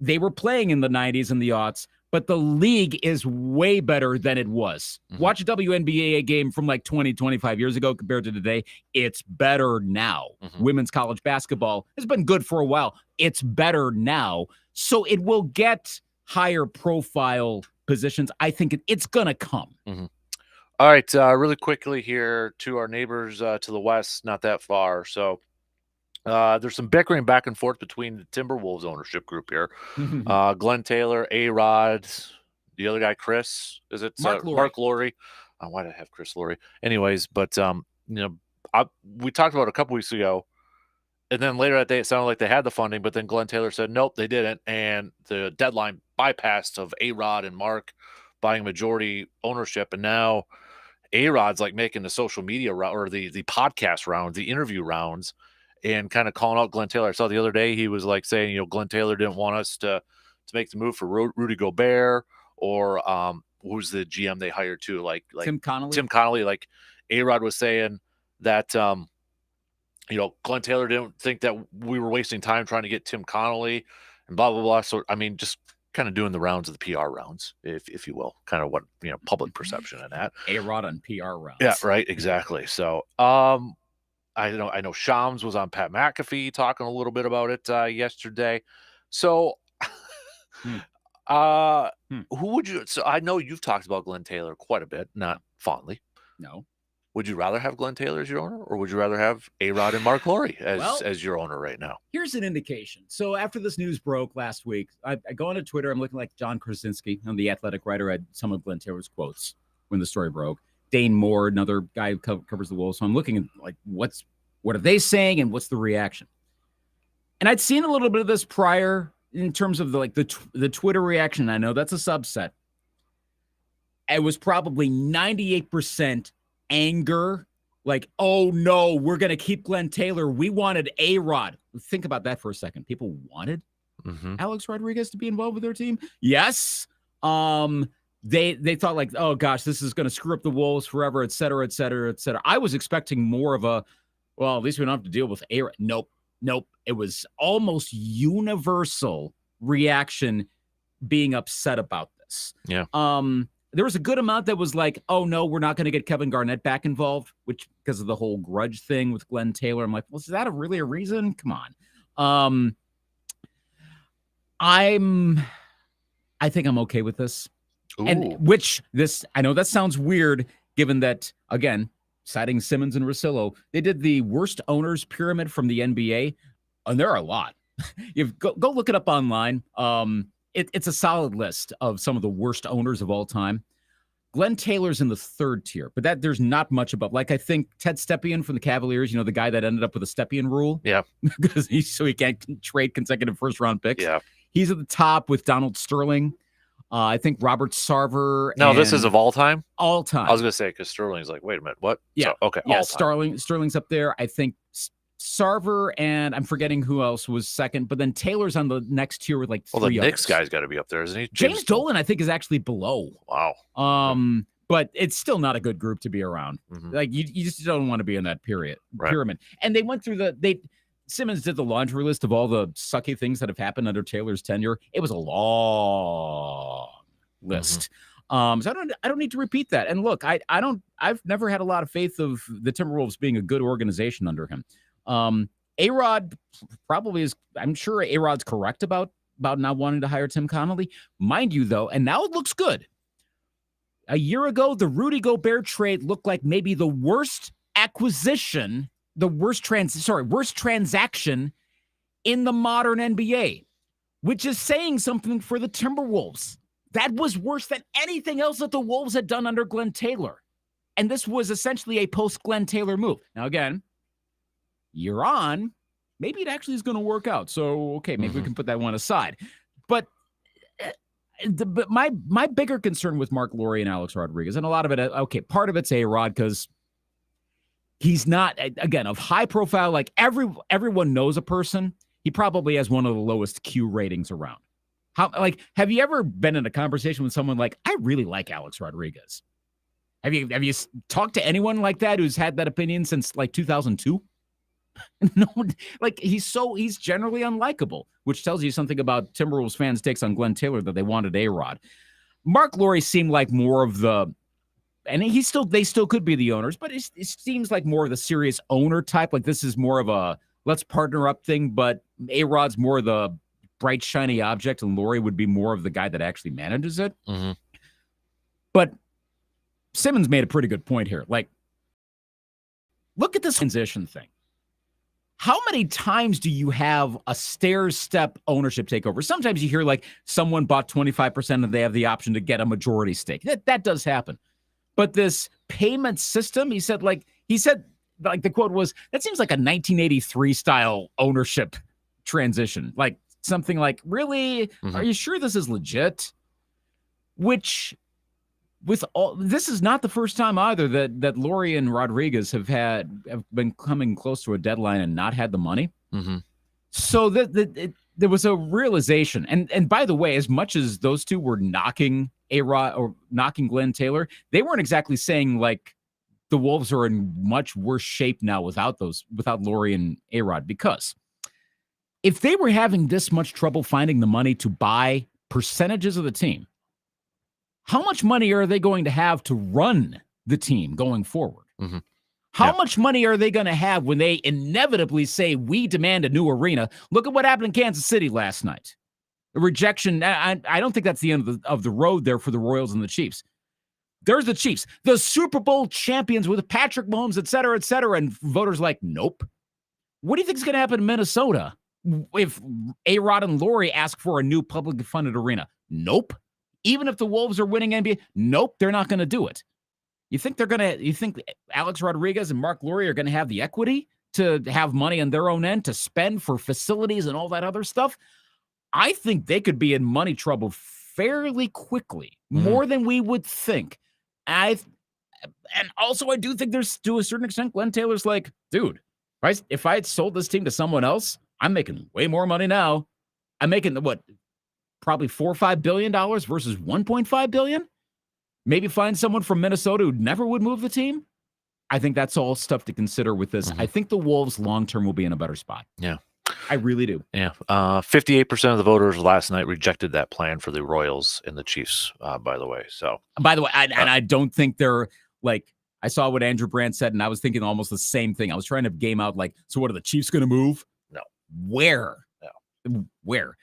they were playing in the 90s and the aughts, but the league is way better than it was. Watch a WNBA game from like 20, 25 years ago compared to today. It's better now. Women's college basketball has been good for a while. It's better now. So it will get higher profile positions. I think it's going to come. All right, really quickly here to our neighbors to the west, not that far. So there's some bickering back and forth between the Timberwolves ownership group here. Glenn Taylor, A-Rod, the other guy, Chris, is it? Mark Lowry. Why did I have Chris Lowry? Anyways, but we talked about it a couple weeks ago, and then later that day it sounded like they had the funding, but then Glenn Taylor said, nope, they didn't, and the deadline bypassed of A-Rod and Mark buying majority ownership, and now A-Rod's like making the social media or the podcast rounds, the interview rounds, and kind of calling out Glenn Taylor. I saw the other day he was like saying, Glenn Taylor didn't want us to make the move for Rudy Gobert or who's the GM they hired too, like Tim Connolly. Tim Connolly, like A-Rod was saying that Glenn Taylor didn't think that we were wasting time trying to get Tim Connolly and blah blah blah. So I mean, just kind of doing the rounds of the PR rounds, if you will, kind of what public perception of that. A-Rod on PR rounds. Yeah, right, exactly. So I know Shams was on Pat McAfee talking a little bit about it yesterday. So who would you? So I know you've talked about Glenn Taylor quite a bit, not fondly. No. Would you rather have Glenn Taylor as your owner, or would you rather have A-Rod and Mark Lowry as your owner right now? Here's an indication. So after this news broke last week, I go onto Twitter. I'm looking like John Krasinski. I'm the Athletic writer. I had some of Glenn Taylor's quotes when the story broke. Dane Moore, another guy who covers the Wolves. So I'm looking at like what are they saying and what's the reaction? And I'd seen a little bit of this prior in terms of the Twitter reaction. I know that's a subset. It was probably 98% anger, like, oh no, we're going to keep Glenn Taylor. We wanted A-Rod. Think about that for a second. People wanted Alex Rodriguez to be involved with their team. Yes. They thought like, oh gosh, this is going to screw up the Wolves forever, et cetera, et cetera, et cetera. I was expecting more of a, well, at least we don't have to deal with A-Rod. Nope. It was almost universal reaction being upset about this. Yeah. There was a good amount that was like, oh, no, we're not going to get Kevin Garnett back involved, which because of the whole grudge thing with Glenn Taylor. I'm like, well, is that really a reason? Come on. I think I'm okay with this. Ooh. And I know that sounds weird, given that, again, citing Simmons and Russillo, they did the worst owners pyramid from the NBA, and there are a lot. You go look it up online. It's a solid list of some of the worst owners of all time. Glenn Taylor's in the third tier, but there's not much above. Like, I think Ted Stepien from the Cavaliers, the guy that ended up with a Stepien rule. Yeah. Because he can't trade consecutive first-round picks. Yeah. He's at the top with Donald Sterling. I think Robert Sarver. No, this is of all time? All time. I was going to say, because Sterling's like, wait a minute, what? Yeah. So, okay, yeah, all time. Sterling's up there. I think Sarver and I'm forgetting who else was second, but then Taylor's on the next tier with like three Well, the others. Knicks guy's got to be up there, isn't he? James Dolan, I think, is actually below. Wow. But it's still not a good group to be around. Like you just don't want to be in that pyramid. And they went through Simmons did the laundry list of all the sucky things that have happened under Taylor's tenure. It was a long list. So I don't need to repeat that. And look, I've never had a lot of faith of the Timberwolves being a good organization under him. A-Rod probably is. I'm sure A-Rod's correct about not wanting to hire Tim Connolly. Mind you, though, and now it looks good. A year ago, the Rudy Gobert trade looked like maybe the worst acquisition, worst transaction in the modern NBA, which is saying something for the Timberwolves. That was worse than anything else that the Wolves had done under Glenn Taylor. And this was essentially a post-Glenn Taylor move. Now, again, year on, maybe it actually is going to work out. So, okay, maybe we can put that one aside. But my bigger concern with Mark Lowry and Alex Rodriguez, and a lot of it, okay, part of it's A-Rod because he's not, again, of high profile. Like everyone knows a person. He probably has one of the lowest Q ratings around. Have you ever been in a conversation with someone like, I really like Alex Rodriguez? Have you talked to anyone like that who's had that opinion since like 2002? No one, like he's generally unlikable, which tells you something about Timberwolves fans' takes on Glenn Taylor that they wanted A-Rod. Mark Lowry seemed like more of the, and they still could be the owners, but it seems like more of the serious owner type. Like this is more of a let's partner up thing, but A-Rod's more of the bright, shiny object, and Lowry would be more of the guy that actually manages it. Mm-hmm. But Simmons made a pretty good point here. Like, look at this transition thing. How many times do you have a stair-step ownership takeover? Sometimes you hear like someone bought 25% and they have the option to get a majority stake. That does happen. But this payment system, he said the quote was, that seems like a 1983 style ownership transition. Like something like, really? Are you sure this is legit? Which this is not the first time either that Lowry and Rodriguez have been coming close to a deadline and not had the money. Mm-hmm. So there was a realization. And by the way, as much as those two were knocking A-Rod or knocking Glenn Taylor, they weren't exactly saying like the Wolves are in much worse shape now without Lowry and A-Rod, because if they were having this much trouble finding the money to buy percentages of the team, how much money are they going to have to run the team going forward? Mm-hmm. How much money are they going to have when they inevitably say, we demand a new arena? Look at what happened in Kansas City last night. A rejection. I don't think that's the end of the road there for the Royals and the Chiefs. There's the Chiefs, the Super Bowl champions with Patrick Mahomes, et cetera, and voters like, nope. What do you think is going to happen in Minnesota if A-Rod and Lowry ask for a new publicly funded arena? Nope. Even if the Wolves are winning NBA, nope, they're not going to do it. You think Alex Rodriguez and Mark Lowry are going to have the equity to have money on their own end to spend for facilities and all that other stuff? I think they could be in money trouble fairly quickly, more than we would think. And also I do think there's, to a certain extent, Glenn Taylor's like, dude, if I had sold this team to someone else, I'm making way more money now. I'm making probably $4 or $5 billion versus $1.5 billion. Maybe find someone from Minnesota who never would move the team. I think that's all stuff to consider with this. I think the Wolves long-term will be in a better spot. Yeah. I really do. Yeah. 58% of the voters last night rejected that plan for the Royals and the Chiefs, by the way. So, I don't think they're like, I saw what Andrew Brandt said, and I was thinking almost the same thing. I was trying to game out like, so what, are the Chiefs going to move? No. Where? No. Where?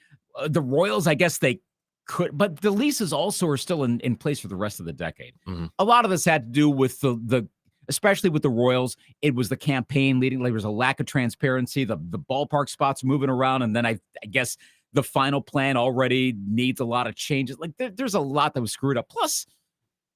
The Royals, I guess they could, but the leases also are still in place for the rest of the decade. Mm-hmm. A lot of this had to do with the especially with the Royals, it was the campaign leading. Like, there was a lack of transparency, the ballpark spots moving around, and then I guess the final plan already needs a lot of changes. Like, there's a lot that was screwed up. Plus,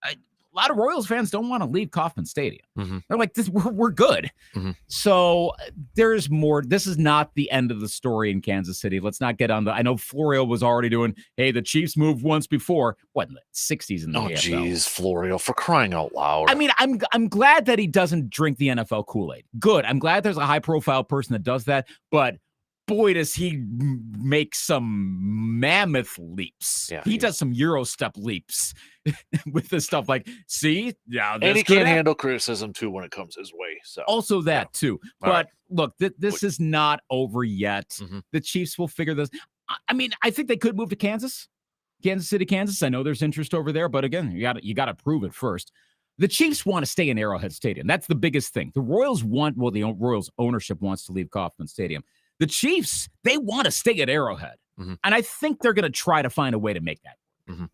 a lot of Royals fans don't want to leave Kauffman Stadium. Mm-hmm. They're like, we're good. Mm-hmm. So there's more. This is not the end of the story in Kansas City. Let's not get on I know Florio was already doing, hey, the Chiefs moved once before. What, in the 60s in the AFL? Geez, Florio, for crying out loud. I mean, I'm glad that he doesn't drink the NFL Kool-Aid. Good. I'm glad there's a high-profile person that does that. But boy, does he make some mammoth leaps. Yeah, he does some Euro step leaps with this stuff. Like, see? Yeah, and he can't handle criticism, too, when it comes his way. So also that, too. But right. Look, this is not over yet. Mm-hmm. The Chiefs will figure this. I mean, I think they could move to Kansas City, Kansas. I know there's interest over there. But again, you got to prove it first. The Chiefs want to stay in Arrowhead Stadium. That's the biggest thing. The Royals the Royals ownership wants to leave Kauffman Stadium. The Chiefs, they want to stay at Arrowhead. Mm-hmm. And I think they're going to try to find a way to make that. Mm-hmm.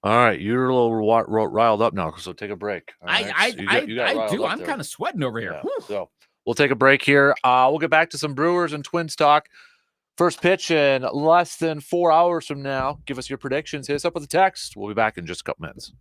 All right. You're a little riled up now, so take a break. Right? I do. I'm kind of sweating over here. Yeah. So we'll take a break here. We'll get back to some Brewers and Twins talk. First pitch in less than 4 hours from now. Give us your predictions. Hit us up with a text. We'll be back in just a couple minutes.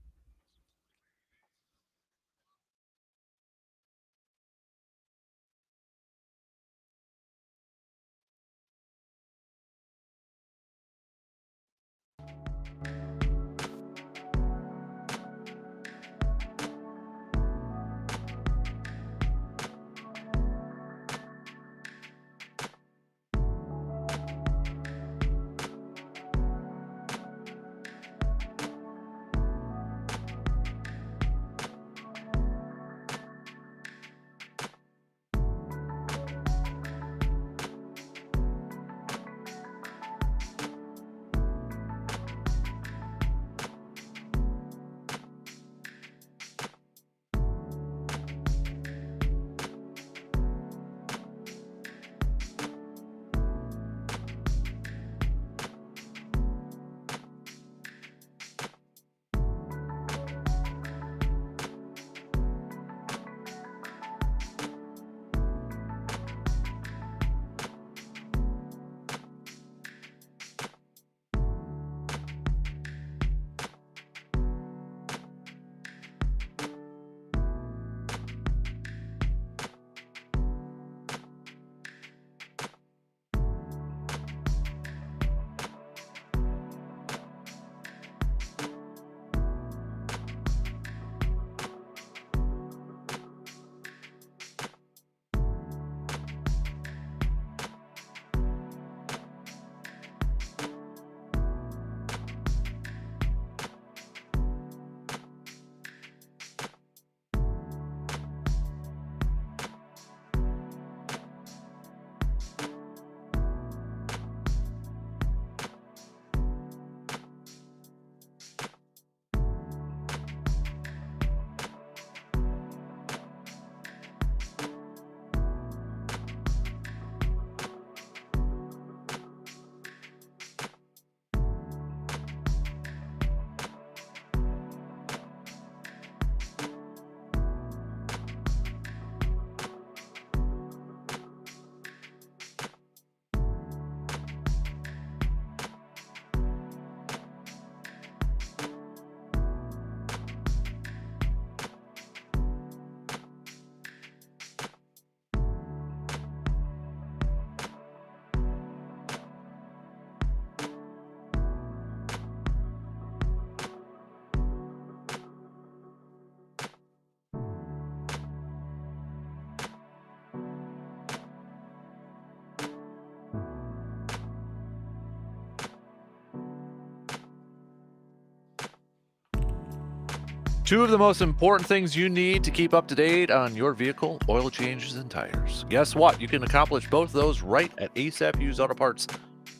Two of the most important things you need to keep up to date on your vehicle: oil changes and tires. Guess what? You can accomplish both of those right at ASAP Used Auto Parts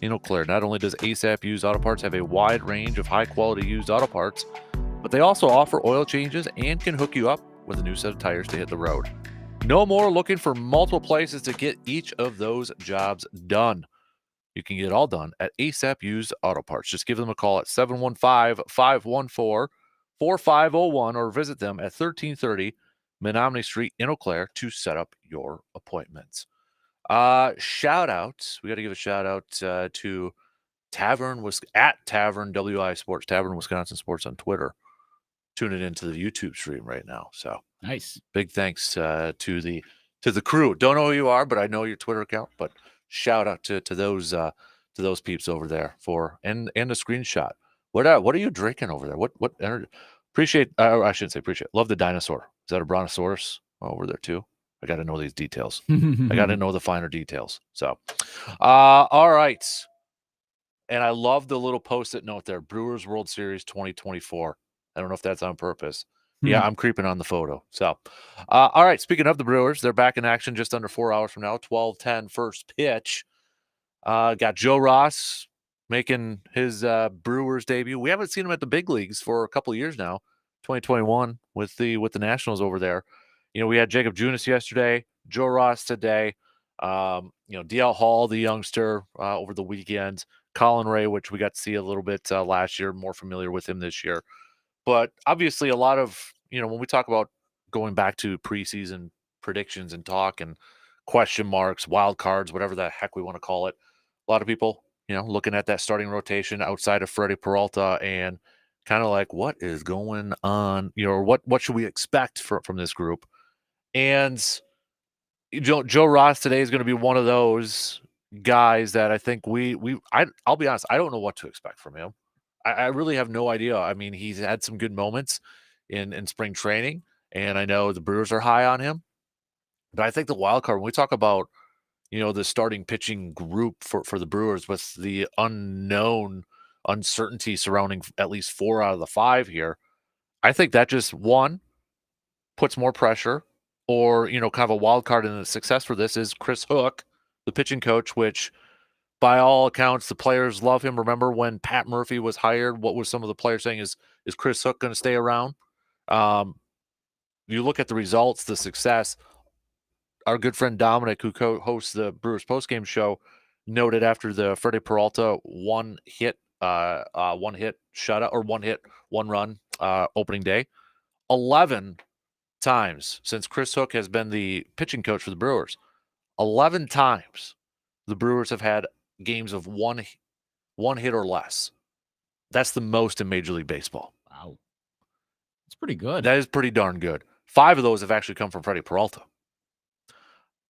in Eau Claire. Not only does ASAP Used Auto Parts have a wide range of high-quality used auto parts, but they also offer oil changes and can hook you up with a new set of tires to hit the road. No more looking for multiple places to get each of those jobs done. You can get it all done at ASAP Used Auto Parts. Just give them a call at 715-514-4501 or visit them at 1330 Menominee Street in Eau Claire to set up your appointments. Shout out. We got to give a shout out to Tavern WI Sports, Tavern Wisconsin Sports on Twitter. Tuning into the YouTube stream right now. So nice. Big thanks to the crew. Don't know who you are, but I know your Twitter account. But shout out to those peeps over there and the screenshot. What are you drinking over there? What energy? Appreciate. I shouldn't say appreciate. Love the dinosaur. Is that a brontosaurus over there too? I got to know these details. I got to know the finer details. So, all right. And I love the little post-it note there. Brewers World Series 2024. I don't know if that's on purpose. Yeah, I'm creeping on the photo. So, all right. Speaking of the Brewers, they're back in action just under 4 hours from now. 12:10 first pitch. Got Joe Ross making his Brewers debut. We haven't seen him at the big leagues for a couple of years now. 2021 with the Nationals over there. We had Jacob Junis yesterday, Joe Ross today. DL Hall, the youngster, over the weekend. Colin Ray, which we got to see a little bit last year. More familiar with him this year. But obviously a lot of, when we talk about going back to preseason predictions and talk and question marks, wild cards, whatever the heck we want to call it, a lot of people, looking at that starting rotation outside of Freddie Peralta and kind of like, what is going on? What should we expect from this group? And Joe Ross today is going to be one of those guys that I think I'll be honest, I don't know what to expect from him. I really have no idea. I mean, he's had some good moments in spring training, and I know the Brewers are high on him. But I think the wild card, when we talk about, the starting pitching group for the Brewers with the unknown uncertainty surrounding at least 4 out of the 5 here, I think that just, one, puts more pressure or, kind of a wild card in the success for this is Chris Hook, the pitching coach, which – by all accounts, the players love him. Remember when Pat Murphy was hired, what was some of the players saying? Is Chris Hook going to stay around? You look at the results, the success. Our good friend Dominic, who hosts the Brewers postgame show, noted after the Freddie Peralta one hit shutout or one run opening day, 11 times since Chris Hook has been the pitching coach for the Brewers, 11 times the Brewers have had games of one hit or less. That's the most in Major League Baseball. Wow. That's pretty good. That is pretty darn good. 5 of those have actually come from Freddie Peralta.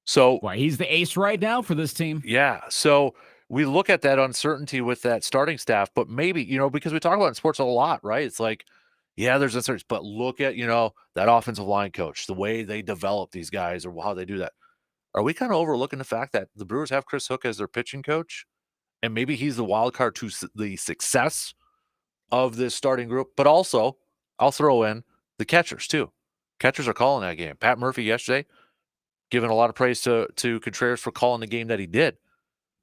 So he's the ace right now for this team. Yeah. So we look at that uncertainty with that starting staff, but maybe, because we talk about it in sports a lot, right? It's like, yeah, there's uncertainty, but look at, that offensive line coach, the way they develop these guys or how they do that. Are we kind of overlooking the fact that the Brewers have Chris Hook as their pitching coach, and maybe he's the wild card to the success of this starting group? But also, I'll throw in the catchers too. Catchers are calling that game. Pat Murphy yesterday, giving a lot of praise to Contreras for calling the game that he did.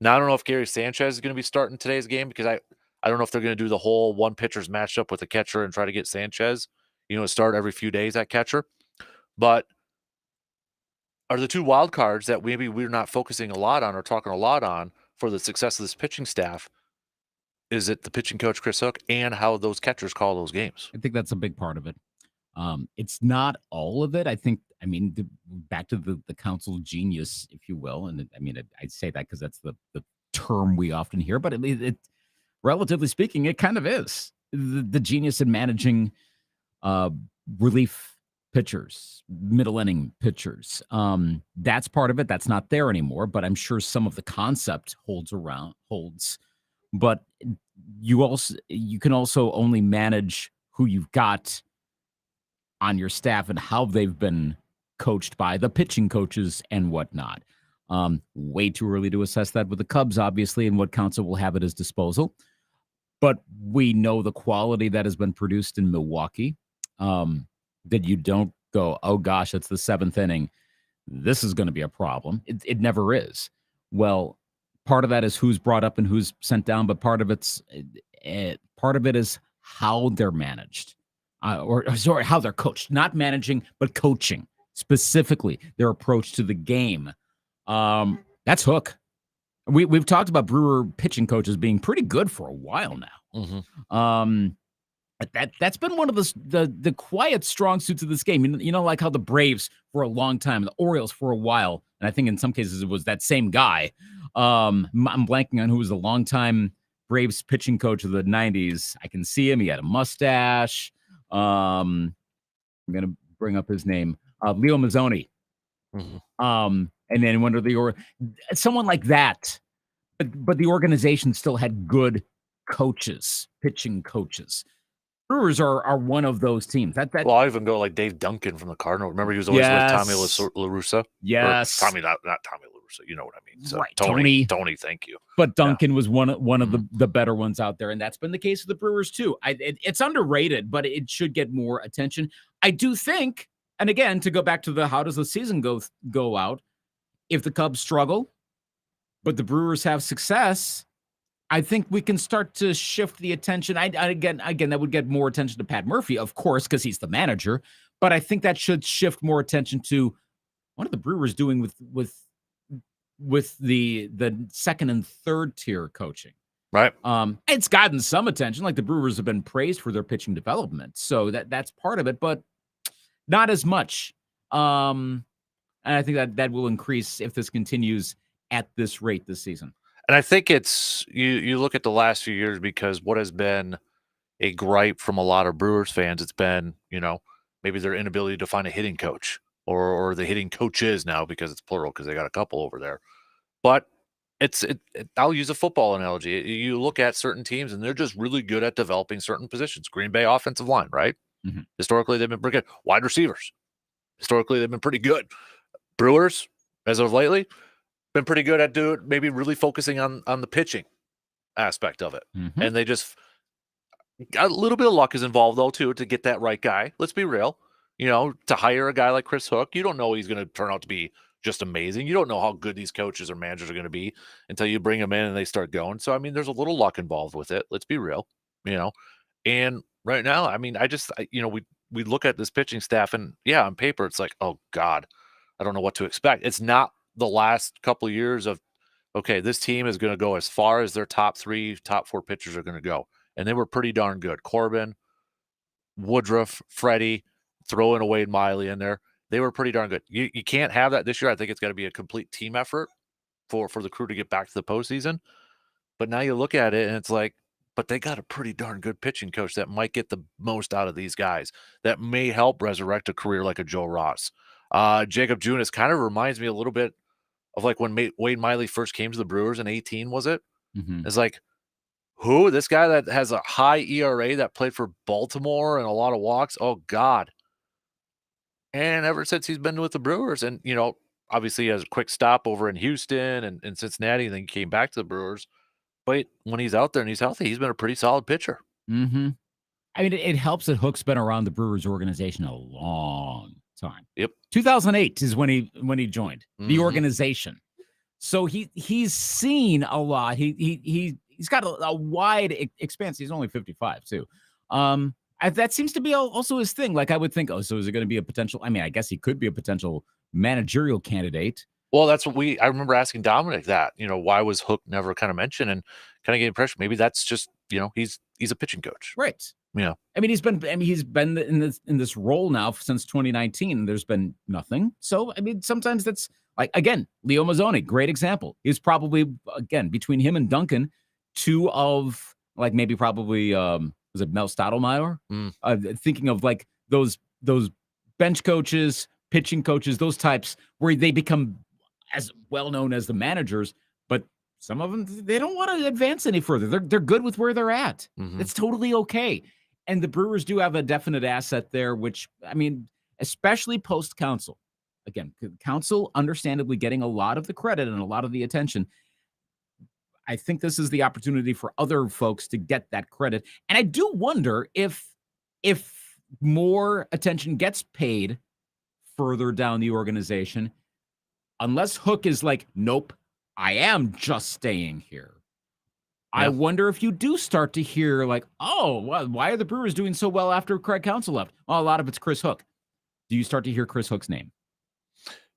Now, I don't know if Gary Sanchez is going to be starting today's game because I don't know if they're going to do the whole one pitcher's matched up with the catcher and try to get Sanchez, to start every few days at catcher. But are the 2 wild cards that maybe we're not focusing a lot on or talking a lot on for the success of this pitching staff? Is it the pitching coach, Chris Hook, and how those catchers call those games? I think that's a big part of it. It's not all of it. Back to the council genius, if you will. And I say that because that's the term we often hear, but it relatively speaking, it kind of is the genius in managing relief pitchers, middle inning pitchers. That's part of it. That's not there anymore, but I'm sure some of the concept holds. But you can also only manage who you've got on your staff and how they've been coached by the pitching coaches and whatnot. Way too early to assess that with the Cubs, obviously, and what council will have at his disposal. But we know the quality that has been produced in Milwaukee. that you don't go, oh gosh, it's the seventh inning. This is going to be a problem. It never is. Well, part of that is who's brought up and who's sent down, but part of it is how they're managed, or sorry, how they're coached. Not managing, but coaching, specifically their approach to the game. That's Hook. We've talked about Brewer pitching coaches being pretty good for a while now. Mm-hmm. That's been one of the quiet strong suits of this game. You know, like how the Braves for a long time, the Orioles for a while, and I think in some cases it was that same guy. I'm blanking on who was the longtime Braves pitching coach of the 90s. I can see him. He had a mustache. I'm going to bring up his name. Leo Mazzoni. Mm-hmm. And then someone like that. But the organization still had good coaches, pitching coaches. Brewers are one of those teams. Well, I even go like Dave Duncan from the Cardinals. Remember, he was always with Tommy La Russa. Yes, Tommy, not Tommy La Russa. You know what I mean? So right, Tony. Thank you. But Duncan was one of the better ones out there, and that's been the case with the Brewers too. It's underrated, but it should get more attention. I do think, and again, to go back to how does the season go out? If the Cubs struggle, but the Brewers have success, I think we can start to shift the attention. Again, that would get more attention to Pat Murphy, of course, because he's the manager. But I think that should shift more attention to what are the Brewers doing with the second and third tier coaching. Right. It's gotten some attention. Like the Brewers have been praised for their pitching development, so that's part of it, but not as much. And I think that will increase if this continues at this rate this season. And I think it's you look at the last few years, because what has been a gripe from a lot of Brewers fans, it's been, maybe their inability to find a hitting coach or the hitting coaches now, because it's plural, because they got a couple over there. But I'll use a football analogy. You look at certain teams and they're just really good at developing certain positions. Green Bay offensive line, right? Mm-hmm. Historically, they've been pretty good. Wide receivers. Historically, they've been pretty good. Brewers, as of lately, been pretty good at maybe really focusing on the pitching aspect of it. Mm-hmm. And they just got a little bit of luck is involved though too, to get that right guy. Let's be real. To hire a guy like Chris Hook, you don't know he's going to turn out to be just amazing. You don't know how good these coaches or managers are going to be until you bring them in and they start going. So, I mean, there's a little luck involved with it. Let's be real, and right now, I mean, we look at this pitching staff and on paper, it's like, oh God, I don't know what to expect. It's not the last couple of years of, okay, this team is going to go as far as their top 4 pitchers are going to go. And they were pretty darn good. Corbin, Woodruff, Freddie, throw in a Wade Miley in there. They were pretty darn good. You can't have that this year. I think it's got to be a complete team effort for the crew to get back to the postseason. But now you look at it and it's like, but they got a pretty darn good pitching coach that might get the most out of these guys, that may help resurrect a career like a Joe Ross. Jacob Junis kind of reminds me a little bit of like when Wade Miley first came to the Brewers in 2018, was it? Mm-hmm. It's like, who? This guy that has a high ERA that played for Baltimore and a lot of walks? Oh, God. And ever since he's been with the Brewers, and, obviously he has a quick stop over in Houston and Cincinnati, and then he came back to the Brewers. But when he's out there and he's healthy, he's been a pretty solid pitcher. Mm-hmm. I mean, it helps that Hook's been around the Brewers organization a long time. Yep. 2008 is when he joined the organization. So he's seen a lot. He's got a wide expanse. He's only 55 too. That seems to be also his thing. Like I would think, so is it going to be a potential? I mean, I guess he could be a potential managerial candidate. Well, that's what I remember asking Dominic that, why was Hook never kind of mentioned, and kind of get the impression maybe that's just, he's a pitching coach. Right. Yeah. I mean, he's been in this role now since 2019, and there's been nothing. So, I mean, sometimes that's like, again, Leo Mazzoni, great example. He's probably, again, between him and Duncan, two of like maybe probably, was it Mel Stottlemyre? Thinking of like those bench coaches, pitching coaches, those types where they become as well known as the managers, but some of them, they don't want to advance any further. They're good with where they're at. Mm-hmm. It's totally okay. And the Brewers do have a definite asset there, which, I mean, especially post-Counsell. Again, Counsell understandably getting a lot of the credit and a lot of the attention. I think this is the opportunity for other folks to get that credit. And I do wonder if more attention gets paid further down the organization, unless Hook is like, nope, I am just staying here. I Yeah. wonder if you do start to hear like, oh, well, why are the Brewers doing so well after Craig Counsell left? Well, a lot of it's Chris Hook. Do you start to hear Chris Hook's name?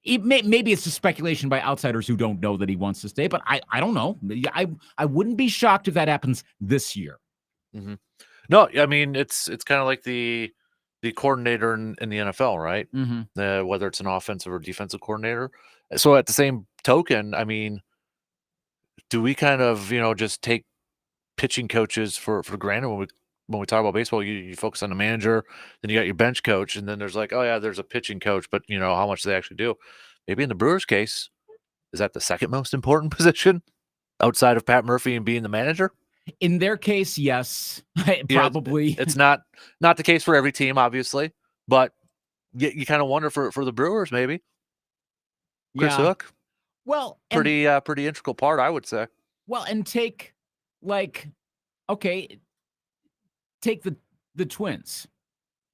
Maybe it's just speculation by outsiders who don't know that he wants to stay, but I don't know. I wouldn't be shocked if that happens this year. Mm-hmm. No, I mean it's kind of like the coordinator in the NFL, right? Mm-hmm. Whether it's an offensive or defensive coordinator. So at the same token, I mean, do we kind of just take pitching coaches for granted when we talk about baseball? You focus on the manager, then you got your bench coach, and then there's like, oh yeah, there's a pitching coach, but how much do they actually do? Maybe in the Brewers case, is that the second most important position outside of Pat Murphy and being the manager? In their case, yes, probably. It's not the case for every team, obviously, but you kind of wonder for the Brewers, maybe. Chris Hook, well, pretty integral part, I would say. Well, and take take the Twins,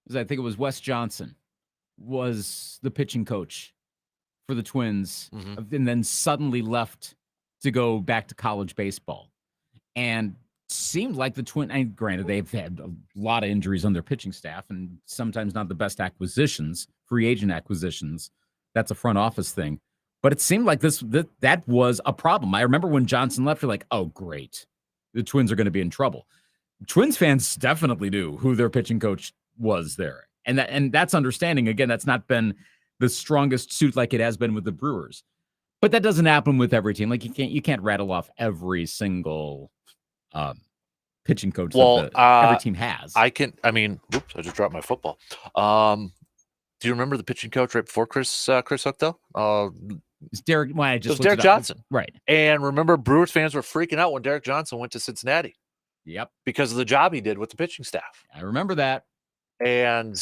because I think it was Wes Johnson was the pitching coach for the Twins, and then suddenly left to go back to college baseball, and seemed like the Twins. And granted, they've had a lot of injuries on their pitching staff, and sometimes not the best acquisitions, free agent acquisitions. That's a front office thing, but it seemed like that was a problem. I remember when Johnson left, you're like, oh great, the Twins are going to be in trouble. Twins fans definitely knew who their pitching coach was there, and that's understanding. Again, that's not been the strongest suit like it has been with the Brewers, but that doesn't happen with every team. Like you can't rattle off every single pitching coach that every team has. I mean, oops, I just dropped my football. Do you remember the pitching coach right before Chris Hook though? It's Derek. Well, it was Derek Johnson, right? And remember, Brewers fans were freaking out when Derek Johnson went to Cincinnati. Yep, because of the job he did with the pitching staff. I remember that. And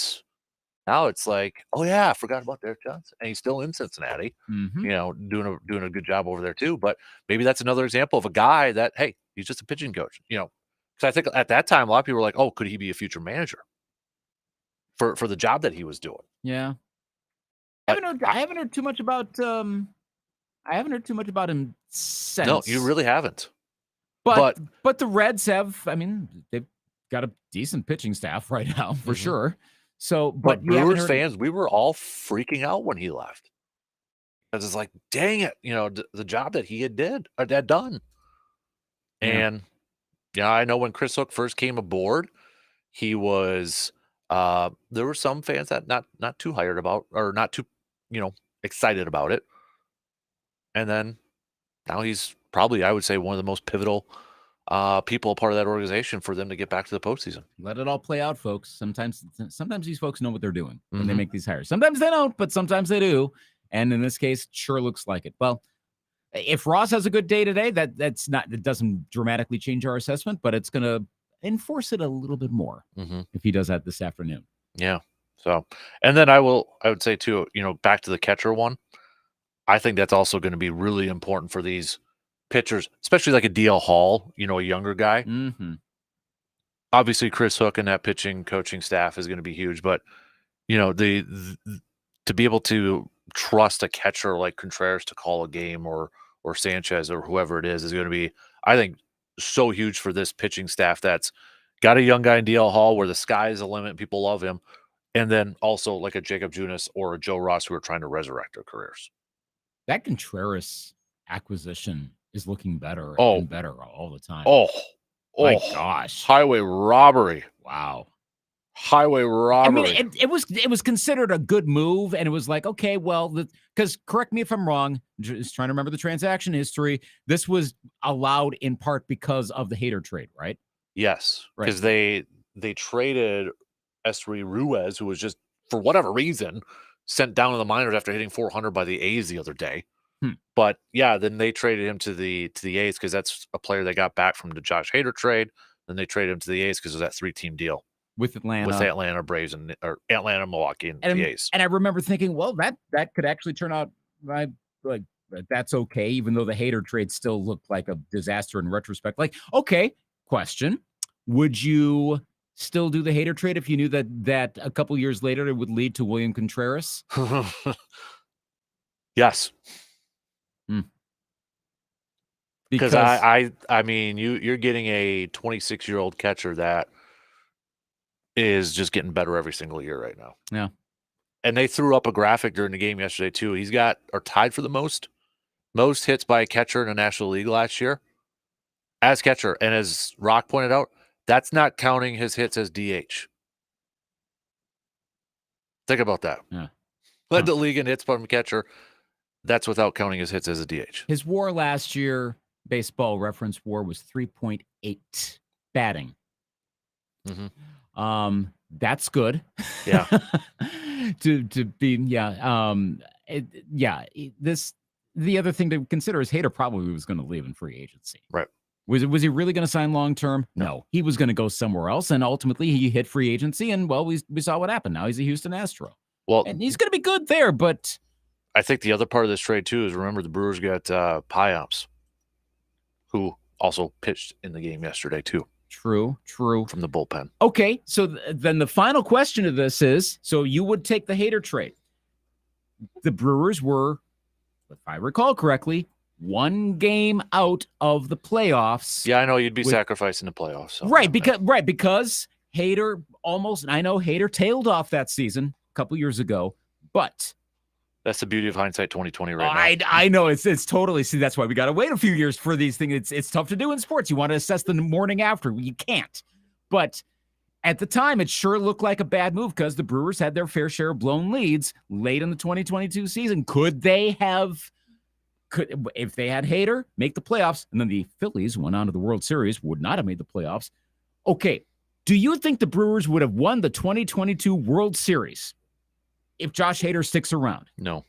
now it's like, oh yeah, I forgot about Derek Johnson, and he's still in Cincinnati. Doing a good job over there too. But maybe that's another example of a guy that, hey, he's just a pitching coach. Because I think at that time a lot of people were like, oh, could he be a future manager for the job that he was doing? Yeah, I haven't heard too much about. I haven't heard too much about him since. No, you really haven't. But the Reds have. I mean, they've got a decent pitching staff right now for sure. So, but Brewers fans, we were all freaking out when he left. Because it's like, dang it, the job that he had done. And I know when Chris Hook first came aboard, he was there were some fans that not too hired about, or not too excited about it. And then now he's probably, I would say, one of the most pivotal people a part of that organization for them to get back to the postseason. Let it all play out, folks. Sometimes these folks know what they're doing when they make these hires. Sometimes they don't, but sometimes they do. And in this case, sure looks like it. Well, if Ross has a good day today, that doesn't dramatically change our assessment, but it's going to enforce it a little bit more if he does that this afternoon. Yeah. So, and then I would say too, back to the catcher one, I think that's also going to be really important for these pitchers, especially like a DL Hall, a younger guy. Obviously, Chris Hook and that pitching coaching staff is going to be huge, but to be able to trust a catcher like Contreras to call a game, or Sanchez or whoever it is going to be, I think, so huge for this pitching staff that's got a young guy in DL Hall where the sky is the limit. People love him. And then also like a Jacob Junis or a Joe Ross who are trying to resurrect their careers. That Contreras acquisition is looking better and better all the time. Oh my gosh. Highway robbery. Wow. Highway robbery. I mean, it was considered a good move, and it was like, okay, well, because correct me if I'm wrong, just trying to remember the transaction history. This was allowed in part because of the Hader trade, right? Yes, because they traded Esteury Ruiz, who was just, for whatever reason, sent down to the minors after hitting 400 by the A's the other day. But yeah, then they traded him to the A's because that's a player they got back from the Josh Hader trade. Then they traded him to the A's because of that 3-team deal with Atlanta, Braves, or Atlanta, Milwaukee, and the A's. And I remember thinking, well, that could actually turn out like that's okay, even though the Hader trade still looked like a disaster in retrospect. Like, okay, question: would you still do the Hader trade if you knew that a couple years later it would lead to William Contreras? Yes. Because I mean, you're getting a 26-year-old catcher that is just getting better every single year right now. Yeah. And they threw up a graphic during the game yesterday too. He's got or tied for the most hits by a catcher in the National League last year as catcher. And as Rock pointed out, that's not counting his hits as DH. Think about that. Yeah. Led the league in hits from catcher. That's without counting his hits as a DH. His WAR last year, Baseball Reference WAR, was 3.8 batting. Mm-hmm. That's good. Yeah. to be the other thing to consider is Hader probably was going to leave in free agency. Right. Was he really going to sign long term? No. He was going to go somewhere else, and ultimately he hit free agency, and well, we saw what happened. Now he's a Houston Astro. Well, and he's going to be good there, but I think the other part of this trade too is remember the Brewers got Pyops, who also pitched in the game yesterday too. True. From the bullpen. Okay, so then the final question of this is, so you would take the Hader trade. The Brewers were, if I recall correctly, one game out of the playoffs. Yeah, I know you'd be sacrificing the playoffs. So right, because Hader almost, I know Hader tailed off that season a couple years ago, but that's the beauty of hindsight 2020 right now. I know it's totally, see, that's why we got to wait a few years for these things. It's tough to do in sports. You want to assess the morning after. You can't. But at the time, it sure looked like a bad move because the Brewers had their fair share of blown leads late in the 2022 season. Could if they had Hader, make the playoffs, and then the Phillies went on to the World Series, would not have made the playoffs. Okay, do you think the Brewers would have won the 2022 World Series if Josh Hader sticks around? No.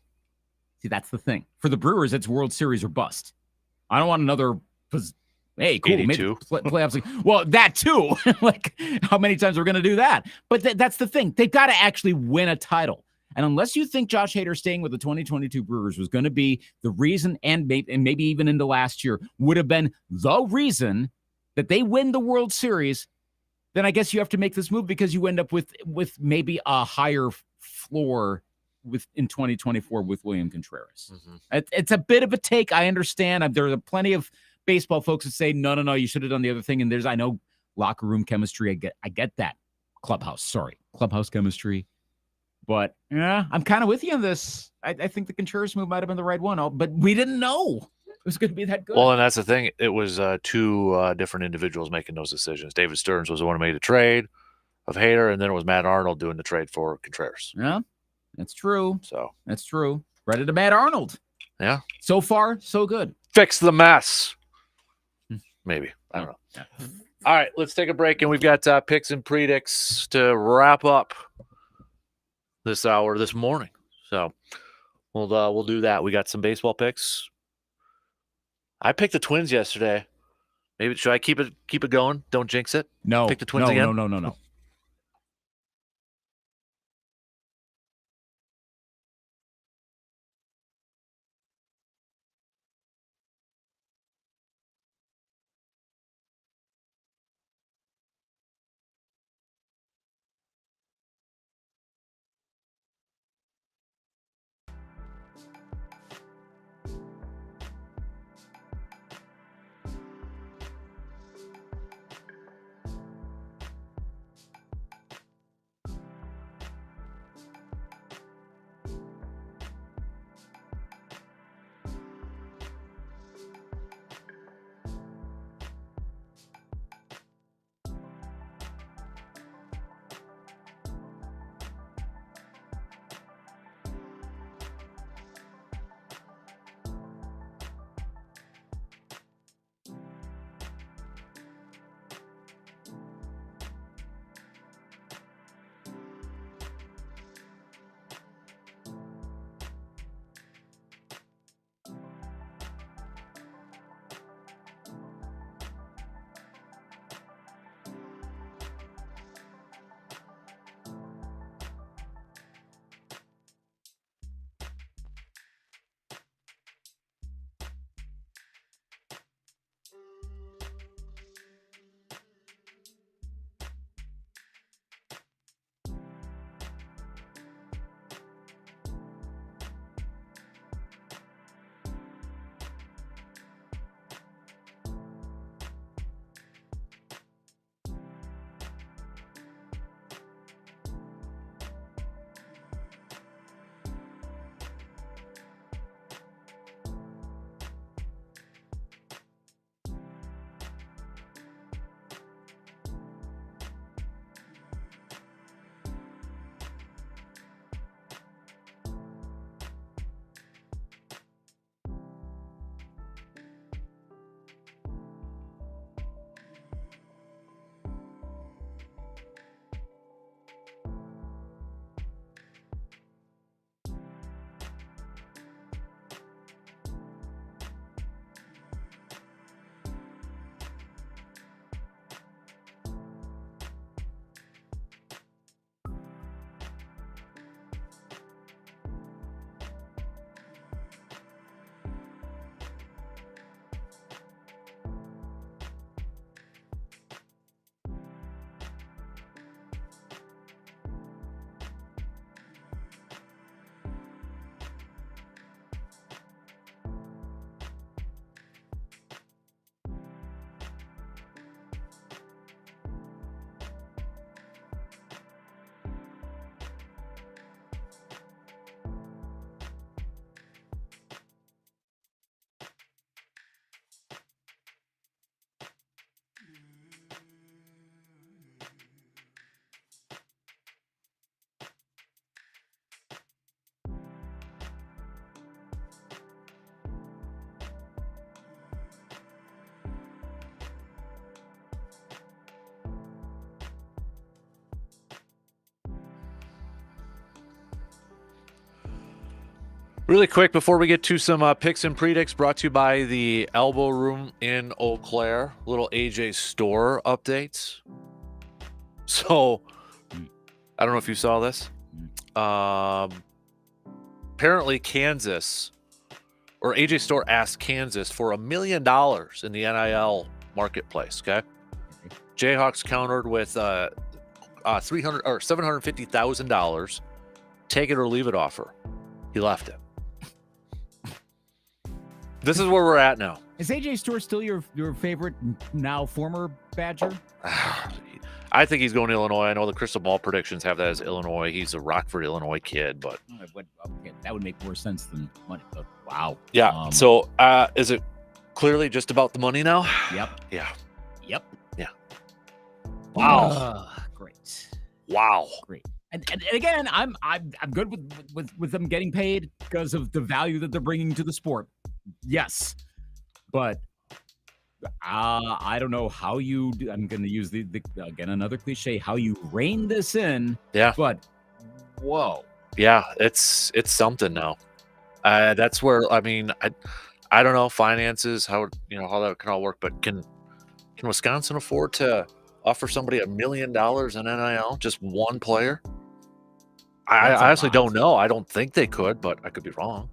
See, that's the thing. For the Brewers, it's World Series or bust. I don't want another. Hey, cool. 82. Maybe playoffs. Well, that too. Like, how many times we're going to do that? But that's the thing. They've got to actually win a title. And unless you think Josh Hader staying with the 2022 Brewers was going to be the reason, and maybe even into last year, would have been the reason that they win the World Series, then I guess you have to make this move because you end up with maybe a higher floor in 2024 with William Contreras. Mm-hmm. It's a bit of a take. I understand. There are plenty of baseball folks that say, no, you should have done the other thing. And I know locker room chemistry. I get that. Clubhouse chemistry. But yeah, I'm kind of with you on this. I think the Contreras move might have been the right one, but we didn't know it was going to be that good. Well, and that's the thing. It was two different individuals making those decisions. David Stearns was the one who made the trade of Hader, and then it was Matt Arnold doing the trade for Contreras. Yeah, that's true. So that's true. Credit to Matt Arnold. Yeah. So far, so good. Fix the mess. Maybe. I don't know. Yeah. All right, let's take a break, and we've got picks and predicts to wrap up this hour this morning. So we'll do that. We got some baseball picks. I picked the Twins yesterday. Maybe should I keep it going? Don't jinx it. No. Pick the Twins again. No. Really quick before we get to some picks and predicts, brought to you by the Elbow Room in Eau Claire. Little AJ store updates. So, I don't know if you saw this. Apparently, Kansas, or AJ Store asked Kansas for $1 million in the NIL marketplace. Okay, Jayhawks countered with $300 or $750,000. Take it or leave it offer. He left it. This is where we're at now. Is AJ Store still your favorite now former Badger? I think he's going to Illinois. I know the crystal ball predictions have that as Illinois. He's a Rockford, Illinois kid, but that would make more sense than money. But wow. Yeah. So is it clearly just about the money now? Yep. Yeah. Yep. Yeah. Wow. Great. Wow. Great. And again, I'm good with them getting paid because of the value that they're bringing to the sport. Yes, but I don't know how you do. I'm going to use the again another cliche. How you rein this in? Yeah. But whoa. Yeah, it's something now. That's where I mean I don't know finances how that can all work, but can Wisconsin afford to offer somebody $1 million in NIL, just one player? I honestly don't know. I don't think they could, but I could be wrong.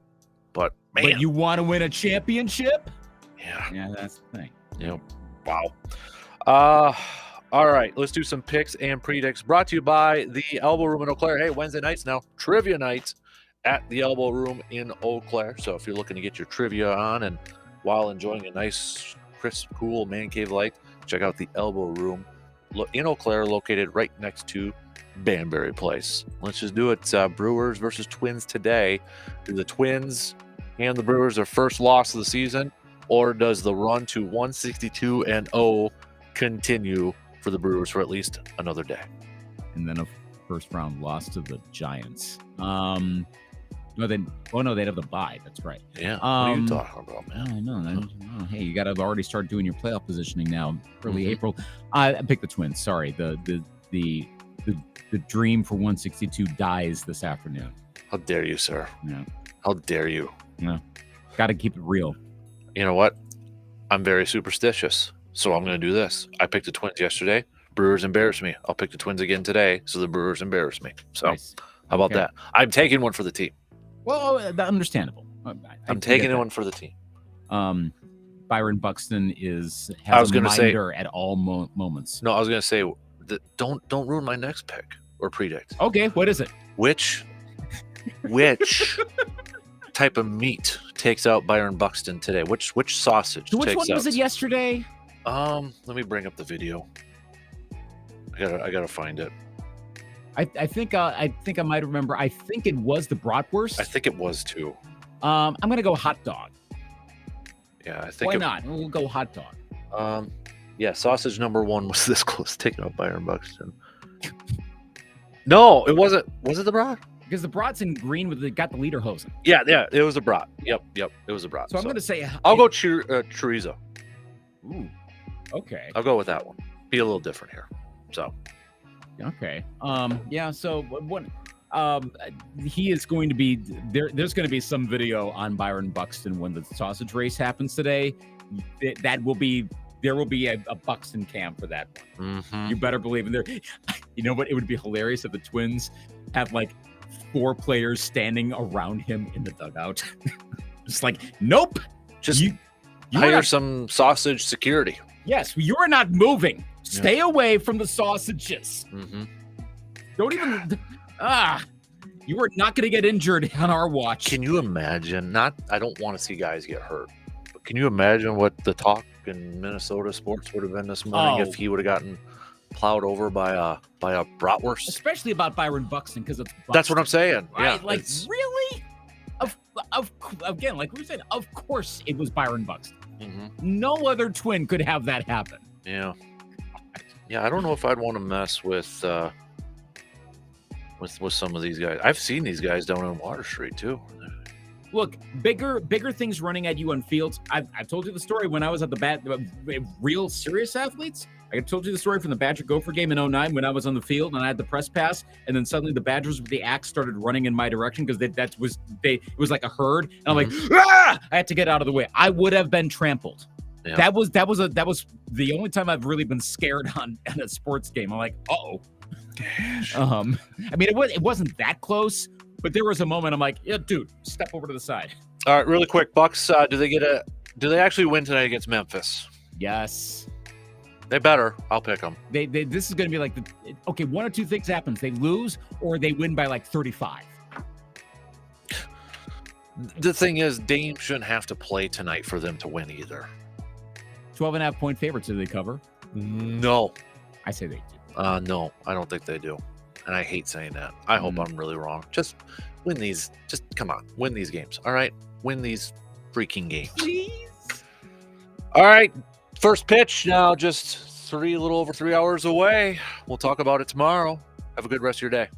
But man, but you want to win a championship? Yeah, that's the thing. Yeah, wow. All right, let's do some picks and predicts. Brought to you by the Elbow Room in Eau Claire. Hey, Wednesday nights now, trivia night at the Elbow Room in Eau Claire. So if you're looking to get your trivia on and while enjoying a nice, crisp, cool man cave light, check out the Elbow Room in Eau Claire, located right next to Banbury Place. Let's just do it. Brewers versus Twins today. Do the Twins and the Brewers their first loss of the season, or does the run to 162-0 continue for the Brewers for at least another day? And then a first round loss to the Giants. No, they'd have the bye. That's right. Yeah. What are you talking about, man? I know. Hey, you got to already start doing your playoff positioning now. Early April. I picked the Twins. Sorry. The dream for 162 dies this afternoon. How dare you, sir? Yeah. How dare you? Yeah. Got to keep it real. You know what? I'm very superstitious, so I'm going to do this. I picked the Twins yesterday. Brewers embarrassed me. I'll pick the Twins again today, so the Brewers embarrass me. So nice. How about that? I'm taking one for the team. Well, understandable. I'm taking one for the team. Byron Buxton has a minder at all moments. No, I was going to say, don't ruin my next pick or predict. Okay, what is it? Which type of meat takes out Byron Buxton today? Which sausage? So which takes one was out? it yesterday? Let me bring up the video. I gotta find it. I think I might remember. I think it was the bratwurst. I think it was too. I'm gonna go hot dog. Yeah, I think. Why not? We'll go hot dog. Yeah, sausage number 1 was this close to taking out Byron Buxton. No, it wasn't. Was it the brat? Because the brat's in green with got the lederhosen. Yeah, it was a brat. Yep, it was a brat. So I'm gonna say I'll go chorizo. Ooh, okay. I'll go with that one. Be a little different here. So. Okay. Yeah. So what? He is going to be there. There's going to be some video on Byron Buxton when the sausage race happens today. There will be a Buxton cam for that one. Mm-hmm. You better believe in there. You know what? It would be hilarious if the Twins have like 4 players standing around him in the dugout. Just like, nope. Just you hire some sausage security. Yes, you're not moving. Stay away from the sausages. Mm-hmm. Don't even. You are not going to get injured on our watch. Can you imagine? I don't want to see guys get hurt, but can you imagine what the talk in Minnesota sports would have been this morning if he would have gotten plowed over by a bratwurst? Especially about Byron Buxton, because it's Buxton. That's what I'm saying. Right? Yeah, like really? Again, like we said, of course it was Byron Buxton. Mm-hmm. No other Twin could have that happen. Yeah. Yeah, I don't know if I'd want to mess with some of these guys. I've seen these guys down on Water Street too. look, bigger things running at you on fields. I've told you the story when I was at the real serious athletes. I told you the story from the Badger Gopher game in 2009 when I was on the field and I had the press pass, and then suddenly the Badgers with the axe started running in my direction because it was like a herd, and I'm like, ah! I had to get out of the way. I would have been trampled. Yeah. That was the only time I've really been scared on a sports game. I'm like, uh-oh. I mean, it wasn't that close, but there was a moment I'm like, yeah, dude, step over to the side. All right, really quick, Bucks. Do they actually win tonight against Memphis? Yes. They better. I'll pick them. This is going to be like okay, one or two things happens. They lose or they win by like 35. The thing is, Dame shouldn't have to play tonight for them to win either. 12.5 point favorites. Do they cover? No. I say they do. No, I don't think they do. And I hate saying that. I hope I'm really wrong. Just win these. Just come on. Win these games. All right? Win these freaking games. Please. All right. First pitch now just a little over 3 hours away. We'll talk about it tomorrow. Have a good rest of your day.